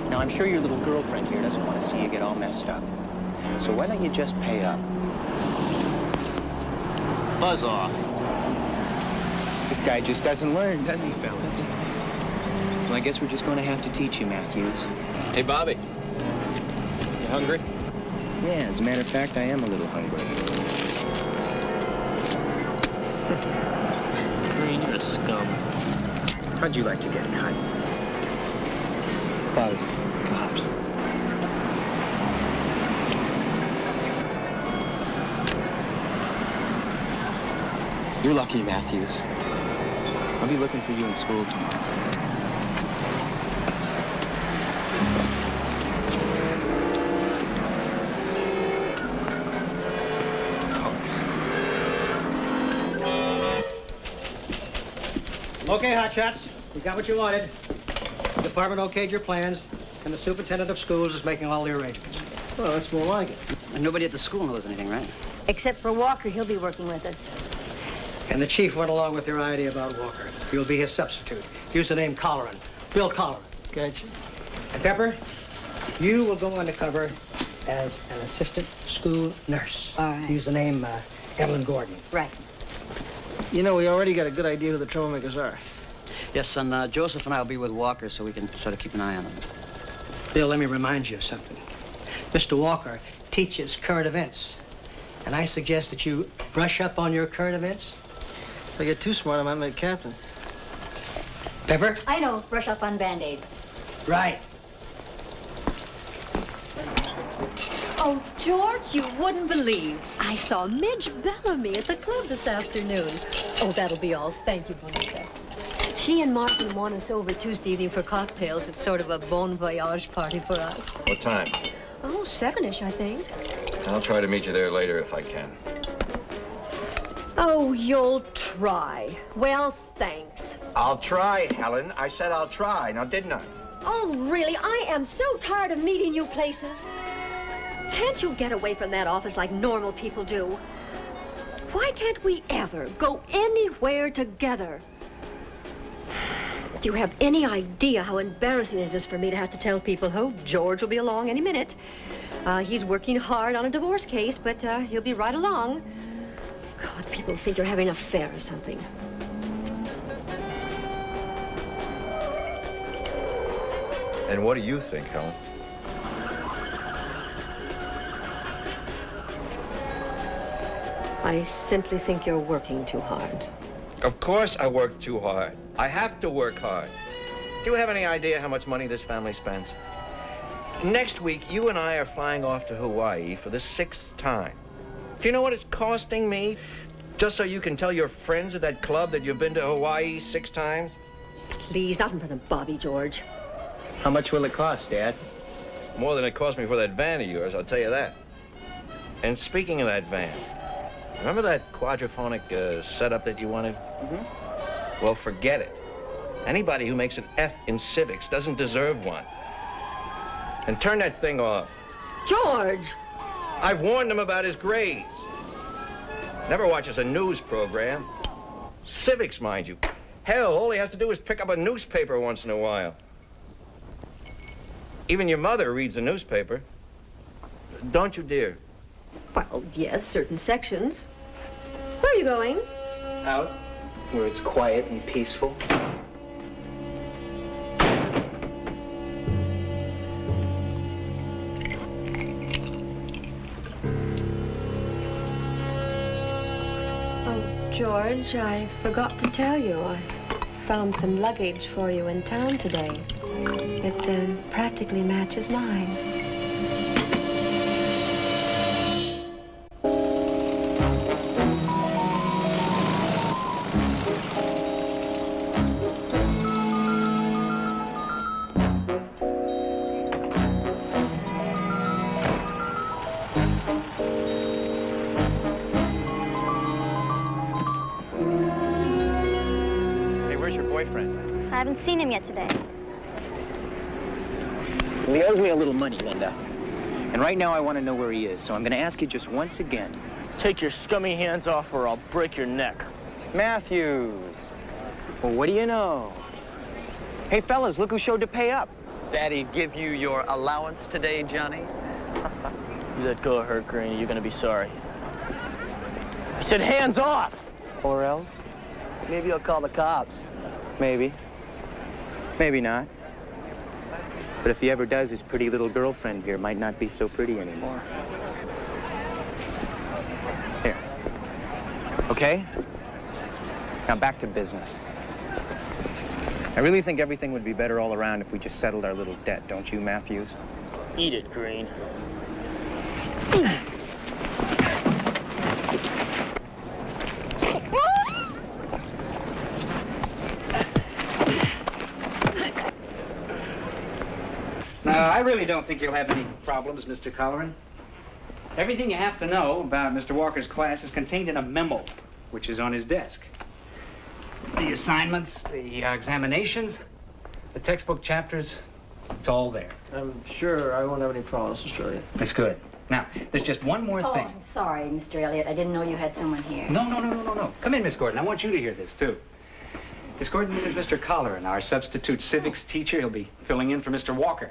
Now, I'm sure your little girlfriend here doesn't want to see you get all messed up. So why don't you just pay up?
Buzz off.
This guy just doesn't learn, does he, fellas? Well, I guess we're just going to have to teach you, Matthews.
Hey, Bobby. You hungry?
Yeah, as a matter of fact, I am a little hungry.
Green, you're a scum.
How'd you like to get cut? Bobby. Cops. You're lucky, Matthews. I'll be looking for you in school tomorrow.
Okay, hotshots, you got what you wanted. The department okayed your plans, and the superintendent of schools is making all the arrangements.
Well, that's more like it.
And nobody at the school knows anything, right?
Except for Walker, he'll be working with us.
And the chief went along with your idea about Walker. You'll be his substitute. Use the name Colleran. Bill Colleran.
Gotcha.
And Pepper, you will go undercover as an assistant school nurse.
All right.
Use the name Evelyn Gordon.
Right.
You know, we already got a good idea who the troublemakers are.
Yes, son, Joseph and I will be with Walker so we can sort of keep an eye on him.
Bill, let me remind you of something. Mr. Walker teaches current events. And I suggest that you brush up on your current events.
If I get too smart, I might make captain.
Pepper?
I know. Brush up on Band-Aid.
Right.
Oh, George, you wouldn't believe. I saw Midge Bellamy at the club this afternoon. Oh, that'll be all. Thank you, Monica. She and Martin want us over Tuesday evening for cocktails. It's sort of a bon voyage party for us.
What time?
Oh, 7-ish, I think.
I'll try to meet you there later if I can.
Oh, you'll try. Well, thanks.
I'll try, Helen. I said I'll try. Now, didn't I?
Oh, really? I am so tired of meeting you places. Can't you get away from that office like normal people do? Why can't we ever go anywhere together? Do you have any idea how embarrassing it is for me to have to tell people, oh, George will be along any minute. He's working hard on a divorce case, but he'll be right along. God, people think you're having an affair or something.
And what do you think, Helen?
I simply think you're working too hard.
Of course I work too hard. I have to work hard. Do you have any idea how much money this family spends? Next week, you and I are flying off to Hawaii for the 6th time. Do you know what it's costing me? Just so you can tell your friends at that club that you've been to Hawaii 6 times?
Please, not in front of Bobby, George.
How much will it cost, Dad? More than it cost me for that van of yours, I'll tell you that. And speaking of that van, remember that quadraphonic setup that you wanted? Mm-hmm. Well, forget it. Anybody who makes an F in civics doesn't deserve one. And turn that thing off.
George!
I've warned him about his grades. Never watches a news program. Civics, mind you. Hell, all he has to do is pick up a newspaper once in a while. Even your mother reads the newspaper. Don't you, dear?
Well, yes, certain sections. Where are you going?
Out, where it's quiet and peaceful.
Oh, George, I forgot to tell you. I found some luggage for you in town today. It practically matches mine.
Hey, where's your boyfriend?
I haven't seen him yet today.
Well, he owes me a little money, Linda. And right now I want to know where he is, so I'm going to ask you just once again.
Take your scummy hands off or I'll break your neck.
Matthews. Well, what do you know? Hey, fellas, look who showed to pay up.
Daddy give you your allowance today, Johnny?
You let go of her, Granny. You're gonna be sorry. I said hands off!
Or else?
Maybe I'll call the cops.
Maybe. Maybe not. But if he ever does, his pretty little girlfriend here might not be so pretty anymore. Here. Okay? Now back to business. I really think everything would be better all around if we just settled our little debt, don't you, Matthews?
Eat it, Green.
No, I really don't think you'll have any problems, Mr. Colleran. Everything you have to know about Mr. Walker's class is contained in a memo, which is on his desk. The assignments, the examinations, the textbook chapters, it's all there.
I'm sure I won't have any problems, Mr. Elliott.
That's good. Now, there's just one more
Oh,
thing.
I'm sorry, Mr. Elliott. I didn't know you had someone here.
No. Come in, Miss Gordon. I want you to hear this, too. Miss Gordon, this is Mr. Colleran, our substitute civics teacher. He'll be filling in for Mr. Walker.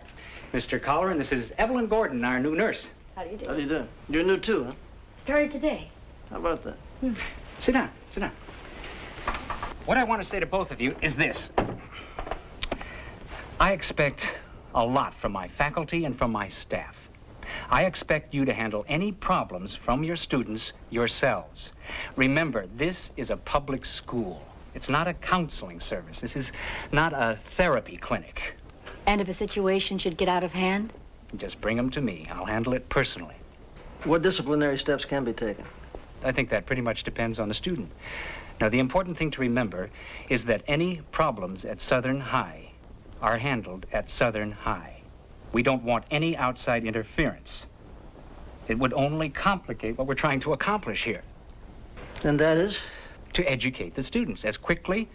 Mr. Colleran, this is Evelyn Gordon, our new nurse.
How do you do?
How do you do? You're new, too, huh?
Started today.
How about that?
Sit down. What I want to say to both of you is this. I expect a lot from my faculty and from my staff. I expect you to handle any problems from your students yourselves. Remember, this is a public school. It's not a counseling service. This is not a therapy clinic.
And if a situation should get out of hand?
Just bring them to me. I'll handle it personally.
What disciplinary steps can be taken?
I think that pretty much depends on the student. Now, the important thing to remember is that any problems at Southern High are handled at Southern High. We don't want any outside interference. It would only complicate what we're trying to accomplish here.
And that is?
To educate the students as quickly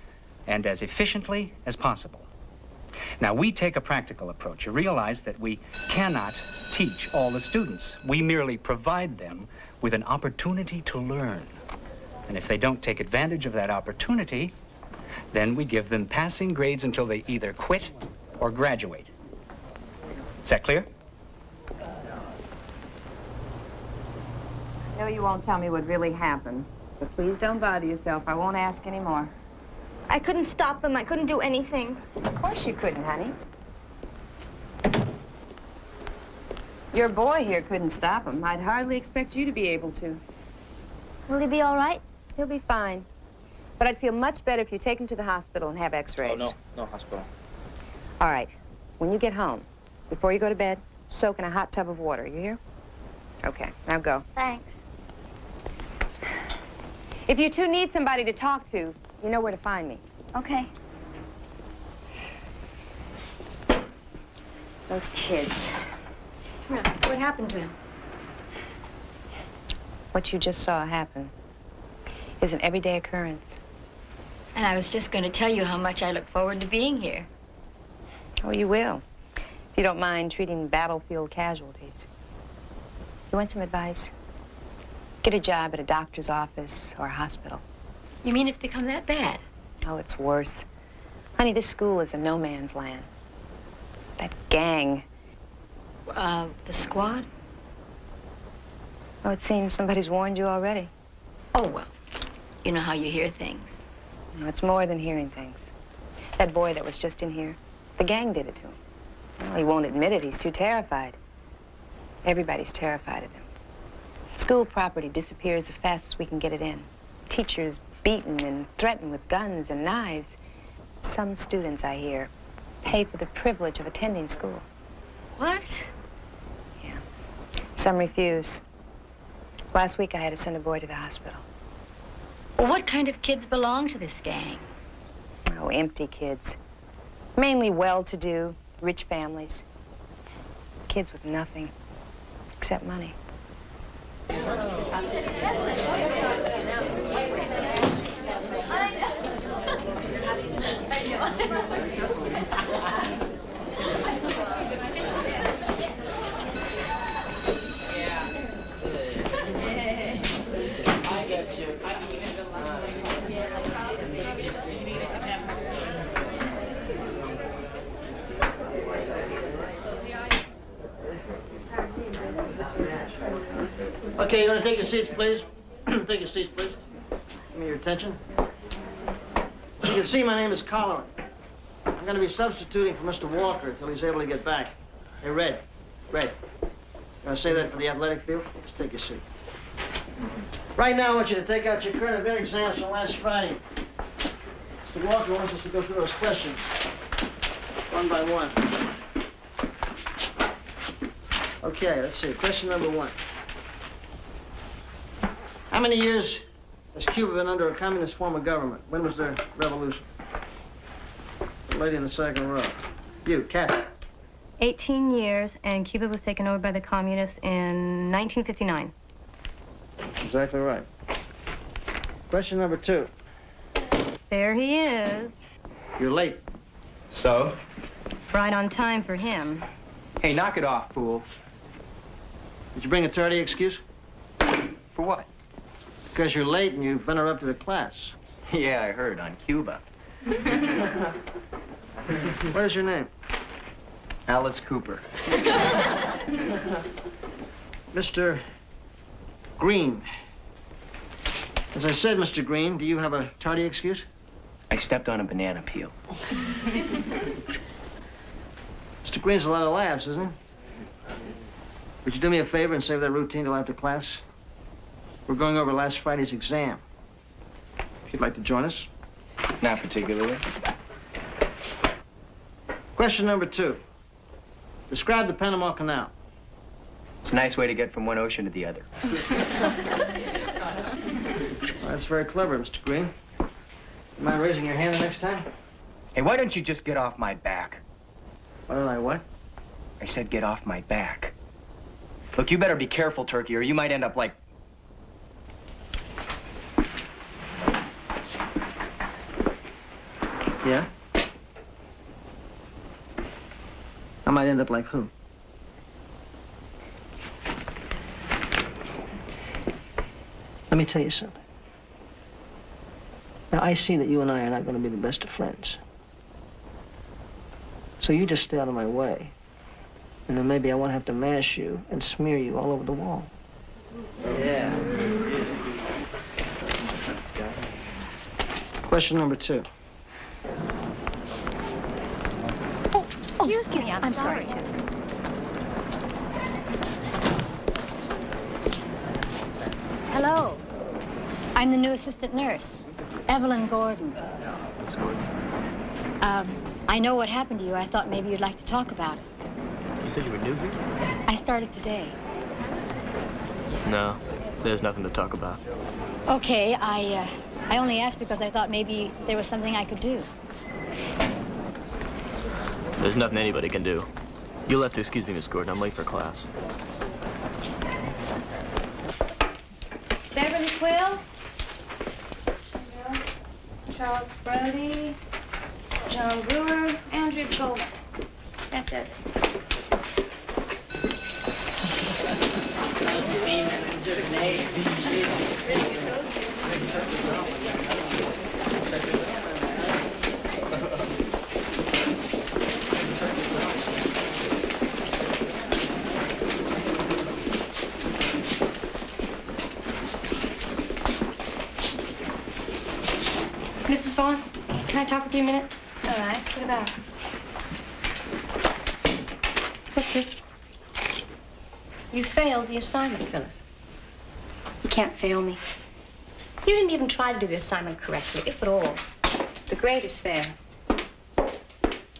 and as efficiently as possible. Now, we take a practical approach. You realize that we cannot teach all the students. We merely provide them with an opportunity to learn. And if they don't take advantage of that opportunity, then we give them passing grades until they either quit or graduate. Is that clear?
I know you won't tell me what really happened, but please don't bother yourself. I won't ask any more.
I couldn't stop them. I couldn't do anything.
Of course you couldn't, honey. Your boy here couldn't stop him. I'd hardly expect you to be able to.
Will he be all right?
He'll be fine. But I'd feel much better if you take him to the hospital and have x-rays.
Oh, no hospital.
All right. When you get home, before you go to bed, soak in a hot tub of water. You hear? Okay, now go.
Thanks.
If you two need somebody to talk to, you know where to find me.
Okay.
Those kids.
What happened to him?
What you just saw happen is an everyday occurrence.
And I was just going to tell you how much I look forward to being here.
Oh, you will. If you don't mind treating battlefield casualties. You want some advice? Get a job at a doctor's office or a hospital.
You mean it's become that bad?
Oh, it's worse. Honey, this school is a no man's land. That gang
the squad?
Oh, it seems somebody's warned you already.
Oh, well, you know how you hear things.
No, it's more than hearing things. That boy that was just in here, the gang did it to him. Well, he won't admit it. He's too terrified. Everybody's terrified of him. School property disappears as fast as we can get it in. Teachers beaten and threatened with guns and knives. Some students, I hear, pay for the privilege of attending school.
What?
Yeah. Some refuse. Last week, I had to send a boy to the hospital.
Well, what kind of kids belong to this gang?
Oh, empty kids. Mainly well-to-do, rich families. Kids with nothing except money.
Okay, you want to take your seats, please? Take your seats, please. Give me your attention. As you can see, my name is Colleran. I'm going to be substituting for Mr. Walker until he's able to get back. Hey, Red. You want to say that for the athletic field? Just take your seat. Right now, I want you to take out your current event exams from last Friday. Mr. Walker wants us to go through those questions, one by one. Okay, let's see. Question number 1. How many years has Cuba been under a communist form of government? When was their revolution? The lady in the second row. You, Kathy.
18 years, and Cuba was taken over by the communists in 1959.
Exactly right. Question number 2.
There he is.
You're late.
So?
Right on time for him.
Hey, knock it off, fool.
Did you bring a tardy excuse?
For what?
Because you're late and you've interrupted the class.
Yeah, I heard, on Cuba.
What is your name?
Alice Cooper.
Mr. Green. As I said, Mr. Green, do you have a tardy excuse?
I stepped on a banana peel.
Mr. Green's a lot of laughs, isn't he? Would you do me a favor and save that routine till after class? We're going over last Friday's exam. If you'd like to join us.
Not particularly.
Question number 2. Describe the Panama Canal.
It's a nice way to get from one ocean to the other.
Well, that's very clever, Mr. Green. You mind raising your hand the next time?
Hey, why don't you just get off my back?
Why don't I what?
I said get off my back. Look, you better be careful, Turkey, or you might end up like...
Yeah? I might end up like who? Let me tell you something. Now, I see that you and I are not going to be the best of friends. So you just stay out of my way. And then maybe I won't have to mash you and smear you all over the wall. Yeah. Question number 2.
Excuse me, I'm sorry. Hello. I'm the new assistant nurse, Evelyn Gordon.
Miss Gordon.
I know what happened to you. I thought maybe you'd like to talk about it.
You said you were new here?
I started today.
No, there's nothing to talk about.
Okay, I only asked because I thought maybe there was something I could do.
There's nothing anybody can do. You'll have to excuse me, Miss Gordon. I'm late for class.
Beverly Quill. Charles Brody. John Brewer. Andrew Goldman. That's it.
talk with you a minute?
All right. What about?
What's this?
You failed the assignment, Phyllis.
You can't fail me.
You didn't even try to do the assignment correctly, if at all. The grade is fair.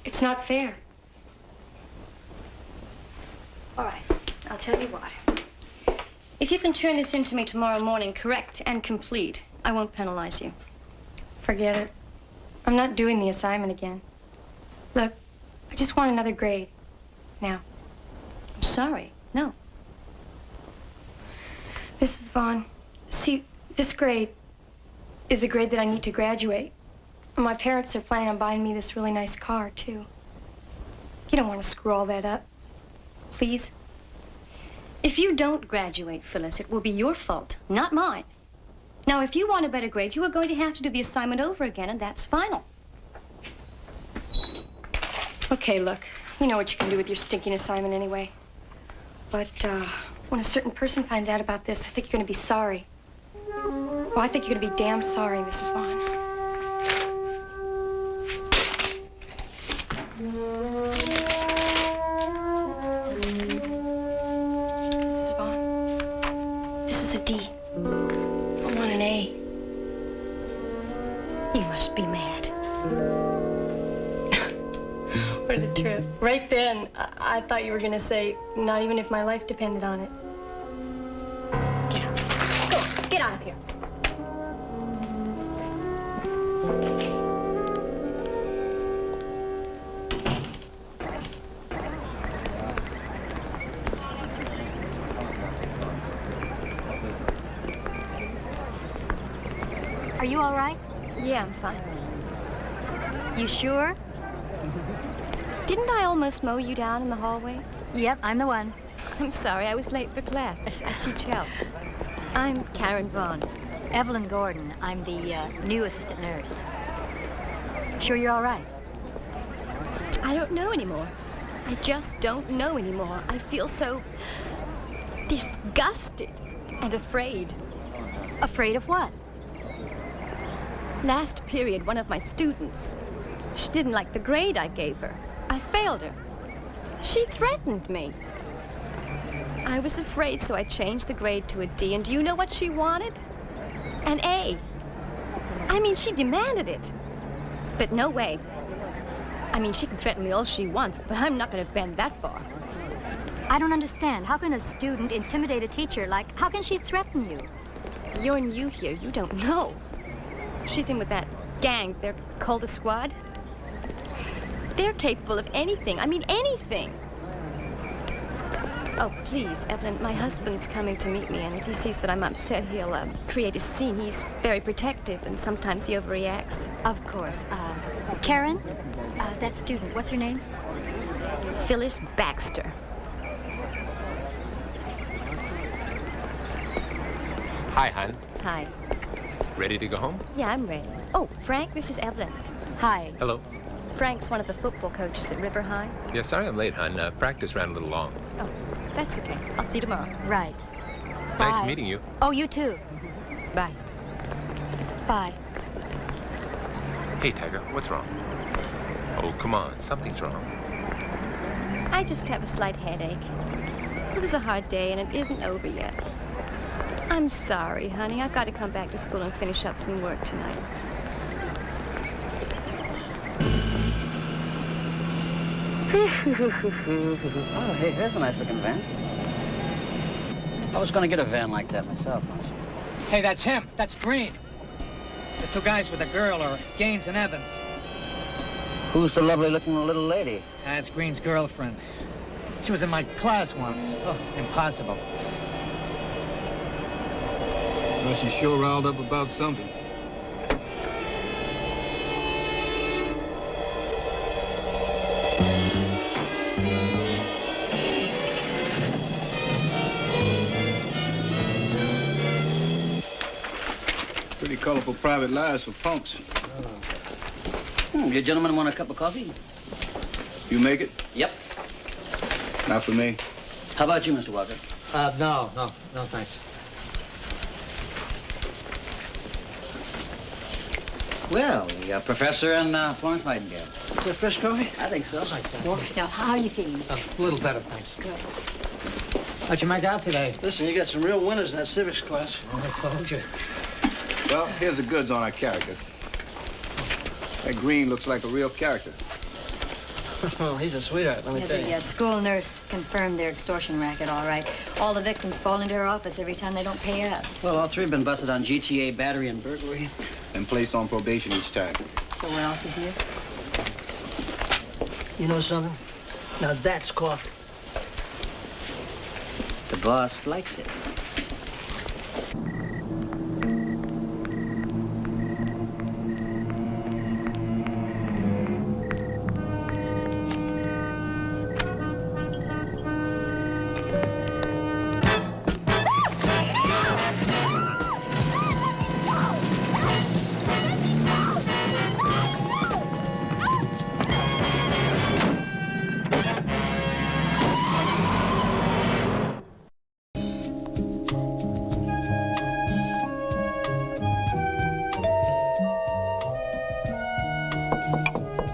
It's not fair.
All right. I'll tell you what. If you can turn this in to me tomorrow morning, correct and complete, I won't penalize you.
Forget it. I'm not doing the assignment again. Look, I just want another grade. Now.
I'm sorry. No.
Mrs. Vaughn, see, this grade is the grade that I need to graduate. And my parents are planning on buying me this really nice car, too. You don't want to screw all that up. Please?
If you don't graduate, Phyllis, it will be your fault, not mine. Now, if you want a better grade, you are going to have to do the assignment over again, and that's final.
Okay, look, you know what you can do with your stinking assignment anyway. But, when a certain person finds out about this, I think you're going to be sorry. Well, I think you're going to be damn sorry, Mrs. Vaughn. Mrs. Vaughn, this is a D. I want an A.
You must be mad.
What a trip. Right then, I thought you were going to say, not even if my life depended on it.
Get out. Go. Get out of here.
Are you all right?
Yeah, I'm fine.
You sure?
Didn't I almost mow you down in the hallway?
Yep, I'm the one.
I'm sorry, I was late for class. I teach health. I'm Karen Vaughn.
Evelyn Gordon. I'm the new assistant nurse. Sure you're all right?
I don't know anymore. I just don't know anymore. I feel so disgusted and afraid.
Afraid of what?
Last period, one of my students, she didn't like the grade I gave her. I failed her. She threatened me. I was afraid, so I changed the grade to a D, and do you know what she wanted? An A. I mean, she demanded it. But no way. I mean, she can threaten me all she wants, but I'm not going to bend that far.
I don't understand. How can a student intimidate a teacher? Like, how can she threaten you?
You're new here. You don't know. She's in with that gang. They're called a squad. They're capable of anything. I mean, anything. Oh, please, Evelyn, my husband's coming to meet me, and if he sees that I'm upset, he'll create a scene. He's very protective, and sometimes he overreacts.
Of course. Karen? That student, what's her name?
Phyllis Baxter.
Hi, hon.
Hi.
Ready to go home?
Yeah, I'm ready. Oh, Frank, this is Evelyn.
Hi.
Hello.
Frank's one of the football coaches at River High.
Yeah, sorry I'm late, hon. Practice ran a little long.
Oh, that's okay. I'll see you tomorrow.
Right.
Nice
Bye.
meeting you.
Oh, you too.
Bye.
Bye.
Hey, Tiger, what's wrong? Oh, come on. Something's wrong.
I just have a slight headache. It was a hard day, and it isn't over yet. I'm sorry, honey. I've got to come back to school and finish up some work tonight.
Oh, hey, there's a nice looking van. I was gonna get a van like that myself.
Hey, that's him. That's Green. The two guys with the girl are Gaines and Evans.
Who's the lovely looking little lady?
That's Green's girlfriend. She was in my class once. Oh, impossible.
Well, she's sure riled up about something. Pretty colorful private lives for punks.
You gentlemen want a cup of coffee?
You make it?
Yep.
Not for me.
How about you, Mr. Walker?
No, thanks.
Well, the professor and Florence Nightingale.
Is that fresh coffee?
I think so.
Now, how are you feeling?
A little better, thanks.
Good.
How'd you make out today?
Listen, you got some real winners in that civics class.
Oh, I told you.
Well, here's the goods on our character. That Green looks like a real character.
Oh, he's a sweetheart, let me tell you.
The school nurse confirmed their extortion racket, all right. All the victims fall into her office every time they don't pay up.
Well, all three have been busted on GTA, battery, and burglary.
And placed on probation each time.
So what else is here?
You know something? Now that's coffee.
The boss likes it.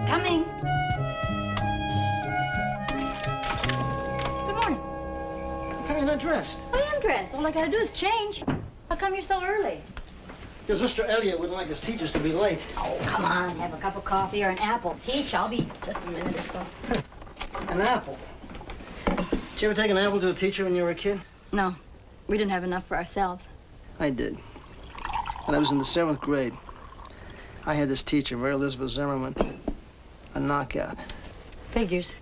Coming. Good morning.
How come you're not dressed?
I am dressed. All I gotta do is change. How come you're so early?
Because Mr. Elliott wouldn't like his teachers to be late.
Oh, come on. Have a cup of coffee or an apple. Teach. I'll be just a minute or so.
An apple? Did you ever take an apple to a teacher when you were a kid?
No. We didn't have enough for ourselves.
I did. When I was in the 7th grade, I had this teacher, Mary Elizabeth Zimmerman, a knockout.
Figures.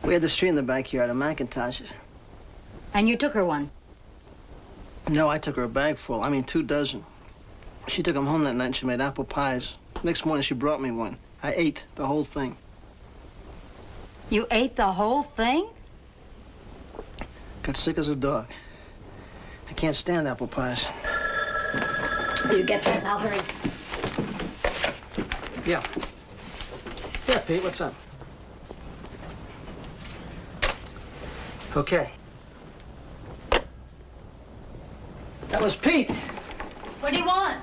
We had this tree in the backyard, a McIntosh's.
And you took her one?
No, I took her a bag full. I mean, 2 dozen. She took them home that night and she made apple pies. Next morning, she brought me one. I ate the whole thing.
You ate the whole thing?
Got sick as a dog. I can't stand apple pies.
You get that, I'll hurry.
Yeah. Yeah, Pete, what's up? Okay. That was Pete.
What do you want?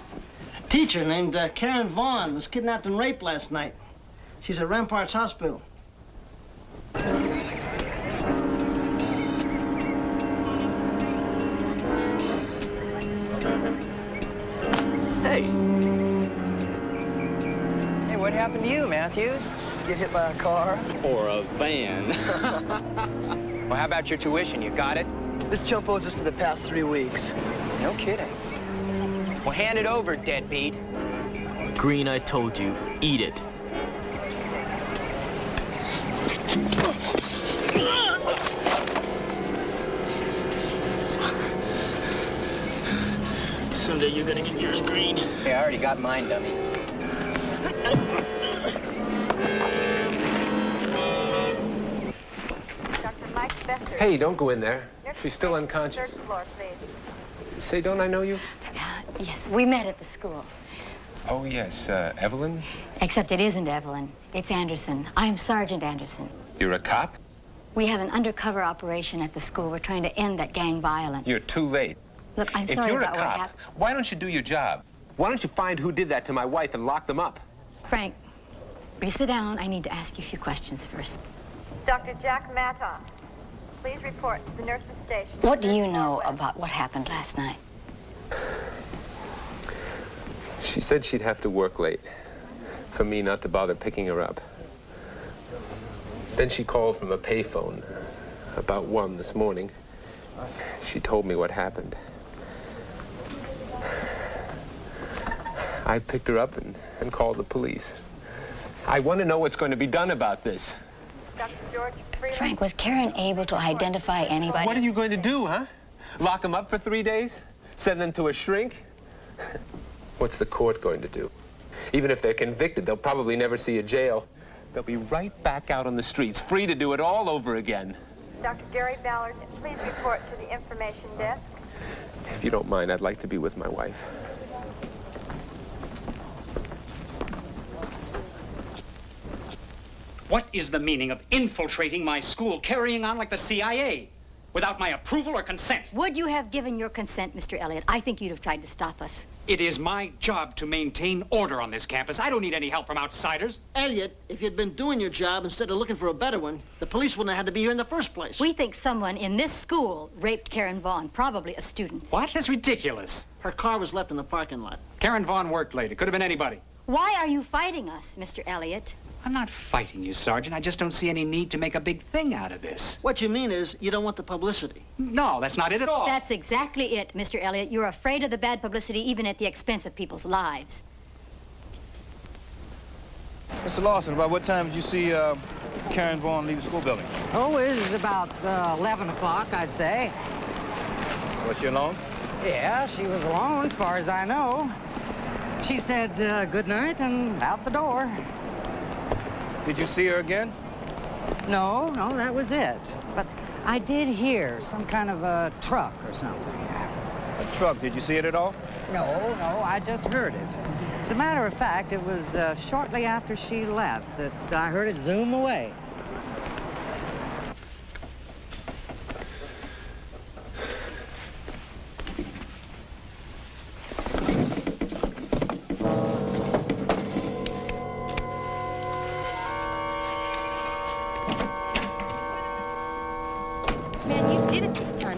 A teacher named Karen Vaughn was kidnapped and raped last night. She's at Ramparts Hospital.
Hey. Hey, what happened to you, Matthews? Get hit by a car?
Or a van.
Well, how about your tuition? You got it?
This chump owes us for the past 3 weeks.
No kidding. Well, hand it over, deadbeat.
Green, I told you, eat it.
Someday you're gonna get yours, Green.
Hey, I already got mine, dummy.
Dr. Mike Besser.
Hey, don't go in there. She's still unconscious.
Third floor, please.
Say, don't I know you?
Yes, we met at the school.
Oh, yes. Evelyn?
Except it isn't Evelyn. It's Anderson. I'm Sergeant Anderson.
You're a cop?
We have an undercover operation at the school. We're trying to end that gang violence.
You're too late.
Look, I'm
If
sorry
you're a
about what
cop,
happened.
why don't you do your job? Why don't you find who did that to my wife and lock them up?
Frank, will you sit down? I need to ask you a few questions first.
Dr. Jack Matoff, please report to the nurse's station.
What do you know about what happened last night?
She said she'd have to work late for me not to bother picking her up. Then she called from a payphone about 1 this morning. She told me what happened. I picked her up and called the police. I want to know what's going to be done about this.
Dr. George Freeland.
Frank, was Karen able to identify anybody?
What are you going to do, huh? Lock them up for 3 days? Send them to a shrink? What's the court going to do? Even if they're convicted, they'll probably never see a jail. They'll be right back out on the streets, free to do it all over again.
Dr. Gary Ballard, please report to the information desk.
If you don't mind, I'd like to be with my wife.
What is the meaning of infiltrating my school, carrying on like the CIA?
without my approval or consent.
Would you have given your consent, Mr. Elliott? I think you'd have tried to stop us.
It is my job to maintain order on this campus. I don't need any help from outsiders.
Elliot, if you'd been doing your job instead of looking for a better one, the police wouldn't have had to be here in the first place.
We think someone in this school raped Karen Vaughn, probably a student.
What? That's ridiculous.
Her car was left in the parking lot.
Karen Vaughn worked late. It could have been anybody.
Why are you fighting us, Mr. Elliott?
I'm not fighting you, Sergeant. I just don't see any need to make a big thing out of this.
What you mean is you don't want the publicity.
No, that's not it at all.
That's exactly it, Mr. Elliott. You're afraid of the bad publicity even at the expense of people's lives.
Mr. Lawson, about what time did you see Karen Vaughn leave the school building?
Oh, it was about 11 o'clock, I'd say.
Was she alone?
Yeah, she was alone, as far as I know. She said good night and out the door.
Did you see her again?
No, that was it. But I did hear some kind of a truck or something.
A truck? Did you see it at all?
No, I just heard it. As a matter of fact, it was shortly after she left that I heard it zoom away.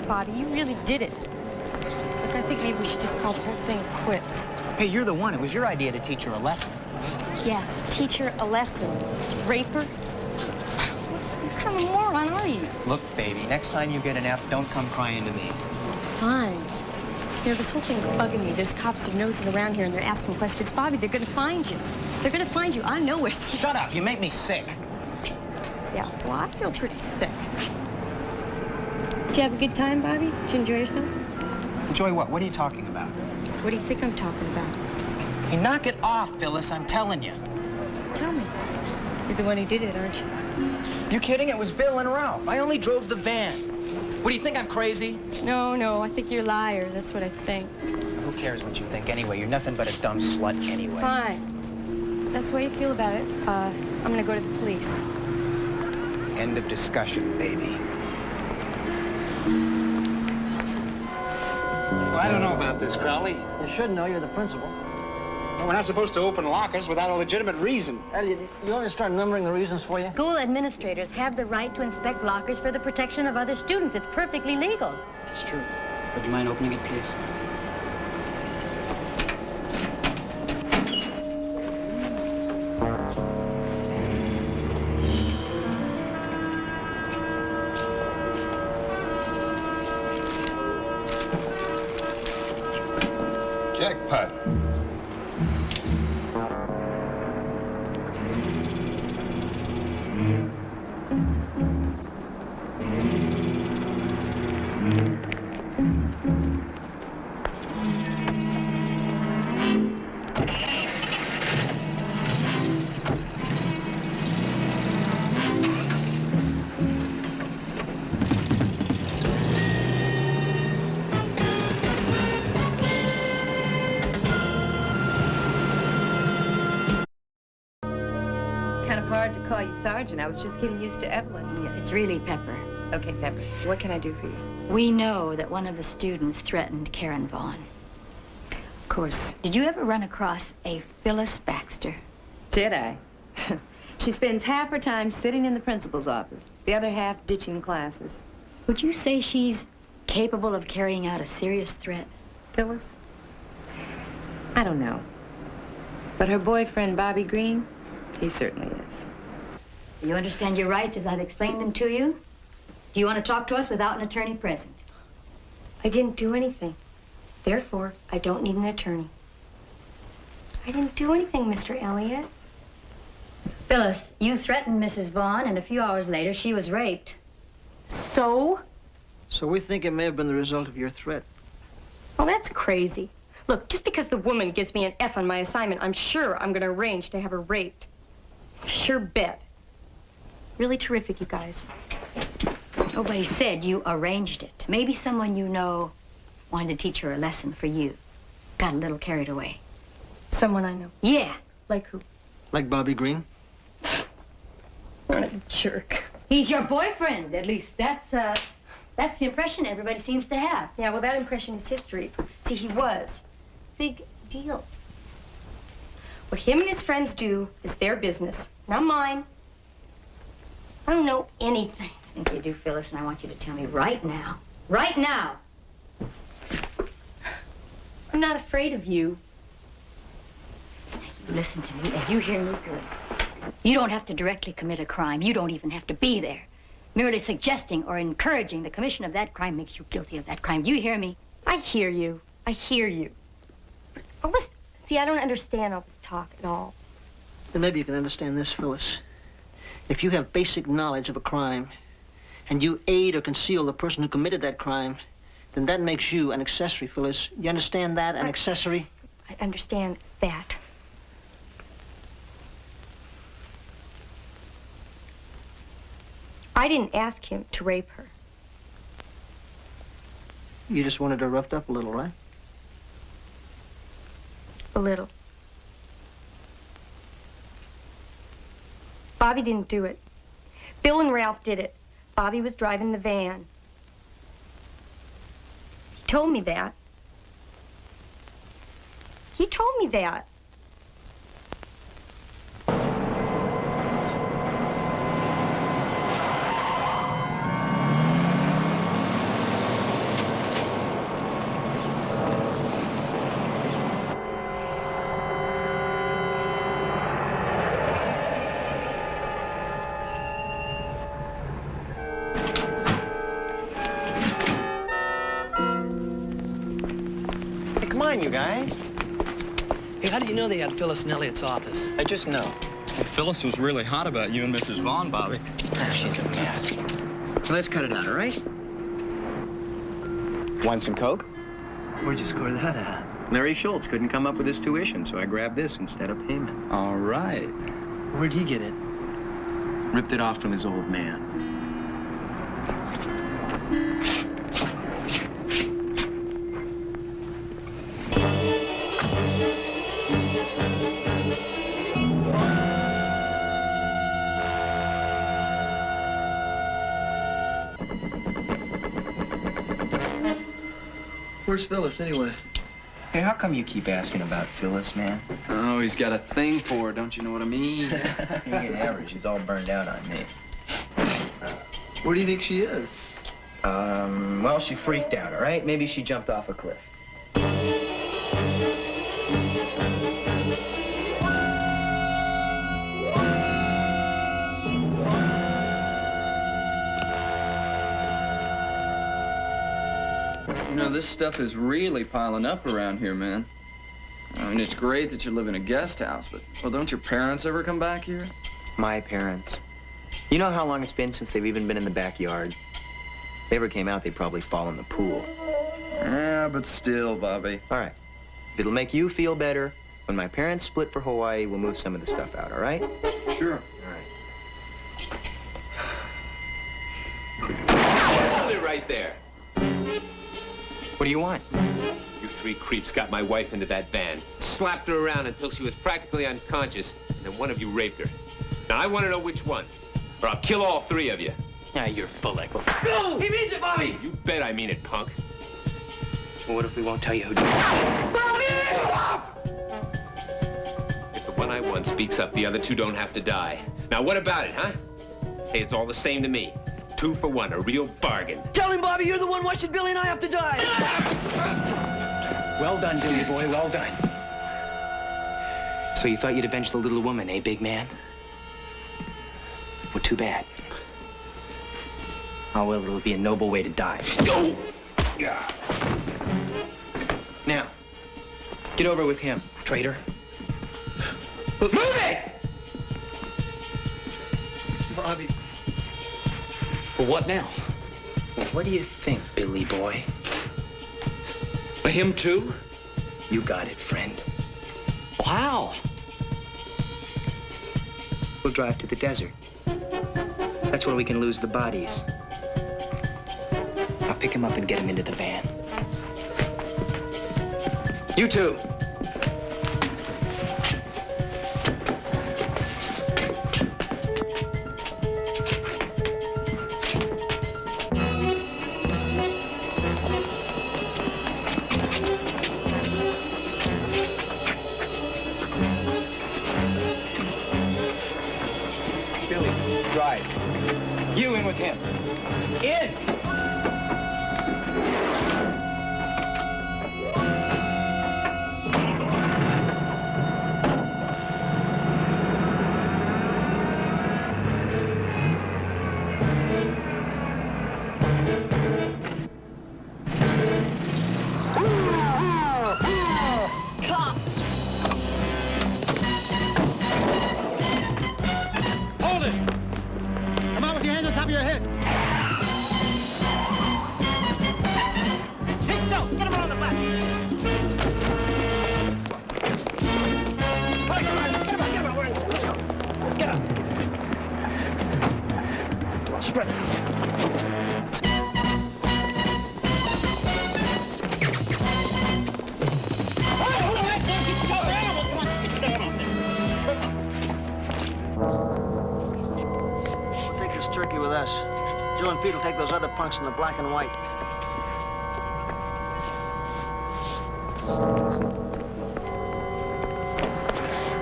Bobby, you really did it. Look, I think maybe we should just call the whole thing quits.
Hey, you're the one. It was your idea to teach her a lesson.
Yeah, teach her a lesson. Rape her? What kind of a moron are you?
Look, baby, next time you get an F, don't come crying to me.
Fine. You know, this whole thing's bugging me. There's cops that are nosing around here and they're asking questions. Bobby, they're gonna find you. They're gonna find you. I know it.
Shut up. You make me sick.
Yeah, well, I feel pretty sick. Did you have a good time, Bobby? Did you enjoy yourself?
Enjoy what? What are you talking about?
What do you think I'm talking about?
Hey, knock it off, Phyllis. I'm telling you.
Tell me. You're the one who did it, aren't you?
You kidding? It was Bill and Ralph. I only drove the van. What, do you think I'm crazy?
No, I think you're a liar. That's what I think.
Who cares what you think anyway? You're nothing but a dumb slut anyway.
Fine. If that's the way you feel about it, I'm gonna go to the police.
End of discussion, baby.
Well, I don't know about this, Crowley. You should know. You're the principal.
Well, we're not supposed to open lockers without a legitimate reason.
Elliot, you want me to start numbering the reasons for you?
School administrators have the right to inspect lockers for the protection of other students. It's perfectly legal.
It's true. Would you mind opening it, please?
Jackpot.
Hard to call you Sergeant. I was just getting used to Evelyn.
Yeah, it's really Pepper.
Okay, Pepper. What can I do for you?
We know that one of the students threatened Karen Vaughn.
Of course.
Did you ever run across a Phyllis Baxter?
Did I? She spends half her time sitting in the principal's office, the other half ditching classes.
Would you say she's capable of carrying out a serious threat?
Phyllis? I don't know. But her boyfriend, Bobby Green, he certainly is.
You understand your rights as I've explained them to you? Do you want to talk to us without an attorney present?
I didn't do anything. Therefore, I don't need an attorney. I didn't do anything, Mr. Elliott.
Phyllis, you threatened Mrs. Vaughn, and a few hours later, she was raped.
So?
So we think it may have been the result of your threat.
Well, that's crazy. Look, just because the woman gives me an F on my assignment, I'm sure I'm going to arrange to have her raped. Sure bet. Really terrific, you guys.
Nobody said you arranged it. Maybe someone you know wanted to teach her a lesson for you. Got a little carried away.
Someone I know?
Yeah.
Like who?
Like Bobby Green?
What a jerk.
He's your boyfriend, at least. That's That's the impression everybody seems to have.
Yeah, well, that impression is history. See, he was. Big deal. What him and his friends do is their business, not mine. I don't know anything.
I think you do, Phyllis, and I want you to tell me right now. Right now!
I'm not afraid of you.
You listen to me, and you hear me good. You don't have to directly commit a crime. You don't even have to be there. Merely suggesting or encouraging the commission of that crime makes you guilty of that crime. Do you hear me?
I hear you. I hear you. Oh, listen. See, I don't understand all this talk at all.
Then maybe you can understand this, Phyllis. If you have basic knowledge of a crime, and you aid or conceal the person who committed that crime, then that makes you an accessory, Phyllis. You understand that, an accessory?
I understand that. I didn't ask him to rape her.
You just wanted her roughed up a little, right?
A little. Bobby didn't do it. Bill and Ralph did it. Bobby was driving the van. He told me that. He told me that.
You guys.
Hey, how did you know they had Phyllis in Elliot's office?
I just know.
Well, Phyllis was really hot about you and Mrs. Vaughn, Bobby.
Ah, she's a mess. Let's cut it out, all right? Want some Coke?
Where'd you score that at?
Larry Schultz couldn't come up with his tuition, so I grabbed this instead of payment.
All right.
Where'd he get it?
Ripped it off from his old man.
Where's Phyllis, anyway?
Hey, how come you keep asking about Phyllis, man?
Oh, he's got a thing for her, don't you know what I mean?
He ain't average. She's all burned out on me.
Where do you think she is?
Well, she freaked out, all right? Maybe she jumped off a cliff.
You know, this stuff is really piling up around here, man. I mean, it's great that you live in a guest house, but, well, don't your parents ever come back here?
My parents. You know how long it's been since they've even been in the backyard? If they ever came out, they'd probably fall in the pool.
Yeah, but still, Bobby.
All right. If it'll make you feel better, when my parents split for Hawaii, we'll move some of the stuff out, all right?
Sure.
All right.
Hold it right there.
What do you want?
You three creeps got my wife into that van, slapped her around until she was practically unconscious, and then one of you raped her. Now, I want to know which one, or I'll kill all three of you.
Yeah, you're full of...
Go! He means it, Bobby!
You bet I mean it, punk.
Well, what if we won't tell you who did it?
If the one I want speaks up, the other two don't have to die. Now, what about it, huh? Hey, it's all the same to me. 2 for 1, a real bargain.
Tell him, Bobby, you're the one. Why should Billy and I have to die?
Well done, Billy boy, well done. So you thought you'd avenge the little woman, eh, big man? Well, too bad. Oh, well, it'll be a noble way to die. Go! Yeah. Now, get over with him, traitor. Move it!
Bobby.
Well, what now?
Well, what do you think, Billy boy?
Him too?
You got it, friend.
Well, how?
We'll drive to the desert. That's where we can lose the bodies. I'll pick him up and get him into the van. You two.
and Pete will take those other punks in the black and white.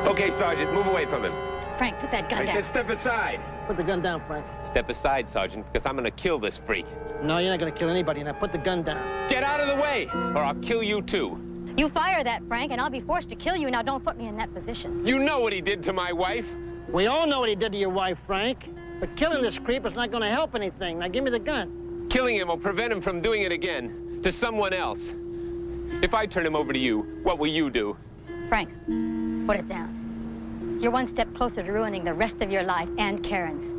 Okay, Sergeant, move away from him.
Frank, put that gun
I
down.
said step aside.
Put the gun down, Frank.
Step aside, Sergeant, because I'm gonna kill this freak.
No, you're not gonna kill anybody. Now put the gun down.
Get out of the way, or I'll kill you too.
You fire that, Frank, and I'll be forced to kill you. Now, don't put me in that position.
You know what he did to my wife.
We all know what he did to your wife, Frank. But killing this creep is not gonna help anything. Now give me the gun.
Killing him will prevent him from doing it again to someone else. If I turn him over to you, what will you do?
Frank, put it down. You're one step closer to ruining the rest of your life and Karen's.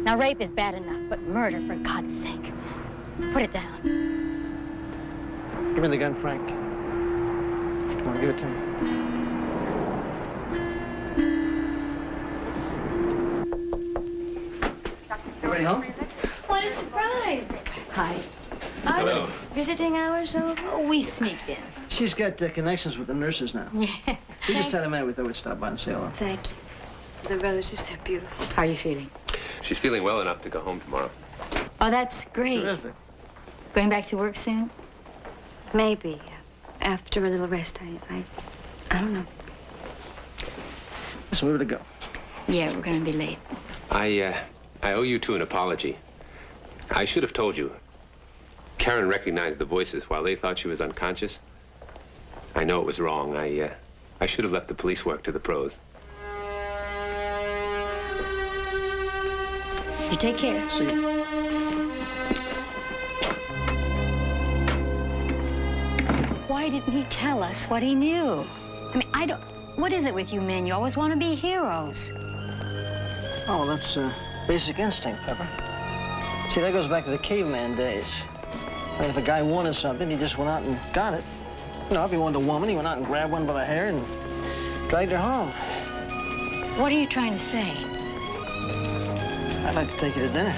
Now, rape is bad enough, but murder, for God's sake. Put it down.
Give me the gun, Frank. Come on, give it to me. You ready home?
What a surprise.
Hi.
Hello.
Visiting hours over?
Oh, we sneaked in.
She's got connections with the nurses now.
Yeah.
We just had a minute. We thought we'd stop by and say hello.
Thank you. The roses, they're beautiful.
How are you feeling?
She's feeling well enough to go home tomorrow.
Oh, that's great.
Terrific.
Going back to work soon?
Maybe. After a little rest, I don't know.
So we were to go.
Yeah, we're going to be late.
I owe you two an apology. I should have told you. Karen recognized the voices while they thought she was unconscious. I know it was wrong. I should have left the police work to the pros.
You take care.
See you.
Why didn't he tell us what he knew? I mean, I don't... What is it with you men? You always want to be heroes.
Oh, that's basic instinct, Pepper. See, that goes back to the caveman days. I mean, if a guy wanted something, he just went out and got it. You know, if he wanted a woman, he went out and grabbed one by the hair and dragged her home.
What are you trying to say?
I'd like to take you to dinner.